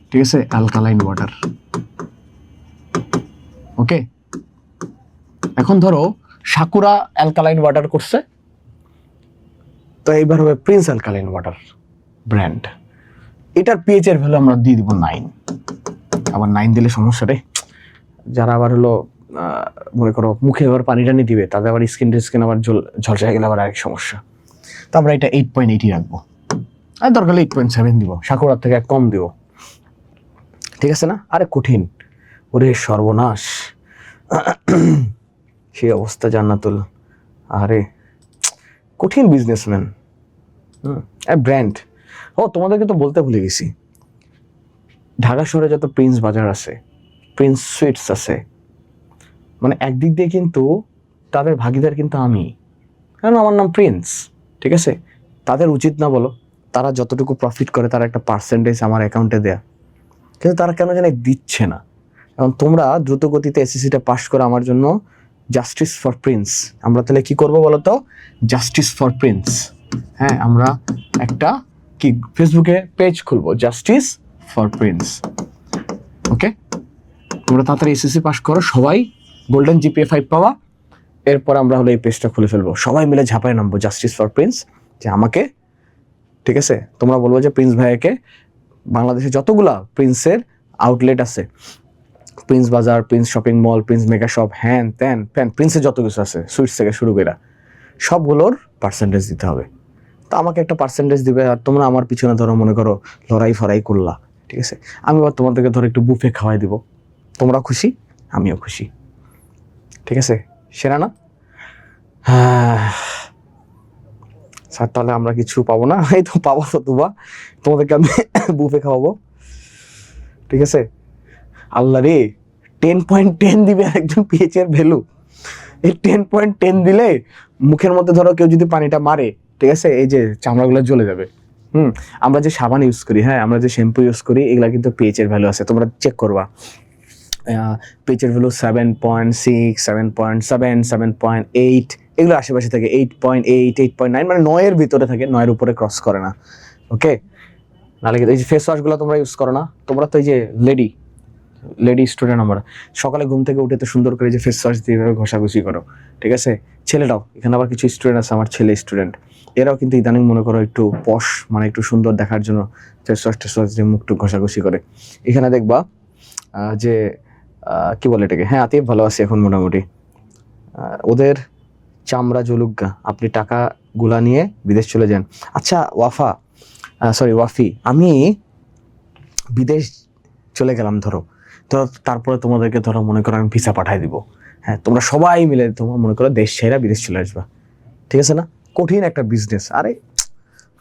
ঠিক আছে, অ্যালকালাইন ওয়াটার। ওকে, এখন ধরো সাকুরা অ্যালকালাইন ওয়াটার করছে, তো এইবার হবে প্রিন্স অ্যালকালাইন ওয়াটার ব্র্যান্ড। এটার পিএইচ এর ভ্যালু আমরা দিয়ে দিব 9। আবার 9 দিলে সমস্যা রে, যারা আবার হলো মনে করো মুখে আবার পানি টানি দিবে, তাদের আবার স্কিন আবার ঝলসে গেলে আবার আরেক সমস্যা। তো আমরা এটা 8.80 রাখবো, আর দরকার হলে 8.7 দিব, সাকুরার থেকে কম দিব। ঠিক আছে না? আরে কঠিন, ওরে সর্বনাশ, সেই অবস্থা জান্নাতুল। আরে কঠিন বিজনেসম্যান, ব্র্যান্ড। ও তোমাদেরকে তো বলতে ভুলে গেছি, ঢাকা শহরে যত প্রিন্স বাজার আছে, প্রিন্স সুইটস আছে, মানে একদিক দিয়ে কিন্তু তাদের ভাগিদার কিন্তু আমি, কারণ আমার নাম প্রিন্স। ঠিক আছে? তাদের উচিত না বলো, তারা যতটুকু প্রফিট করে তার একটা পার্সেন্টেজ আমার অ্যাকাউন্টে দেয়া, কিন্তু তারা কেন জানি দিচ্ছে না। এবং তোমরা দ্রুত গতিতে এসএসসিটা পাস করো আমার জন্য জাস্টিস ফর প্রিন্স। আমরা তাহলে কি করবো বলো তো? Justice for Prince. হ্যাঁ, আমরা একটা কি ফেসবুকে পেজ খুলবো, জাস্টিস ফর প্রিন্স। ওকে, তোমরা তাড়াতাড়ি এসএসসি পাস করো, সবাই গোল্ডেন জিপিএ 5 পাওয়া, এরপর আমরা হলো এই পেজটা খুলে ফেলবো, সবাই মিলে ঝাঁপায় নামবো জাস্টিস ফর প্রিন্স, যে আমাকে, ঠিক আছে, তোমরা বলবো যে প্রিন্স ভাইয়াকে, বাংলাদেশে যতগুলা প্রিন্সের আউটলেট আছে, প্রিন্স বাজার, Prince shopping mall, Prince mega shop, হ্যান ত্যান প্যান, প্রিন্সের যত কিছু আছে সুইটস থেকে শুরু করে সবগুলোর পার্সেন্টেজ দিতে হবে। তো আমাকে একটা পার্সেন্টেজ দিবে, আর তোমরা আমার পিছনে ধরো মনে করো লড়াই ফড়াই করলা, ঠিক আছে, আমি আবার তোমাদেরকে ধরো একটু বুফে খাওয়াই দিব, তোমরা খুশি, আমিও খুশি, ঠিক আছে, সেরা না? স্যার তাহলে আমরা কিছু পাবো না? এই তো পাবো তো তুবা, তোমাদেরকে আমি বুফে খাওয়াবো, ঠিক আছে। আল্লাহ রে, 10.10 দিবে একজন পিএইচ এর ভ্যালু। এই 10.10 দিলে মুখের মধ্যে ধরো কেউ যদি পানিটা মারে, ঠিক আছে, এই যে চামড়াগুলো জ্বলে যাবে। আমরা যে সাবান ইউজ করি, হ্যাঁ, আমরা যে শ্যাম্পু ইউজ করি, এগুলা কিন্তু পিএইচ এর ভ্যালু আছে, তোমরা চেক করবা। পিএইচ এর ভ্যালু 7.6, 7.7, 7.8, এগুলো আশেপাশে থাকে, 8.8, 8.9, মানে 9-এর ভিতরে থাকে, 9-এর উপরে ক্রস করে না। ওকে, নাহলে এই যে ফেস ওয়াশগুলো তোমরা ইউজ করো না, তোমরা তো এই যে লেডি স্টুডেন্ট, আমরা সকালে ঘুম থেকে উঠে তো সুন্দর করে যে ফেস ওয়াশ দিয়ে এভাবে ঘষাঘষি করো, ঠিক আছে। ছেলেরাও, এখানে আবার কিছু স্টুডেন্ট আছে, আমার ছেলে স্টুডেন্ট, এরাও কিন্তু ইদানিং মনে করো একটু পশ, মানে একটু সুন্দর দেখার জন্য ফেস ওয়াশ দিয়ে মুখটু ঘষাঘষি করে। এখানে দেখবা যে কি বলে এটাকে, হ্যাঁ, আতিফ ভালো আছি এখন মোটামুটি। ওদের চামড়া জলুগা, আপনি টাকা গুলা নিয়ে বিদেশ চলে যান। আচ্ছা ওয়াফি, আমি বিদেশ চলে গেলাম ধরো, তো তারপরে তোমাদেরকে ধরো মনে করো আমি ভিসা পাঠাই দিব, হ্যাঁ, তোমরা সবাই মিলে তোমরা মনে করো দেশ ছেড়ে বিদেশ চলে আসবা, ঠিক আছে না? কঠিন একটা বিজনেস। আরে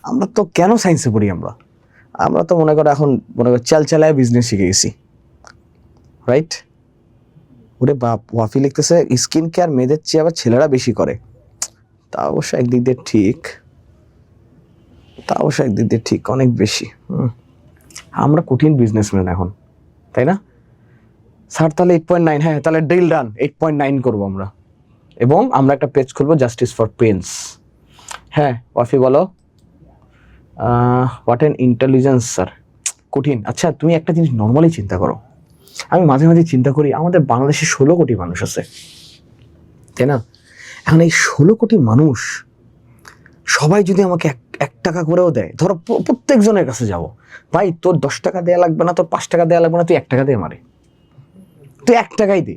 আমরা তো কেন সায়েন্সে পড়ি, আমরা তো মনে করো এখন মনে করো চালায় বিজনেস শিখে গেছি, রাইট? ওরে বাপ, ওয়াফি লিখতেছে স্কিন কেয়ার মেয়েদের চেয়ে আবার ছেলেরা বেশি করে। তা অবশ্য একদিক দিয়ে ঠিক, অনেক বেশি। আমরা কঠিন বিজনেসম্যান এখন, তাই না স্যার? তাহলে 8.9, হ্যাঁ, তাহলে ডিল ডান, 8.9 করবো আমরা, এবং আমরা একটা পেজ খুলবো জাস্টিস ফর প্রিন্স। হ্যাঁ ওয়াফি বলো, হোয়াট অ্যান ইন্টেলিজেন্স স্যার, কঠিন। আচ্ছা তুমি একটা জিনিস নর্মালি চিন্তা করো, আমি মাঝে মাঝে চিন্তা করি, আমাদের বাংলাদেশে 16 কোটি মানুষ আছে, তাই না? এখন এই 16 কোটি মানুষ সবাই যদি আমাকে 1 টাকা করেও দেয়, ধরো প্রত্যেকজনের কাছে যাব, ভাই তোর 10 টাকা দেওয়া লাগবে না, তোর 5 টাকা দেওয়া লাগবে না, তুই 1 টাকা দিয়ে মারে, তুই 1 টাকাই দে,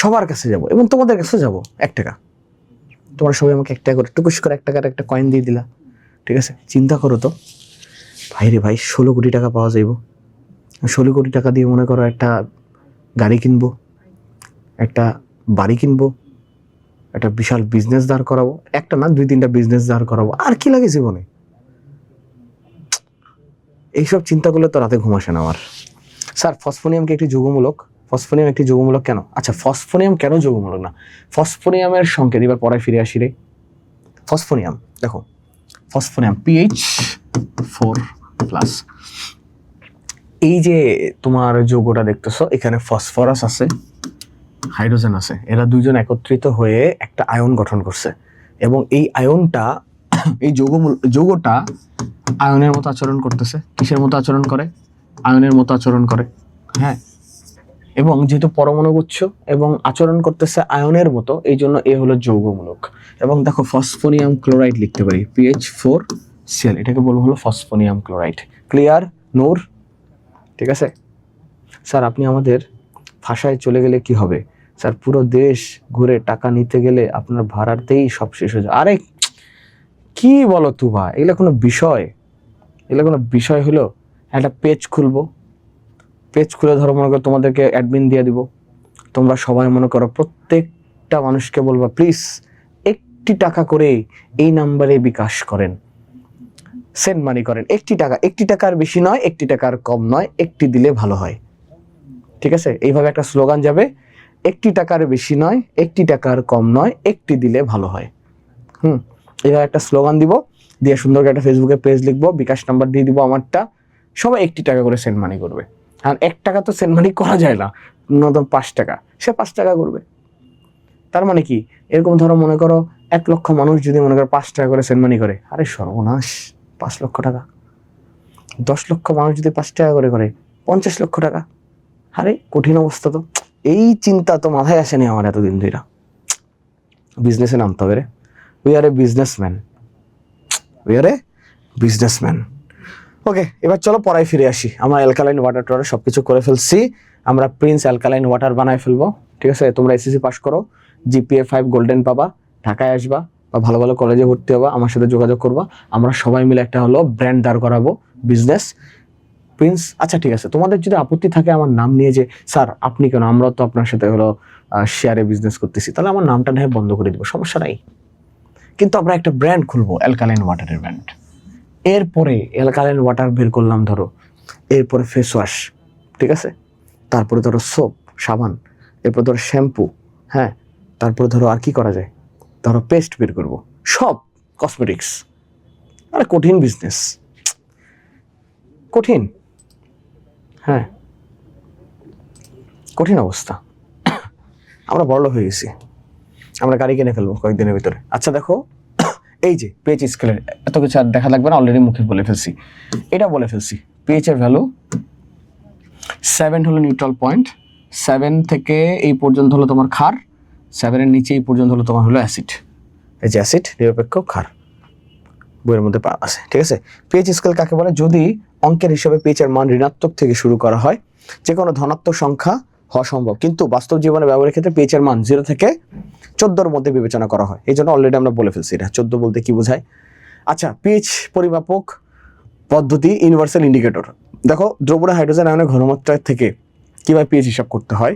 সবার কাছে যাব, এবং তোমাদের কাছে যাব 1 টাকা, তোমরা সবাই আমাকে 1 টাকা করে টুকুস করে 1 টাকার একটা কয়েন দিয়ে দিলা, ঠিক আছে। চিন্তা করো তো ভাই রে ভাই, 16 কোটি টাকা পাওয়া যাইব, 16 কোটি টাকা দিয়ে মনে করো একটা গাড়ি কিনবো, একটা বাড়ি কিনবো, একটা বিশাল বিজনেস দাঁড় করাবো, একটা না 2-3টা বিজনেস দাঁড় করাবো, আর কি লাগে জীবনে? এইসব চিন্তা করলে তো রাতে ঘুম আসে না আমার। স্যার ফসফোনিয়াম কি একটি যৌগমূলক? ফসফোনিয়াম একটি যৌগমূলক কেন? আচ্ছা ফসফোনিয়াম কেন যৌগমূলক না? ফসফোনিয়ামের সংকেত, এবার পড়ায় ফিরে আসি রে। ফসফোনিয়াম দেখো, ফসফোনিয়াম PH4+, এই যে তোমার যৌগটা দেখতেছো, এখানে ফসফরাস আছে, হাইড্রোজেন আছে, এরা দুইজন একত্রিত হয়ে একটা আয়ন গঠন করছে, এবং এই আয়নটা, এই যৌগটা আয়নের মতো আচরণ করতেছে। কিসের মতো আচরণ করে? আয়নের মতো আচরণ করে, হ্যাঁ। এবং যেহেতু পরমাণু গুচ্ছ এবং আচরণ করতেছে আয়নের মতো, এই জন্য এ হলো যৌগমূলক। এবং দেখো ফসফোনিয়াম ক্লোরাইড লিখতে পারি, PH4Cl, এটাকে বলবো হলো ফসফোনিয়াম ক্লোরাইড। ক্লিয়ার নূর? ঠিক আছে স্যার, আপনি আমাদের ভাষায় চলে গেলে কি হবে? স্যার পুরো দেশ ঘুরে টাকা নিতে গেলে আপনার ভাড়াতেই সব শেষ হয়ে যায়। আরে কি বলো তুবা, এগুলো কোনো বিষয় হলো? একটা পেজ খুলবো, পেজ খুলে ধরো মনে করো তোমাদেরকে অ্যাডমিন দিয়ে দিব, তোমরা সবাই মনে করো প্রত্যেকটা মানুষকে বলবা প্লিজ 1 টাকা করে এই নাম্বারে বিকাশ করেন, সেন্ড মানি করেন, 1 টাকার বেশি নয়, 1 টাকার কম নয়, 1 দিলে ভালো হয়, ঠিক আছে? এইভাবে একটা স্লোগান যাবে, 1 টাকার বেশি নয়, 1 টাকার কম নয়, 1 দিলে ভালো হয়। এইভাবে একটা স্লোগান দিব, দিয়ে সুন্দর একটা ফেসবুকে পেজ লিখবো, বিকাশ নাম্বার দিয়ে দিব আমারটা, সবাই 1 টাকা করে সেন্ড মানি করবে। আর 1 টাকা তো সেন্ড মানি করা যায় না, ন্যূনতম 5 টাকা, সে 5 টাকা করবে। তার মানে কি, এরকম ধরো মনে করো 1 লক্ষ মানুষ যদি মনে করো 5 টাকা করে সেন্ড মানি করে, আরে সর্বনাশ, 5 লক্ষ টাকা। 10 লক্ষ মানুষ যদি 5 টাকা করে করে 50 লক্ষ টাকা, আরে কঠিন অবস্থা তো। এই চিন্তা তো মাথায় আসেনি আমার এতদিন ধরে। বিজনেসে নামতে হবে রে, we are a businessman, we are a businessman. Okay, এবার চলো পড়ায় ফিরে আসি। আমরা অ্যালকালাইন ওয়াটার টরে সবকিছু করে ফেলছি, আমরা প্রিন্স অ্যালকালাইন ওয়াটার বানায় ফেলবো। ঠিক আছে, তোমরা এসএসসি পাস করো, জিপিএ 5 গোল্ডেন পাবা, ঢাকায় আসবা বা ভালো ভালো কলেজে ভর্তি হবা, আমার সাথে যোগাযোগ করবা, আমরা সবাই মিলে একটা হলো ব্র্যান্ড দাঁড় করাবো, বিজনেস প্রিন্স। আচ্ছা ঠিক আছে, তোমাদের যদি আপত্তি থাকে আমার নাম নিয়ে, যে স্যার আপনি কেন, আমরা তো আপনার সাথে হলো শেয়ারে বিজনেস করতেছি, তাহলে আমার নামটা না বন্ধ করে দিব, সমস্যা নাই। কিন্তু আমরা একটা ব্র্যান্ড খুলবো, অ্যালকালাইন ওয়াটারের ব্র্যান্ড। এরপরে অ্যালকালাইন ওয়াটার বের করলাম ধরো, এরপরে ফেস ওয়াশ, ঠিক আছে, তারপরে ধরো সোপ, সাবান, এরপর ধরো শ্যাম্পু, হ্যাঁ, তারপরে ধরো আর কি করা যায়, ধরো পেস্ট বের করবো, সব কসমেটিক্স। আরে কঠিন বিজনেস, কঠিন, হ্যাঁ কঠিন অবস্থা। আমরা বড়লোক হয়ে গেছি, আমরা গাড়ি কিনে ফেলবো কয়েকদিনের ভিতরে। আচ্ছা দেখো, এই যে পেজ স্কেলের এত কিছু আর দেখা লাগবে না, অলরেডি মুখে বলে ফেলছি, এটা বলে ফেলছি। পেজ এর ভ্যালু 7 হলো নিউট্রাল পয়েন্ট, 7 থেকে এই পর্যন্ত হলো তোমার ক্ষার, 7 এর নিচে এই পর্যন্ত হলো তোমার হলো অ্যাসিড। এই যে অ্যাসিড, নিরপেক্ষ ক্ষার, বইয়ের মধ্যে আছে। ঠিক আছে, পেজ স্কেল কাকে বলে? যদি অঙ্কের হিসাবে পেজ এর মান ঋণাত্মক থেকে শুরু করা হয়, যে কোনো ধনাত্মক সংখ্যা হওয়া সম্ভব, কিন্তু বাস্তব জীবনে ব্যবহারের ক্ষেত্রে পেজ এর মান 0 থেকে 14 মধ্যে বিবেচনা করা হয়। এই জন্য অলরেডি আমরা বলে ফেলছি এটা 14 বলতে কি বোঝায়। আচ্ছা, পিএইচ পরিমাপক পদ্ধতি, ইউনিভার্সাল ইন্ডিকেটর। দেখো, দ্রবণে হাইড্রোজেন আয়নের ঘনমাত্রা থেকে কিভাবে পিএইচ হিসাব করতে হয়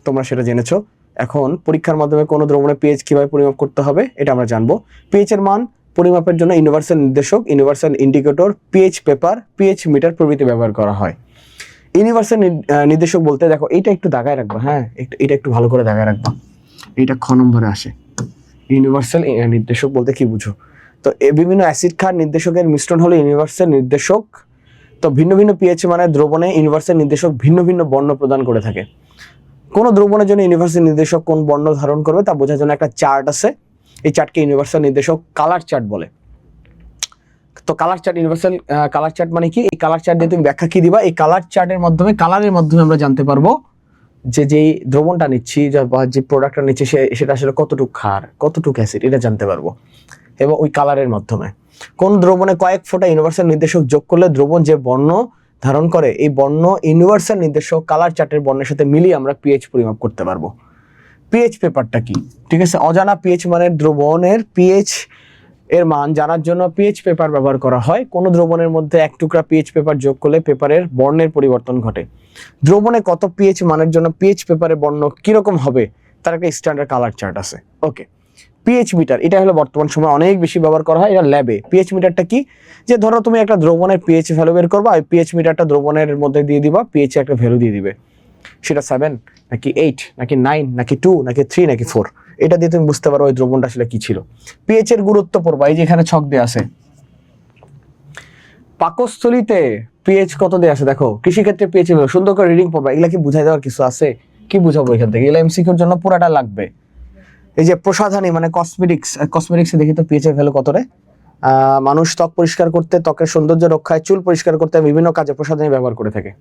তোমরা সেটা জেনেছো। এখন পরীক্ষার মাধ্যমে কোনো দ্রবণে পিএইচ কিভাবে পরিমাপ করতে হবে এটা আমরা জানবো। পিএইচ এর মান পরিমাপের জন্য ইউনিভার্সাল নির্দেশক, universal indicator, pH paper, pH metre প্রভৃতি ব্যবহার করা হয়। ইউনিভার্সাল নির্দেশক বলতে দেখো, এইটা একটু দাগায় রাখবা, হ্যাঁ এটা একটু ভালো করে দাগায় রাখবা, এইটা খ নম্বরে আসে। ইউনিভার্সাল নির্দেশক বলতে কি বুঝো? তো বিভিন্ন অ্যাসিড ক্ষার নির্দেশকের মিশ্রণ হলো ইউনিভার্সাল নির্দেশক। তো ভিন্ন ভিন্ন পিএইচ মানে দ্রবণে ইউনিভার্সাল নির্দেশক ভিন্ন ভিন্ন বর্ণ প্রদান করে থাকে। কোন দ্রবণের জন্য ইউনিভার্সাল নির্দেশক কোন বর্ণ ধারণ করবে তা বোঝার জন্য একটা চার্ট আছে, এই চার্টকে ইউনিভার্সাল নির্দেশক কালার চার্ট বলে। তো colour chart, universal colour chart মানে কি? এই কালার চার্ট দিয়ে তুমি ব্যাখ্যা কি দিবা? এই কালার চার্টের মাধ্যমে, কালারের মাধ্যমে আমরা জানতে পারবো যে যেই দ্রবণটা নিচ্ছি বা যে প্রোডাক্টটা নিচ্ছি সেটা আসলে কতটুকু ক্ষার, কতটুকু অ্যাসিড, এটা জানতে পারবো। এবং ওই কালারের মাধ্যমে কোন দ্রবণে কয়েক ফোঁটা ইউনিভার্সাল নির্দেশক যোগ করলে দ্রবণ যে বর্ণ ধারণ করে, এই বর্ণ ইউনিভার্সাল নির্দেশক কালার চার্টের বর্ণের সাথে মিলিয়ে আমরা পিএইচ পরিমাপ করতে পারবো। পিএইচ পেপারটা কি? ঠিক আছে, অজানা পিএইচ মানের দ্রবণের পিএইচ এর মান জানার জন্য পিএইচ পেপার ব্যবহার করা হয়। কোন দ্রবণের মধ্যে এক টুকরা পিএইচ পেপার যোগ করলে পেপারের বর্ণের পরিবর্তন ঘটে। দ্রবণে কত পিএইচ মানের জন্য পিএইচ পেপারের বর্ণ কিরকম হবে তার একটা স্ট্যান্ডার্ড কালার চার্ট আছে। ওকে, পিএইচ মিটার, এটা হলো বর্তমান সময় অনেক বেশি ব্যবহার করা হয় এটা ল্যাবে। পিএইচ মিটারটা কি? যে ধরো তুমি একটা দ্রবণের পিএইচ ভ্যালু বের করবা, ওই পিএইচ মিটারটা দ্রবণের মধ্যে দিয়ে দিবা, পিএইচ এর একটা ভ্যালু দিয়ে দিবে, সেটা 7 নাকি 8 নাকি 9 নাকি 2 নাকি 3 নাকি 4, এটা দিয়ে তুমি বুঝতে পারো ওই দ্রবণটা আসলে কি ছিল। পিএইচ এর গুরুত্ব পড়বা, এই যে এখানে ছক দেয়া আছে। পাকস্থলীতে পিএইচ কত দেয়া আছে দেখো, কৃষিক্ষেত্রে পিএইচ সুন্দর করে রিডিং পড়বা। এগুলা কি বুঝাই দেওয়ার কিছু আছে? কি বুঝাবো এখান থেকে? এগুলা এমসিকিউর জন্য পুরাটা লাগবে। এই যে প্রসাধনী মানে কসমেটিক্সে দেখি তো পিএইচ এর ভ্যালু কত রে? মানুষ ত্বক পরিষ্কার করতে, ত্বকের সৌন্দর্য রক্ষায়, চুল পরিষ্কার করতে বিভিন্ন কাজে প্রসাধনী ব্যবহার করে থাকে।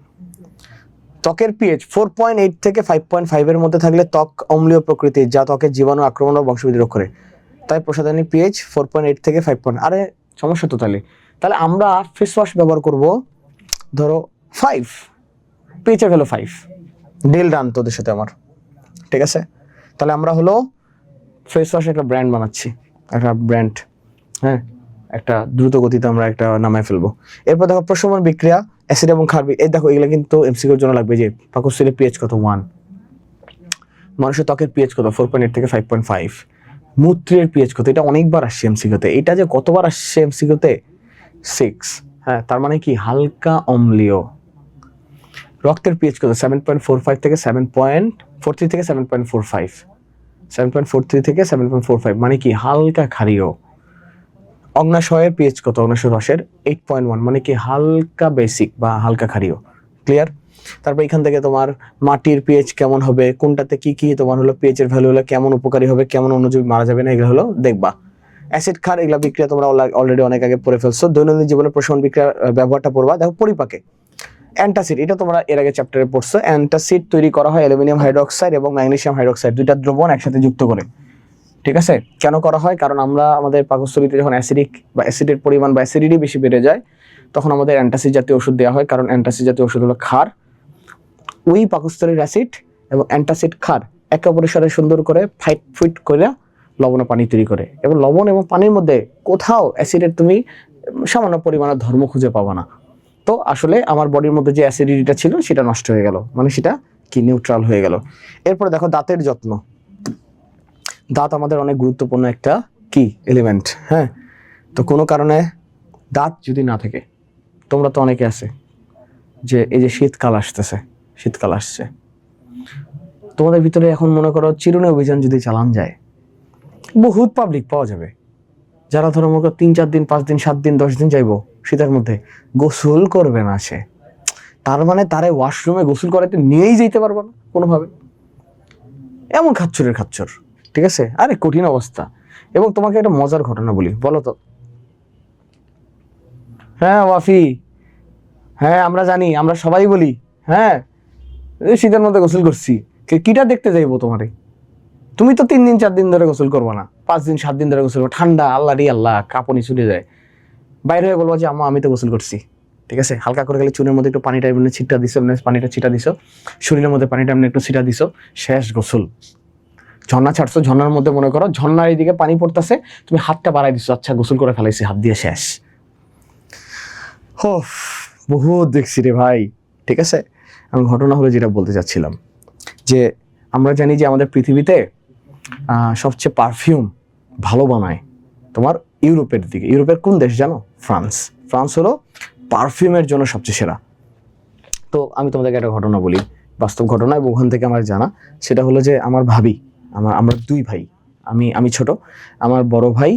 ত্বকের পিএইচ 4.8 থেকে 5.5 এর মধ্যে থাকলে ত্বক অম্লীয় প্রকৃতির, যা ত্বকের জীবাণু আক্রমণ ও বংশবৃদ্ধি রোধ করে। তাই প্রসাধনী পিএইচ 4.8 থেকে 5. আরে সমস্যা তো তাহলে আমরা ফেস ওয়াশ ব্যবহার করব ধরো 5, পিএইচ এর ভ্যালু 5। ডিল ডান তোদের সাথে আমার, ঠিক আছে? তাহলে আমরা হলো ফেস ওয়াশ একটা ব্র্যান্ড বানাচ্ছি, একটা ব্র্যান্ড, হ্যাঁ, একটা দ্রুত গতিতে আমরা একটা নামায় ফেলবো। এরপর দেখো প্রশমন বিক্রিয়া, অ্যাসিড এবং ক্ষার, এই দেখো এগুলা কিন্তু এমসিকিউর জন্য লাগবে। যে পাকস্থলীর পিএইচ কত? 1। মানুষের ত্বকের পিএইচ কত? 4.8 থেকে 5.5। মূত্রের পিএইচ কত? এটা অনেকবার আসছে এমসিকিউতে। এটা যে কতবার আসছে এমসিকিউতে? 6। হ্যাঁ, তার মানে কি? হালকা অম্লীয়। রক্তের পিএইচ কত? 7.45 থেকে 7.43 থেকে 7.45, 7.43 থেকে 7.45, মানে কি? হালকা ক্ষারীয়। অগ্নাশয়ের পিএইচ কত? অগ্নাশয় রসের 8.1, মানে কি? হালকা বেসিক বা হালকা ক্ষারীয়। ক্লিয়ার? তারপর এখান থেকে তোমার মাটির পিএইচ কেমন হবে, কোনটাতে কি কি তোমার হলো পিএইচ এর ভ্যালু হলো কেমন উপকারী হবে, কেমন অণুজীব মারা যাবে না, এগুলো হলো দেখবা। অ্যাসিড ক্ষার এগুলা বিক্রিয়া তোমরা অলরেডি অনেক আগে পড়ে ফেলছো। দৈনন্দিন জীবনে প্রশমন বিক্রিয়ার ব্যবহারটা পড়বা। দেখো পরিপাকে অ্যান্টাসিড, এটা তোমরা এর আগে চ্যাপ্টারে পড়ছো। অ্যান্টাসিড তৈরি করা হয় অ্যালুমিনিয়াম হাইড্রোক্সাইড এবং ম্যাগনেসিয়াম হাইড্রোক্সাইড, দুইটা দ্রবণ একসাথে যুক্ত করে। ঠিক আছে, কেন করা হয়? কারণ আমরা আমাদের পাকস্থলীতে যখন অ্যাসিডিক বা অ্যাসিডের পরিমাণ বা অ্যাসিডিটি বেশি বেড়ে যায়, তখন আমাদের অ্যান্টাসিড জাতীয় ওষুধ দেওয়া হয়। কারণ অ্যান্টাসিড জাতীয় ওষুধ হলো ক্ষার। ওই পাকস্থলীর অ্যাসিড এবং অ্যান্টাসিড ক্ষার একে অপরের সাথে সুন্দর করে ফাইট করে লবণ ও পানি তৈরি করে, এবং লবণ এবং পানির মধ্যে কোথাও অ্যাসিডের তুমি সামান্য পরিমাণের ধর্ম খুঁজে পাবা না। তো আসলে আমার বডির মধ্যে যে অ্যাসিডিটিটা ছিল সেটা নষ্ট হয়ে গেল, মানে সেটা কি নিউট্রাল হয়ে গেল। এরপরে দেখো দাঁতের যত্ন। দাঁত আমাদের অনেক গুরুত্বপূর্ণ একটা কি এলিমেন্ট। হ্যাঁ, তো কোনো কারণে দাঁত যদি না থাকে, তোমরা তো অনেকে আছে যে এই যে শীতকাল আসতেছে, শীতকাল আসছে, তোমাদের ভিতরে এখন মনে করো চিরুনি অভিযান যদি চালান যায়, বহুত পাবলিক পাওয়া যাবে যারা ধরো মনে করো 3-4 দিন 5 দিন 7 দিন 10 দিন যাইবো শীতের মধ্যে, গোসল করবে না সে। তার মানে তারে ওয়াশরুমে গোসল করাতে নিয়েই যেতে পারবো না কোনোভাবে, এমন খাচ্ছরের খাচ্ছর। ঠিক আছে, আরে কঠিন অবস্থা। এবং তোমাকে একটা মজার ঘটনা বলি, বলো তো। হ্যাঁ ওয়াফি, হ্যাঁ আমরা জানি, আমরা সবাই বলি, হ্যাঁ শীতের মধ্যে গোসল করছি, কিটা দেখতে যাইবো তোমারে? তুমি তো 3 দিন 4 দিন ধরে গোসল করবো না, 5 দিন 7 দিন ধরে গোসল করবো, ঠান্ডা আল্লাহ রে আল্লাহ, কাঁপুনি ছুটে যায়, বাইরে হয়ে বলবো যে আম্মা আমি তো গোসল করছি। ঠিক আছে, হালকা করে গেলে চুনের মধ্যে একটু পানিটা এমনি ছিটা দিছো, পানিটা ছিটা দিছো, শরীরের মধ্যে পানিটা এমনি একটু ছিটা দিছো, শেষ গোসল। ঝর্ণা ছাড়ছো, ঝর্ণার মধ্যে মনে করো ঝর্ণার এইদিকে পানি পড়তেছে, তুমি হাতটা বাড়াই দিছো, আচ্ছা গোসল করে ফেলাইছি হাত দিয়ে, শেষ। হো, বহুত দেখছি রে ভাই। ঠিক আছে, আমি ঘটনা হলো যেটা বলতে চাচ্ছিলাম, যে আমরা জানি যে আমাদের পৃথিবীতে সবচেয়ে পারফিউম ভালো বানায় তোমার ইউরোপের দিকে। ইউরোপের কোন দেশ জানো? ফ্রান্স। ফ্রান্স হলো পারফিউমের জন্য সবচেয়ে সেরা। তো আমি তোমাদেরকে একটা ঘটনা বলি, বাস্তব ঘটনা, এবং ওখান থেকে আমার জানা। সেটা হলো যে আমার ভাবি, আমরা 2 ভাই, আমি ছোট, আমার বড় ভাই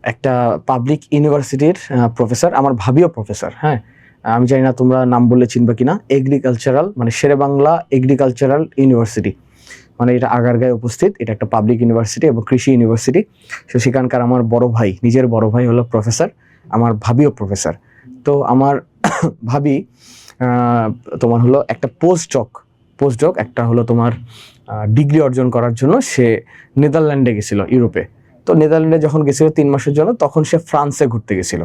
একটা পাবলিক ইউনিভার্সিটির প্রফেসর, আমার ভাবিও প্রফেসর। হ্যাঁ, আমি জানি না তোমরা নাম বললে চিনবা কিনা, এগ্রিকালচারাল মানে শেরেবাংলা এগ্রিকালচারাল ইউনিভার্সিটি, মানে এটা আগারগাঁয়ে উপস্থিত, এটা একটা পাবলিক ইউনিভার্সিটি এবং কৃষি ইউনিভার্সিটি। তো সেখানকার আমার বড় ভাই, নিজের বড় ভাই হলো প্রফেসর, আমার ভাবিও প্রফেসর। তো আমার ভাবি তোমার হলো একটা পোস্টডক একটা হলো তোমার ডিগ্রি অর্জন করার জন্য সে নেদারল্যান্ডে গেছিল, ইউরোপে। তো নেদারল্যান্ডে যখন গেছিল 3 মাসের জন্য, তখন সে ফ্রান্সে ঘুরতে গেছিল।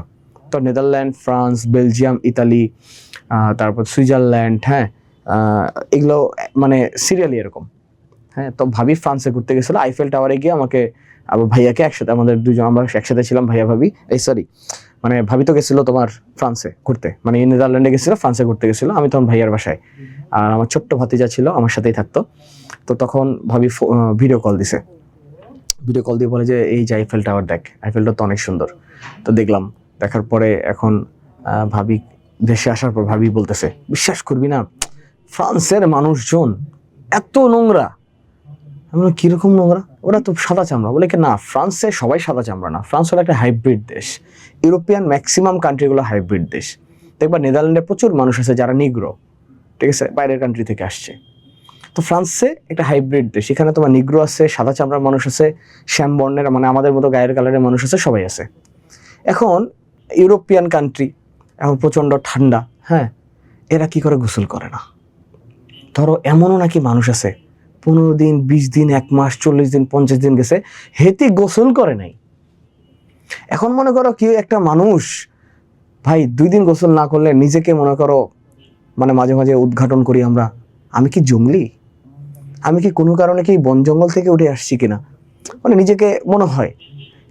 তো নেদারল্যান্ড, ফ্রান্স, বেলজিয়াম, ইতালি, তারপর সুইজারল্যান্ড, হ্যাঁ এগুলো মানে সিরিয়ালি এরকম। হ্যাঁ, তো ভাবি ফ্রান্সে ঘুরতে গেছিল, আইফেল টাওয়ারে গিয়ে আমাকে আবার ভাইয়াকে একসাথে, আমাদের দুজন আমরা একসাথে ছিলাম, ভাইয়া ভাবি, মানে ভাবি তো গেছিল তোমার ফ্রান্সে ঘুরতে, মানে নেদারল্যান্ডে গেছিল, ফ্রান্সে ঘুরতে গেছিল। আমি তখন ভাইয়ার বাসায়, আর আমার ছোট্ট ভাতিজা ছিল আমার সাথেই থাকতো। তো তখন ভাবি ভিডিও কল দিয়ে বলে যে এই যে আইফেল টাওয়ার দেখ, আইফেলটা তো অনেক সুন্দর। তো দেখলাম, দেখার পরে এখন ভাবি দেশে আসার পর ভাবি বলতেছে, বিশ্বাস করবি না, ফ্রান্সের মানুষজন এত নোংরা। আমরা কিরকম নোংরা? ওরা তো সাদা চামড়া। বলে কি না, ফ্রান্সে সবাই সাদা চামড়া না, ফ্রান্স হলো একটা হাইব্রিড দেশ। ইউরোপিয়ান ম্যাক্সিমাম কান্ট্রিগুলো হাইব্রিড দেশ। দেখবা নেদারল্যান্ডে প্রচুর মানুষ আছে যারা নিগ্রো, ঠিক আছে, বাইরের কান্ট্রি থেকে আসছে। তো ফ্রান্সে একটা হাইব্রিড দেশ, এখানে তোমার নিগ্রো আছে, সাদা চামড়ার মানুষ আছে, শ্যাম বর্ণের মানে আমাদের মতো গায়ের কালারের মানুষ আছে, সবাই আছে। এখন ইউরোপিয়ান কান্ট্রি, এখন প্রচণ্ড ঠান্ডা, হ্যাঁ, এরা কি করে গোসল করে না? ধরো এমনও নাকি মানুষ আছে 15 দিন 20 দিন 1 মাস 40 দিন 50 দিন গেছে, হেতি গোসল করে নাই। এখন মনে করো কি একটা মানুষ ভাই 2 দিন গোসল না করলে নিজেকে মনে করো, মানে মাঝে মাঝে উদ্ঘাটন করি আমরা, আমি কি জঙ্গলি? আমি কি কোনো কারণে কি বন জঙ্গল থেকে উঠে আসছি কিনা, মানে নিজেকে মনে হয়।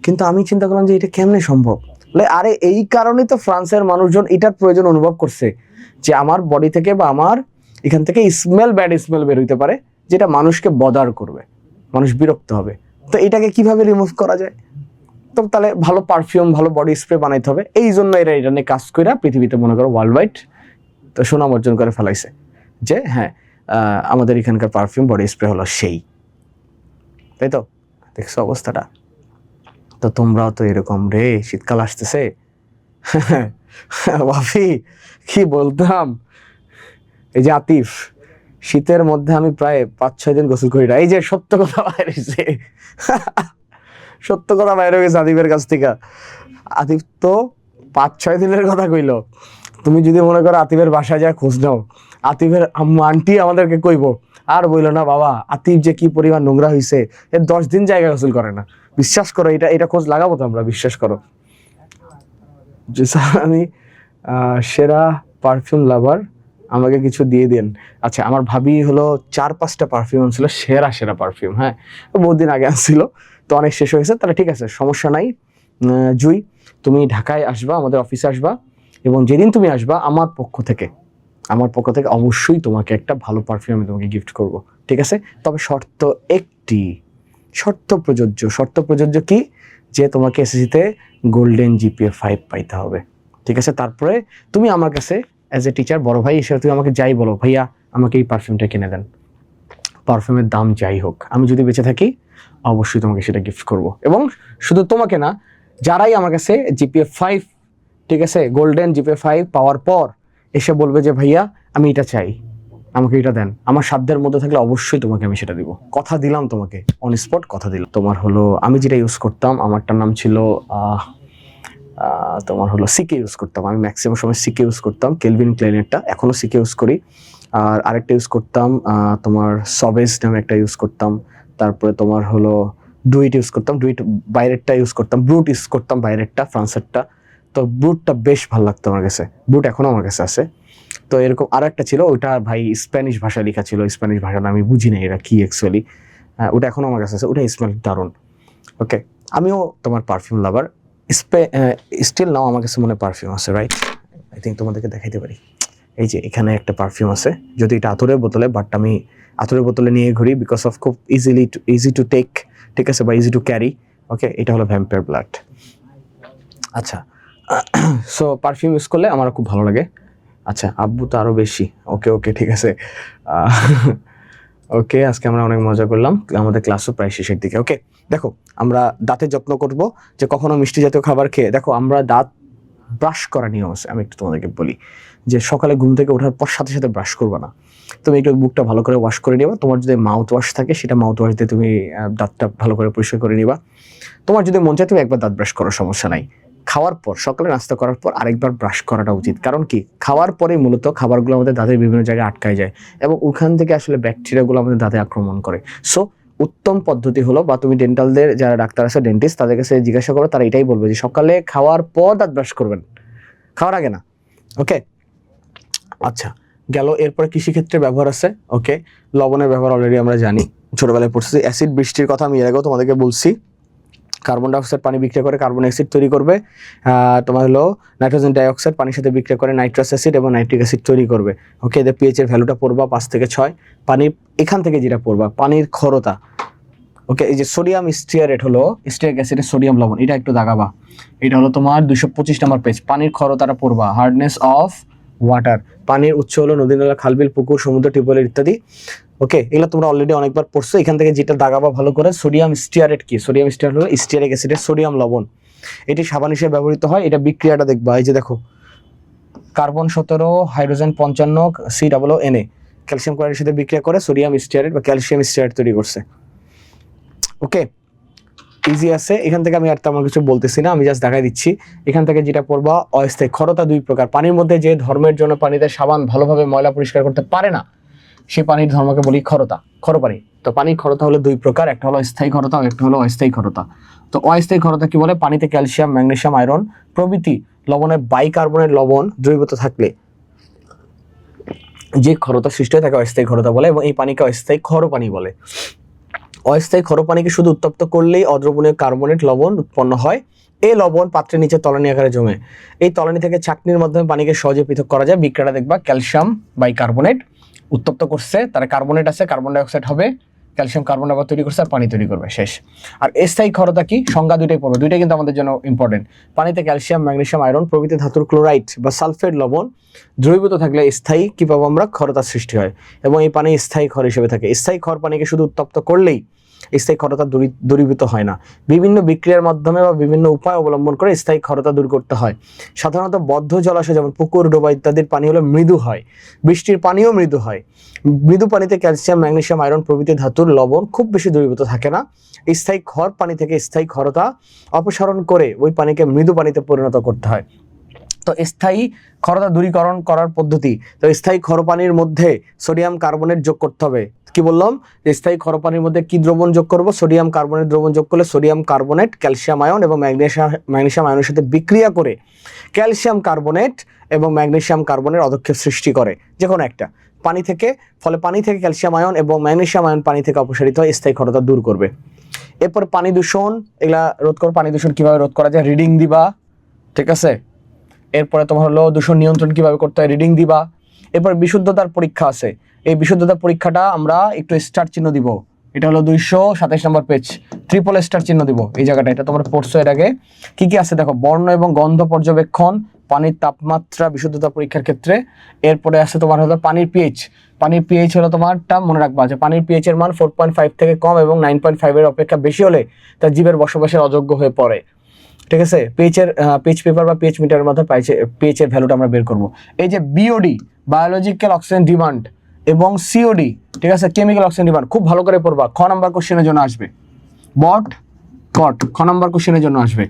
কিন্তু আমি চিন্তা করলাম যে এটা কেমনে সম্ভব? বলে আরে এই কারণেই তো ফ্রান্সের মানুষজন এটার প্রয়োজন অনুভব করছে, যে আমার বডি থেকে বা আমার এখান থেকে ব্যাড স্মেল বের হইতে পারে, যেটা মানুষকে বদার করবে, মানুষ বিরক্ত হবে। তো এটাকে কিভাবে রিমুভ করা যায়? তো তাহলে ভালো পারফিউম, ভালো বডি স্প্রে বানাইতে হবে। এই জন্য এরা এটা নিয়ে কাজ করে পৃথিবীতে মনে করো ওয়ার্ল্ড ওয়াইড তো সুনাম অর্জন করে ফেলাইছে, যে হ্যাঁ আমাদের এখানকার পারফিউম বডি স্প্রে হলো সেই। তাই তো দেখছো অবস্থাটা? তো তোমরাও তো এরকম রে, শীতকাল আসতেছে। ওয়াফি কি বলতাম, এই যে আতিফ, শীতের মধ্যে আমি প্রায় 5-6 দিন গোসল করি না। এই যে সত্য কথা বাইরে হয়েছে, সত্য কথা বাইরে গেছে আতিফের কাছ থেকে। আতিফ তো 5-6 দিনের কথা কইলো। তুমি যদি মনে করো আতিফের বাসায় যায় খোঁজ নাও, আতিফের আম্মু আন্টি আমাদেরকে কইবো আর বইলো না বাবা আতিফ যে কি পরিমাণ নোংরা হয়েছে, এর 10 দিন জায়গায় গোসল করে না। বিশ্বাস করো, এটা খোঁজ লাগাবো তো আমরা, বিশ্বাস করো। যে স্যার আমি সেরা পারফিউম লাভার, আমাকে কিছু দিয়ে দেন। আচ্ছা, আমার ভাবি হলো 4-5টা পারফিউম আনছিল, সেরা সেরা পারফিউম। হ্যাঁ, বহুত দিন আগে আনছিল, তো অনেক শেষ হয়ে গেছে। তাহলে ঠিক আছে, সমস্যা নাই। জুই, তুমি ঢাকায় আসবা, আমাদের অফিসে আসবা, এবং যেদিন তুমি আসবা আমার পক্ষ থেকে অবশ্যই তোমাকে একটা ভালো পারফিউম আমি তোমাকে গিফট করব, ঠিক আছে? তবে শর্ত একটি, শর্ত প্রযোজ্য কি, যে তোমাকে এসএসসিতে গোল্ডেন জিপিএ 5 পাইতে হবে, ঠিক আছে? তারপরে তুমি আমার কাছে অ্যাজ এ টিচার, বড় ভাই হিসেবে তুমি আমাকে যাই বলো, ভাইয়া আমাকে এই পারফিউমটা কিনে দেন, পারফিউমের দাম যাই হোক, আমি যদি বেঁচে থাকি অবশ্যই তোমাকে সেটা গিফট করব। এবং শুধু তোমাকে না, যারাই আমার কাছে জিপিএ 5, ঠিক আছে, গোল্ডেন জিপিএ 5 পাওয়ার পর এসে বলবে যে ভাইয়া আমি এটা চাই, আমাকে এটা দেন, আমার সাধ্যের মধ্যে থাকলে অবশ্যই তোমাকে আমি সেটা দিব। কথা দিলাম তোমাকে, অন স্পট কথা দিলাম। তোমার হলো আমি যেটা ইউজ করতাম, আমারটার নাম ছিল তোমার হলো সিকে ইউজ করতাম। আমি ম্যাক্সিমাম সময় সিকে ইউজ করতাম, কেলভিন ক্লেনেরটা, এখনো সিকে ইউজ করি। আর আরেকটা ইউজ করতাম তোমার সবেজ নামে একটা ইউজ করতাম। তারপরে তোমার হলো ডুইট ইউজ করতাম, ডুইট বাইরেরটা ইউজ করতাম, ব্রুট ইউজ করতাম বাইরেরটা, ফ্রান্সেরটা। তো ব্রুটটা বেশ ভালো লাগতো আমার কাছে, ব্রুট এখনো আমার কাছে আছে। তো এরকম আর একটা ছিল, ওটা ভাই স্প্যানিশ ভাষায় লেখা ছিল, স্প্যানিশ ভাষাটা আমি বুঝি না এরা কি অ্যাকচুয়ালি। ওটা এখনো আমার কাছে আছে, ওটা স্মেল দারুণ। ওকে, আমিও তোমার পারফিউম লাভার, স্টিল নাও আমার কাছে মনে পারফিউম আছে, রাইট? আই থিঙ্ক তোমাদেরকে দেখাইতে পারি। এই যে এখানে একটা পারফিউম আছে, যদি এটা আতরের বোতলে, বাট আমি আতরের বোতলে নিয়ে ঘুরি বিকজ অফ খুব ইজি টু টেক, ঠিক আছে, বা ইজি টু ক্যারি। ওকে, এটা হলো ভ্যাম্পায়ার ব্লাড। আচ্ছা, সো পারফিউম ইউজ করলে আমার খুব ভালো লাগে। আচ্ছা, আব্বু তো আরও বেশি। ওকে ঠিক আছে। ওকে, আজকে আমরা অনেক মজা করলাম, আমাদের ক্লাসও প্রায় শেষের দিকে। ওকে, দেখো আমরা দাঁতের যত্ন করব, যে কখনো মিষ্টি জাতীয় খাবার খেয়ে, দেখো আমরা দাঁত ব্রাশ করা নিয়ম আছে, আমি একটু তোমাদেরকে বলি, যে সকালে ঘুম থেকে ওঠার পর সাথে সাথে ব্রাশ করবা না, তুমি একটু মুখটা ভালো করে ওয়াশ করে নিবা। তোমার যদি মাউথ ওয়াশ থাকে, সেটা মাউথ ওয়াশ দিয়ে তুমি দাঁতটা ভালো করে পরিষ্কার করে নিবা। তোমার যদি মন চায় তুমি একবার দাঁত ব্রাশ করো, সমস্যা নাই। খাওয়ার পর, সকালে নাস্তা করার পর আরেকবার ব্রাশ করাটা উচিত। কারণ কি, খাওয়ার পরে মূলত খাবারগুলো আমাদের দাঁতের বিভিন্ন জায়গায় আটকায় যায়, এবং ওখান থেকে আসলে ব্যাকটেরিয়াগুলো আমাদের দাঁতে আক্রমণ করে। সো উত্তম পদ্ধতি হলো, বা তুমি ডেন্টালদের যারা ডাক্তার আছে, ডেন্টিস্ট, তাদের কাছে জিজ্ঞাসা করো, তারা এটাই বলবে যে সকালে খাওয়ার পর দাঁত ব্রাশ করবেন, খাওয়ার আগে না। ওকে, আচ্ছা গেল। এরপরে কৃষিক্ষেত্রে ব্যবহার আছে। ওকে, লবণের ব্যবহার অলরেডি আমরা জানি, ছোটবেলায় পড়ছি। অ্যাসিড বৃষ্টির কথা আমি এর আগেও তোমাদেরকে বলছি। কার্বন ডাইঅক্সাইড পানি বিক্রিয়া করে কার্বন অ্যাসিড তৈরি করবে। তোমার হলো নাইট্রোজেন ডাইঅক্সাইড পানির সাথে বিক্রিয়া করে নাইট্রাস অ্যাসিড এবং নাইট্রিক অ্যাসিড তৈরি করবে। ওকে, এদের পিএইচ এর ভ্যালুটা পড়বা 5 থেকে 6। পানি এখান থেকে যেটা পড়বা, পানির ক্ষরতা। ওকে, এই যে সোডিয়াম স্টিয়ারেট হলো স্টিয়ারিক অ্যাসিডের সোডিয়াম লবণ, এটা একটু দাগাবা। এটা হলো তোমার 225 নম্বর পেজ। পানির ক্ষরতাটা পড়বা, হার্ডনেস অফ ওয়াটার। পানির উৎস হলো নদী, নালা, খালবিল, পুকুর, সমুদ্র, টিউবওয়েল ইত্যাদি। ওকে, এগুলো তোমরা অলরেডি অনেকবার পড়ছো। এখান থেকে যেটা দাগাবা ভালো করে, সোডিয়াম স্টিয়ারেট কি? সোডিয়াম স্টিয়ারেট হলো স্টিয়ারিক অ্যাসিডের সোডিয়াম লবণ। এটি সাবান হিসেবে ব্যবহৃত হয়। এটা বিক্রিয়াটা দেখবা, এই যে দেখো, carbon 17, hydrogen 55, COO Na, calcium ক্লোরাইডের সাথে বিক্রিয়া করে সোডিয়াম স্টিয়ারেট বা ক্যালসিয়াম স্টিয়ারেট তৈরি করছে। ওকে, ইজি আছে। এখান থেকে আমি আর তেমন কিছু বলতেছি না, আমি জাস্ট দেখাই দিচ্ছি। এখান থেকে যেটা পড়বা, অস্থায়ী ক্ষরতা 2 প্রকার। পানির মধ্যে যে ধর্মের জন্য পানিতে সাবান ভালোভাবে ময়লা পরিষ্কার করতে পারে না, সেই পানির ধর্মকে বলি ক্ষরতা, ক্ষরপানি। তো পানির ক্ষরতা হলো 2 প্রকার, একটা হলো স্থায়ী ক্ষরতা, একটা হলো অস্থায়ী ক্ষরতা। তো অস্থায়ী ক্ষরতা কি বলে? পানিতে ক্যালসিয়াম, ম্যাগনেসিয়াম, আয়রন প্রভৃতি লবণের বাইকার্বনেট লবণ দ্রবীভূত থাকলে যে ক্ষরতা সৃষ্টি হয় তাকে অস্থায়ী ক্ষরতা বলে, এবং এই পানিকে অস্থায়ী ক্ষরপানি বলে। অস্থায়ী ক্ষরপানিকে শুধু উত্তপ্ত করলেই অদ্রবণীয় কার্বনেট লবণ উৎপন্ন হয়। এই লবণ পাত্রের নিচে তলানি আকারে জমে। এই তলানি থেকে ছাঁকনির মাধ্যমে পানিকে সহজে পৃথক করা যায়। বিক্রিয়াটা দেখবা, ক্যালসিয়াম বাইকার্বনেট উত্তপ্ত করছে, তার কার্বনেট আছে, কার্বন ডাইঅক্সাইড হবে, ক্যালসিয়াম কার্বন আবার তৈরি করছে, আর পানি তৈরি করবে, শেষ। আর স্থায়ী ক্ষরতা কি? সংজ্ঞা দুইটাই পড়বে, দুইটাই কিন্তু আমাদের জন্য ইম্পর্টেন্ট। পানিতে ক্যালসিয়াম, ম্যাগনেসিয়াম, আয়রন প্রভৃতি ধাতুর ক্লোরাইড বা সালফেট লবণ দ্রবীভূত থাকলে স্থায়ী কি পাবো আমরা? ক্ষরতার সৃষ্টি হয়, এবং এই পানি স্থায়ী ক্ষর হিসেবে থাকে। স্থায়ী ক্ষর পানিকে শুধু উত্তপ্ত করলেই স্থায়ী ক্ষরতা দূরীভূত হয় না। বিভিন্ন বিক্রিয়ার মাধ্যমে বা বিভিন্ন উপায় অবলম্বন করে স্থায়ী ক্ষরতা দূর করতে হয়। সাধারণত বদ্ধ জলাশয় যেমন পুকুর, ডোবা ইত্যাদির পানি হলো মৃদু হয়, বৃষ্টির পানিও মৃদু হয়। মৃদু পানিতে ক্যালসিয়াম, ম্যাগনেসিয়াম, আয়রন প্রভৃতি ধাতুর লবণ খুব বেশি দূরীভূত থাকে না। স্থায়ী ক্ষর পানি থেকে স্থায়ী ক্ষরতা অপসারণ করে ওই পানিকে মৃদু পানিতে পরিণত করতে হয়। তো স্থায়ী ক্ষরতা দূরীকরণ করার পদ্ধতি, তো স্থায়ী ক্ষর পানির মধ্যে সোডিয়াম কার্বনেট যোগ করতে হবে। কি বললাম, স্থায়ী ক্ষর পানির মধ্যে কি দ্রবণ যোগ করব? সোডিয়াম কার্বনেট দ্রবণ যোগ করলে সোডিয়াম কার্বনেট ক্যালসিয়াম আয়ন এবং ম্যাগনেসিয়াম আয়নের সাথে বিক্রিয়া করে ক্যালসিয়াম কার্বনেট এবং ম্যাগনেসিয়াম কার্বনের অধক্ষেপ সৃষ্টি করে যে কোনো একটা পানি থেকে। ফলে পানি থেকে ক্যালসিয়াম আয়ন এবং ম্যাগনেসিয়াম আয়ন পানি থেকে অপসারিত হয়ে স্থায়ী ক্ষরতা দূর করবে। এরপর পানি দূষণ, এগুলা রোধ করো। পানি দূষণ কিভাবে রোধ করা যায়? রিডিং দিবা, ঠিক আছে। এরপরে তোমার হলো দূষণ নিয়ন্ত্রণ কিভাবে করতে হয়? রিডিং দিবা। এরপর বিশুদ্ধতার পরীক্ষা আছে, এই বিশুদ্ধতার পরীক্ষাটা আমরা একটু স্টার চিহ্ন দিব। এটা হলো 227 নম্বর পেজ, ট্রিপল স্টার চিহ্ন দিব এই জায়গাটা। এটা তোমরা পড়ছো এর আগে। কি কি আছে দেখো, বর্ণ এবং গন্ধ পর্যবেক্ষণ, পানির তাপমাত্রা বিশুদ্ধতা পরীক্ষার ক্ষেত্রে। এরপরে আছে তোমার হলো পানির পিএইচ। পানির পিএইচ হলো তোমারটা মনে রাখবা যে পানির পিএইচ এর মান 4.5 থেকে কম এবং 9.5 এর অপেক্ষা বেশি হলে তা জীবের বসবাসের অযোগ্য হয়ে পড়ে, ঠিক আছে। পিএইচ পেপার বা পিএইচ মিটারের মাধ্যমে পিএইচ এর ভ্যালুটা আমরা বের করব। এই যে বিওডি বায়োলজিক্যাল অক্সিজেন ডিমান্ড এবং সিওডি, ঠিক আছে, কেমিক্যাল অক্সিজেন ডিমান্ড, খুব ভালো করে পড়বা, খ নাম্বার কোশ্চেনের জন্য আসবে। খ নাম্বার কোশ্চেনের জন্য আসবে।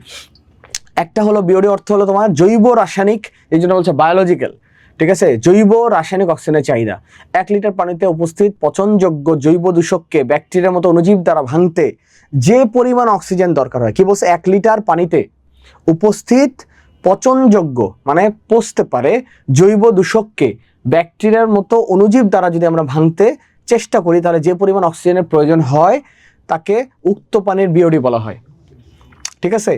একটা হলো বিওডি অর্থ হলো তোমার জৈব রাসায়নিক, এই জন্য বলছে বায়োলজিক্যাল, ঠিক আছে। জৈব রাসায়নিক অক্সিজেনের চাহিদা 1 লিটার পানিতে উপস্থিত পচনযোগ্য জৈব দূষককে ব্যাকটেরিয়ার মতো অণুজীব দ্বারা ভাঙতে যে পরিমাণ অক্সিজেন দরকার হয়। কি বলছে? 1 লিটার পানিতে উপস্থিত পচনযোগ্য মানে পচতে পারে জৈব দূষককে ব্যাকটেরিয়ার মতো অণুজীব দ্বারা যদি আমরা ভাঙতে চেষ্টা করি, তাহলে যে পরিমাণ অক্সিজেনের প্রয়োজন হয় তাকে উক্ত পানির বিওডি বলা হয়, ঠিক আছে।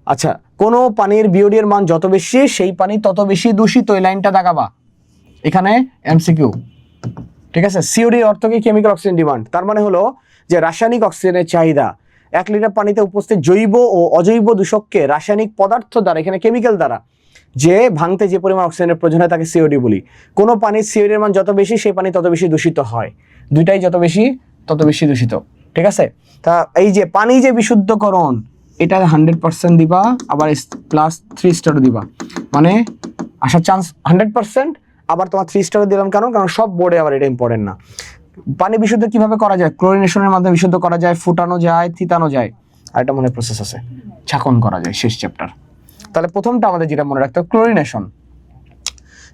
আচ্ছা, কোন পানির বিওডি এর মান যত বেশি সেই পানি তত বেশি দূষিত, এই লাইনটা দাগাবা এখানে, এমসিকিউ, ঠিক আছে। সিওডি অর্থ কি? Chemical oxygen demand. তার মানে হলো যে রাসায়নিক অক্সিজেনের চাহিদা 1 লিটার পানিতে উপস্থিত জৈব ও অজৈব দূষককে রাসায়নিক পদার্থ দ্বারা, এখানে কেমিক্যাল দ্বারা যে ভাঙতে যে পরিমাণ অক্সিজেনের প্রয়োজন হয় তাকে সিওডি বলি। কোন পানির সিওডি এর মান যত বেশি সেই পানি তত বেশি দূষিত হয়, দুইটাই যত বেশি তত বেশি দূষিত, ঠিক আছে। তা এই যে পানি যে বিশুদ্ধকরণ, এটা 100% দিবা, আবার +3 স্টার দিবা, মানে আসার চান্স 100%। আবার তোমার 3 স্টার দিলাম কারণ সব বোর্ডে আবার এটা ইম্পর্টেন্ট না। পানি বিশুদ্ধ কিভাবে করা যায়? ক্লোরিনেশনের মাধ্যমে বিশুদ্ধ করা যায়, ফুটানো যায়, থিতানো যায়, আর একটা মনে প্রসেস আছে, ছাঁকন করা যায়, শেষ চ্যাপ্টার। তাহলে প্রথমটা আমাদের যেটা মনে রাখতে হবে, ক্লোরিনেশন।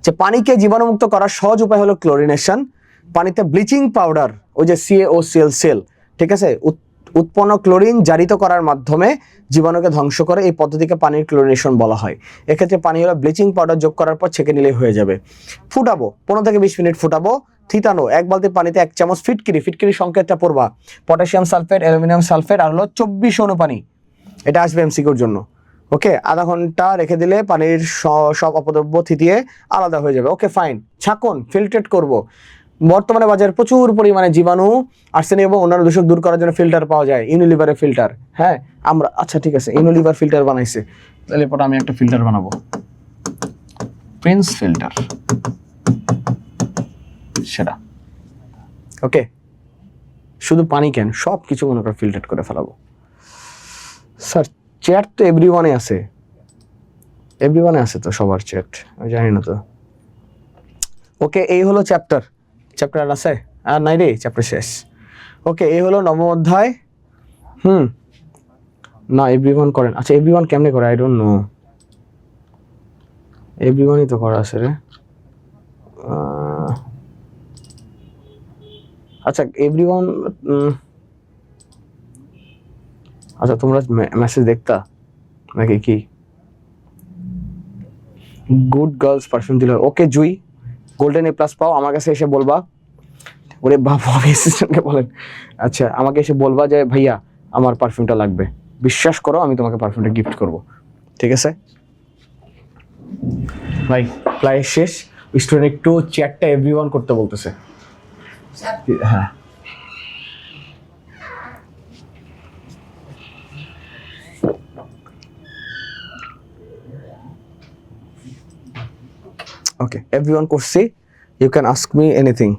যে পানিকে জীবাণুমুক্ত করার সহজ উপায় হলো ক্লোরিনেশন। পানিতে ব্লিচিং পাউডার, ওই যে CaOCl সেল, ঠিক আছে, উৎপন্ন ক্লোরিন জারিত করার মাধ্যমে জীবাণুকে ধ্বংস করে, এই পদ্ধতিকে পানির ক্লোরিনেশন বলা হয়। এক্ষেত্রে পানি হলো ব্লিচিং পাউডার যোগ করার পর ছেঁকে নিলেই হয়ে যাবে। ফুটাবো, 15 থেকে 20 মিনিট ফুটাবো। থিতানো, 1 বালতি পানিতে 1 চামচ ফিটকিরি সংকেতটা পড়বা, পটাশিয়াম সালফেট, অ্যালুমিনিয়াম সালফেট আর হলো 24 অনু পানি, এটা আসবে এমসিকিউর জন্য। ওকে, আধা ঘন্টা রেখে দিলে পানির সব অপদ্রব্য থিতিয়ে আলাদা হয়ে যাবে। Okay fine. ছাঁকন, ফিল্ট্রেট করব। বর্তমানে বাজারে প্রচুর পরিমাণে জীবাণু, আর্সেনিক এবং অন্যান্য দূষক দূর করার জন্য ফিল্টার পাওয়া যায়, ইউনিলিভারের ফিল্টার। হ্যাঁ, আমরা আচ্ছা ঠিক আছে, ইউনিলিভার ফিল্টার বানাইছে, তাহলে পরে আমি একটা ফিল্টার বানাবো, প্রিন্স ফিল্টার, সেটা। ওকে, শুধু পানি কেন, সব কিছু মনে করে ফিল্টার করে ফেলাবো। স্যার চ্যাট তো এভরিওয়ানে আছে, তো সবার চ্যাট, আমি জানি না তো। ওকে, এই হলো চ্যাপ্টার আর আছে? আর নাই রে, চ্যাপ্টার শেষ। ওকে, এই হলো নবম অধ্যায়। না, এভরিওয়ান করেন। আচ্ছা, এভরিওয়ান কেমনে করে? I don't know. এভরিওয়ানই তো করা আছে রে। আচ্ছা, এভরিওয়ান, আচ্ছা তোমরা মেসেজ দেখতা নাকি? কি গুড গার্লস পারফিউম দিল। ওকে জুই, গোল্ডেন A+ পাও, আমার কাছে এসে বলবা। ওরে বাবা, অ্যাসিস্ট্যান্টকে বলেন। আচ্ছা, আমাকে এসে বলবা যে ভাইয়া আমার পারফিউমটা লাগবে, বিশ্বাস করো আমি তোমাকে পারফিউমটা গিফট করব, ঠিক আছে ভাই? প্রায় শেষ। স্টুডেন্ট একটু চ্যাটটা এভরিওয়ান করতে বলতেছে। হ্যাঁ, ওকে, এভরিওয়ান করছি। You can ask me anything.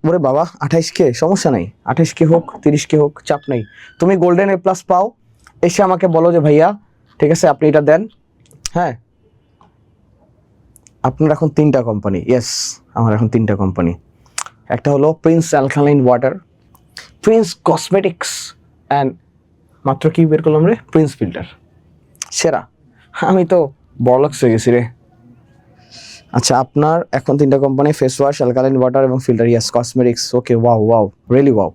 ওরে বাবা 28K, সমস্যা নাই, 28K হোক 30K হোক, চাপ নেই। তুমি গোল্ডেন এ প্লাস পাও, এসে আমাকে বলো যে ভাইয়া ঠিক আছে আপনি এটা দেন। হ্যাঁ, আপনার এখন 3টা কোম্পানি, ইয়েস আমার এখন 3টা কোম্পানি। একটা হলো Prince alkaline water, Prince cosmetics and মাত্র কি বের করলাম রে, প্রিন্স ফিল্টার। সেরা, আমি তো বড়লোকস হয়ে গেছি রে। আচ্ছা, আপনার এখন 3টা company, face wash, alkaline water এবং filter, yes cosmetics, okay wow wow really wow.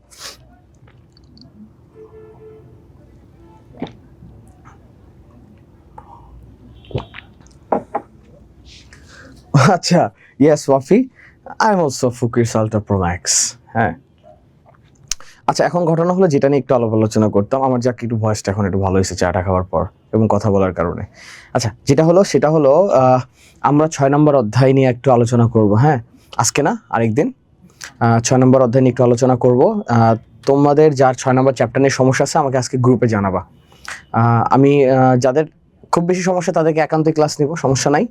আচ্ছা, ইয়েস ওয়াফি, আই এম অলসো ফুকিস আলট্রা প্রো ম্যাক্স। হ্যাঁ, আচ্ছা এখন ঘটনা হলো যেটা নিয়ে একটু আলোচনা করতাম, আমার যাক একটু ভয়েসটা এখন একটু ভালো হয়েছে চাটা খাওয়ার পর এবং কথা বলার কারণে। আচ্ছা, যেটা হলো সেটা হলো আমরা 6 নম্বর অধ্যায় নিয়ে একটু আলোচনা করব। হ্যাঁ, আজকে না আরেকদিন 6 নম্বর অধ্যায় নিয়ে একটু আলোচনা করব। তোমাদের যার 6 নম্বর চ্যাপ্টার নিয়ে সমস্যা আছে আমাকে আজকে গ্রুপে জানাবা। আমি যাদের খুব বেশি সমস্যা তাদেরকে একান্তই ক্লাস নিব, সমস্যা নাই।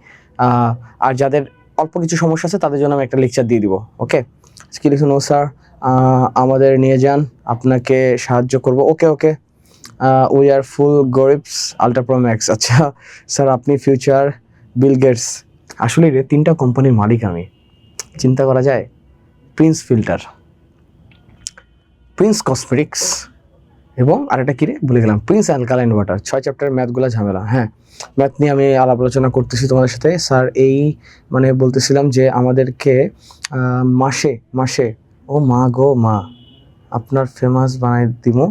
আর যাদের অল্প কিছু সমস্যা আছে তাদের জন্য আমি একটা লেকচার দিয়ে দিব। ওকে, কি লিখুন, ও স্যার আমাদের নিয়ে যান, আপনাকে সাহায্য করব। Okay okay, we are full গরিবস আলট্রা প্রো ম্যাক্স। আচ্ছা স্যার, আপনি ফিউচার বিল গেটস। আসলে রে 3টা কোম্পানির মালিক আমি, চিন্তা করা যায়। প্রিন্স ফিল্টার, প্রিন্স কসমেটিক্স এবং আরেকটা কি রে ভুলে গেলাম, প্রিন্স অ্যালকালাইন ওয়াটার। 6 চ্যাপ্টার ম্যাথগুলো ঝামেলা। হ্যাঁ, ম্যাথ নিয়ে আমি আলাপ আলোচনা করতেছি তোমাদের সাথে। স্যার এই মানে বলতেছিলাম যে আমাদেরকে মাসে মাসে, ও মা গো মা, আপনার ফেমাস বানাই দিমো,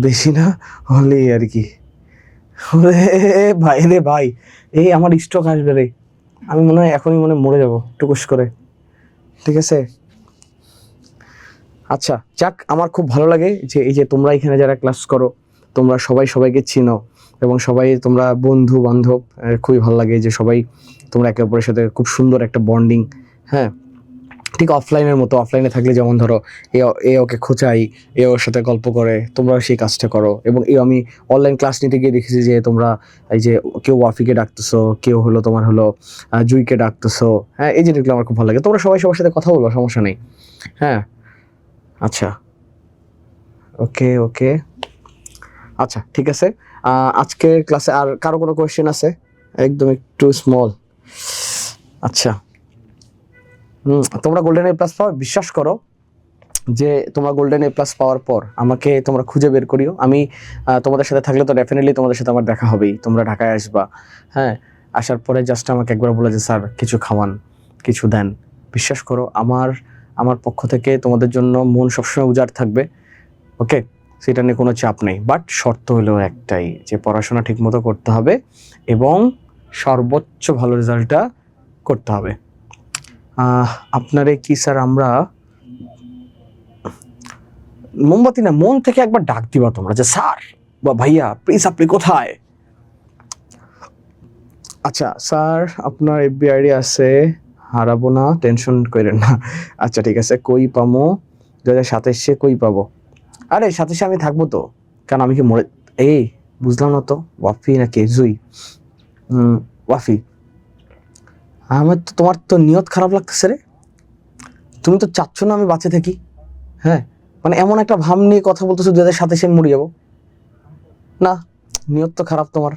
বেশি না হলেই আর কি। ভাই রে ভাই, এই আমার স্ট্রোক আসবে রে, আমি মনে হয় এখনই মরে যাবো টুকুস করে। ঠিক আছে, আচ্ছা যাক, আমার খুব ভালো লাগে যে এই যে তোমরা এখানে যারা ক্লাস করো তোমরা সবাই সবাইকে চিনো এবং সবাই তোমরা বন্ধু বান্ধব, খুবই ভালো লাগে যে সবাই তোমরা একে অপরের সাথে খুব সুন্দর একটা বন্ডিং। হ্যাঁ, ঠিক অফলাইনের মতো, অফলাইনে থাকলে যেমন ধরো এ ওকে খোঁচাই, এ ওর সাথে গল্প করে, তোমরা সেই কাজটা করো। এবং আমি অনলাইন ক্লাস নিতে গিয়ে দেখেছি যে তোমরা এই যে কেউ ওয়াফিকে ডাকতেছো, কেউ হলো তোমার হলো জুইকে ডাকতেছো। হ্যাঁ, এই জিনিসগুলো আমার খুব ভালো লাগে। তোমরা সবাই সবার সাথে কথা বলবো, সমস্যা নেই। হ্যাঁ, আচ্ছা ওকে ওকে, আচ্ছা ঠিক আছে। আজকের ক্লাসে আর কারো কোনো কোয়েশ্চেন আছে? একদম একটু স্মল। আচ্ছা, তোমরা গোল্ডেন এ প্লাস পাও, বিশ্বাস করো যে তোমরা গোল্ডেন এ প্লাস পাওয়ার পর আমাকে তোমরা খুঁজে বের করিও। আমি তোমাদের সাথে থাকলে তো ডেফিনেটলি তোমাদের সাথে আমার দেখা হবেই। তোমরা ঢাকায় আসবা, হ্যাঁ, আসার পরে জাস্ট আমাকে একবার বলে যে স্যার কিছু খাওয়ান, কিছু দেন। বিশ্বাস করো আমার পক্ষ থেকে তোমাদের জন্য মন সবসময় উজাড় থাকবে। ওকে, সেটা নিয়ে কোনো চাপ নেই। বাট শর্ত হলো একটাই, যে পড়াশোনা ঠিকমতো করতে হবে এবং সর্বোচ্চ ভালো রেজাল্টটা করতে হবে। আপনারে কি স্যার আমরা মোমবাতি না, মন থেকে একবার ডাক দিবা তোমরা যে স্যার বা ভাইয়া প্লিজ আপনি কোথায়? আচ্ছা স্যার, আপনার এফবি আইডি আছে, হারাবো না, টেনশন করেন না। আচ্ছা ঠিক আছে, কই পামো 2027 কই পাবো? আরে 27 আমি থাকবো তো, কারণ আমি কি মরে, এই বুঝলাম না তো, ওয়াফি নাকি জুই? ওয়াফি, আমার তো তোমার তো নিয়ত খারাপ লাগতেছে রে। তুমি তো চাচ্ছ না আমি বাঁচে থাকি। হ্যাঁ, মানে এমন একটা ভাব নিয়ে কথা বলতেছো 2027 আমি মরে যাবো। না, নিয়ত তো খারাপ তোমার।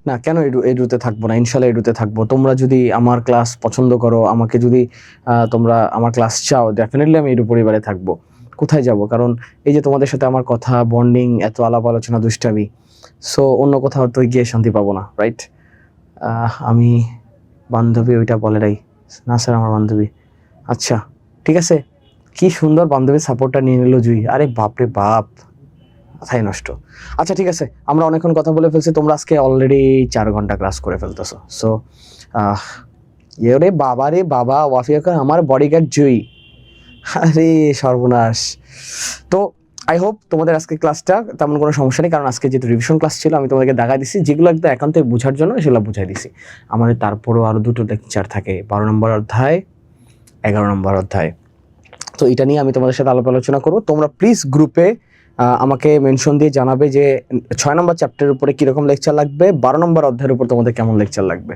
না, কেন এডুতে থাকবো না, ইনশাল্লাহ এডুতে থাকবো। তোমরা যদি আমার ক্লাস পছন্দ করো, আমাকে যদি তোমরা আমার ক্লাস চাও, ডেফিনেটলি আমি এডু পরিবারে থাকবো। কোথায় যাব? কারণ এই যে তোমাদের সাথে আমার কথা, বন্ডিং, এত আলাপ আলোচনা, দুষ্টামি, সো অন্য কোথাও তো গিয়ে শান্তি পাবো না, রাইট? আমি বান্ধবী ওইটা বলে নাই। না স্যার, আমার বান্ধবী। আচ্ছা ঠিক আছে, কি সুন্দর বান্ধবীর সাপোর্টটা নিয়ে নিল জুই। আরে বাপরে বাপ, মাথায় নষ্ট। আচ্ছা ঠিক আছে, আমরা অনেকক্ষণ কথা বলে ফেলছি। তোমরা আজকে অলরেডি 4 ঘন্টা ক্লাস করে ফেলতেছো। সো রে বাবা রে বাবা, ওয়াফিয়া আমার বডিগার্ড জুই। আরে সর্বনাশ। তো আই হোপ তোমাদের আজকে ক্লাসটা তেমন কোনো সমস্যা নেই, কারণ আজকে যেহেতু রিভিশন ক্লাস ছিল আমি তোমাদেরকে দেখা দিচ্ছি, যেগুলো একদম একান্তই বোঝার জন্য সেগুলো বুঝাই দিছি। আমাদের তারপরেও আরও 2টো লেকচার থাকে, 12 নম্বর অধ্যায়, 11 নম্বর অধ্যায়। তো এটা নিয়ে আমি তোমাদের সাথে আলোচনা করবো। তোমরা প্লিজ গ্রুপে আমাকে মেনশন দিয়ে জানাবে যে 6 নম্বর চ্যাপ্টারের উপরে কীরকম লেকচার লাগবে, 12 নম্বর অধ্যায়ের উপর তোমাদের কেমন লেকচার লাগবে।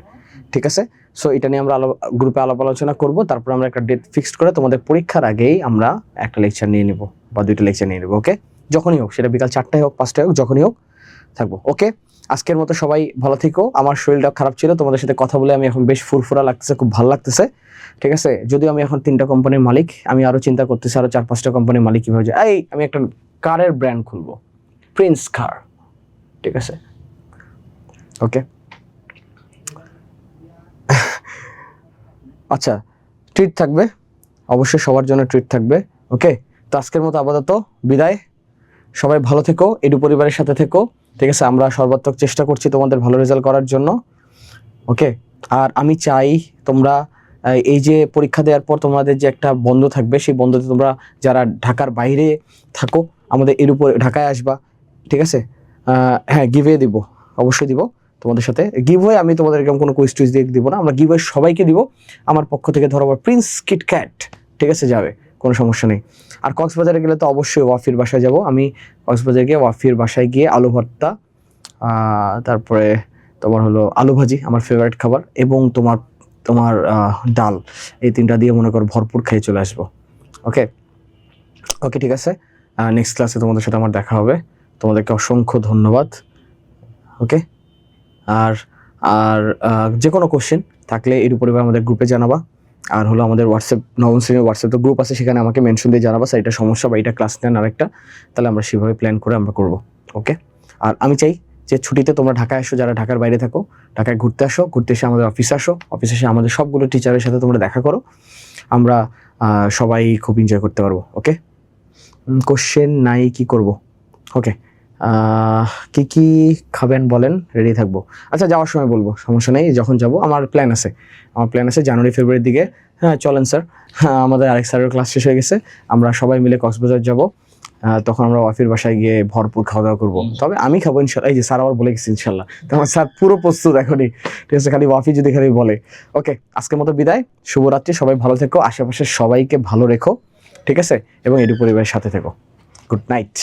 ঠিক আছে? সো এটা নিয়ে আমরা গ্রুপে আলাপ আলোচনা করব, তারপর আমরা একটা ডেট ফিক্সড করে তোমাদের পরীক্ষার আগেই আমরা একটা লেকচার নিয়ে নেব বা 2টা লেকচার নিয়ে নেব। ওকে, যখনই হোক, সেটা বিকাল 4টায় হোক 5টায় হোক, যখনই হোক থাকবো। ওকে, আজকের মতো সবাই ভালো থেকো। আমার শরীরটা খারাপ ছিল, তোমাদের সাথে কথা বলে আমি এখন বেশ ফুরফুরা লাগতেছে, খুব ভালো লাগতেছে। ঠিক আছে, যদিও আমি এখন 3টা কোম্পানির মালিক, আমি আরো চিন্তা করতেছি আরো 4-5টা কোম্পানির মালিক কিভাবে যায়। আমি একটা কারের ব্র্যান্ড খুলবো, প্রিন্স কার। ঠিক আছে, ওকে। আচ্ছা, ট্রিট থাকবে অবশ্যই, সবার জন্য ট্রিট থাকবে। ওকে, তো আজকের মতো আপাতত বিদায়। সবাই ভালো থেকো, এডু পরিবারের সাথে থেকো। ঠিক আছে, আমরা সর্বাত্মক চেষ্টা করছি তোমাদের ভালো রেজাল্ট করার জন্য। ওকে, আর আমি চাই তোমরা এই যে পরীক্ষা দেওয়ার পর তোমাদের যে একটা বন্ধ থাকবে, সেই বন্ধতে তোমরা যারা ঢাকার বাইরে থাকো আমাদের এর উপরে ঢাকায় আসবা। ঠিক আছে, হ্যাঁ, গিভওয়ে দিব, অবশ্যই দিব তোমাদের সাথে গিভওয়ে। আমি তোমাদের এরকম কোনো কুইজ টুইজ দিয়ে দিব না, আমরা গিভওয়ে সবাইকে দিব আমার পক্ষ থেকে। ধরো প্রিন্স কিটক্যাট, ঠিক আছে, যাবে, কোনো সমস্যা নেই। আর কক্সবাজারে গেলে তো অবশ্যই ওয়াফির বাসায় যাব। আমি কক্সবাজারে গিয়ে ওয়াফির বাসায় গিয়ে আলু ভর্তা, তারপরে তোমার হলো আলু ভাজি, আমার ফেভারিট খাবার, এবং তোমার ডাল, এই 3টা দিয়ে মনে করো ভরপুর খেয়ে চলে আসবো। ওকে ওকে, ঠিক আছে, নেক্সট ক্লাসে তোমাদের সাথে আমার দেখা হবে। তোমাদেরকে অসংখ্য ধন্যবাদ। ওকে, আর আর যে কোনো কোশ্চেন থাকলে এর উপরে আমাদের গ্রুপে জানাবা। আর হলো আমাদের হোয়াটসঅ্যাপ, 9ম শ্রেণীর হোয়াটসঅ্যাপ তো গ্রুপ আছে, সেখানে আমাকে মেনশন দিয়ে জানাবা স্যার এটা সমস্যা বা এটা ক্লাস নেন আরেকটা, তাহলে আমরা সেভাবে প্ল্যান করে আমরা করবো। ওকে, আর আমি চাই যে ছুটিতে তোমরা ঢাকায় আসো, যারা ঢাকার বাইরে থাকো ঢাকায় ঘুরতে আসো, ঘুরতে এসে আমাদের অফিসে আসো, অফিসে এসে আমাদের সবগুলো টিচারের সাথে তোমরা দেখা করো, আমরা সবাই খুব এনজয় করতে পারবো। ওকে, কোশ্চেন নাই, কি করব? ওকে, কি খাবেন বলেন, রেডি থাকবো। আচ্ছা, যাওয়ার সময় বলবো, সমস্যা নেই, যখন যাব আমার প্ল্যান আছে জানুয়ারি ফেব্রুয়ারির দিকে। হ্যাঁ চলেন স্যার, হ্যাঁ আমাদের আরেক স্যারের ক্লাস শেষ হয়ে গেছে, আমরা সবাই মিলে কক্সবাজার যাব। তখন আমরা ওয়াফির বাসায় গিয়ে ভরপুর খাওয়া দাওয়া করবো। তবে আমি খাবো ইনশাল্লাহ, এই যে স্যার আবার বলে গেছি ইনশাল্লাহ, তোমার স্যার পুরো প্রস্তুত এখনই। ঠিক আছে, খালি ওয়াফি যদি খালি বলে। ওকে, আজকের মতো বিদায়, শুভরাত্রি, সবাই ভালো থেকো, আশেপাশের সবাইকে ভালো রেখো। ঠিক আছে, এবং এডু পরিবারের সাথে থেকো। Good night.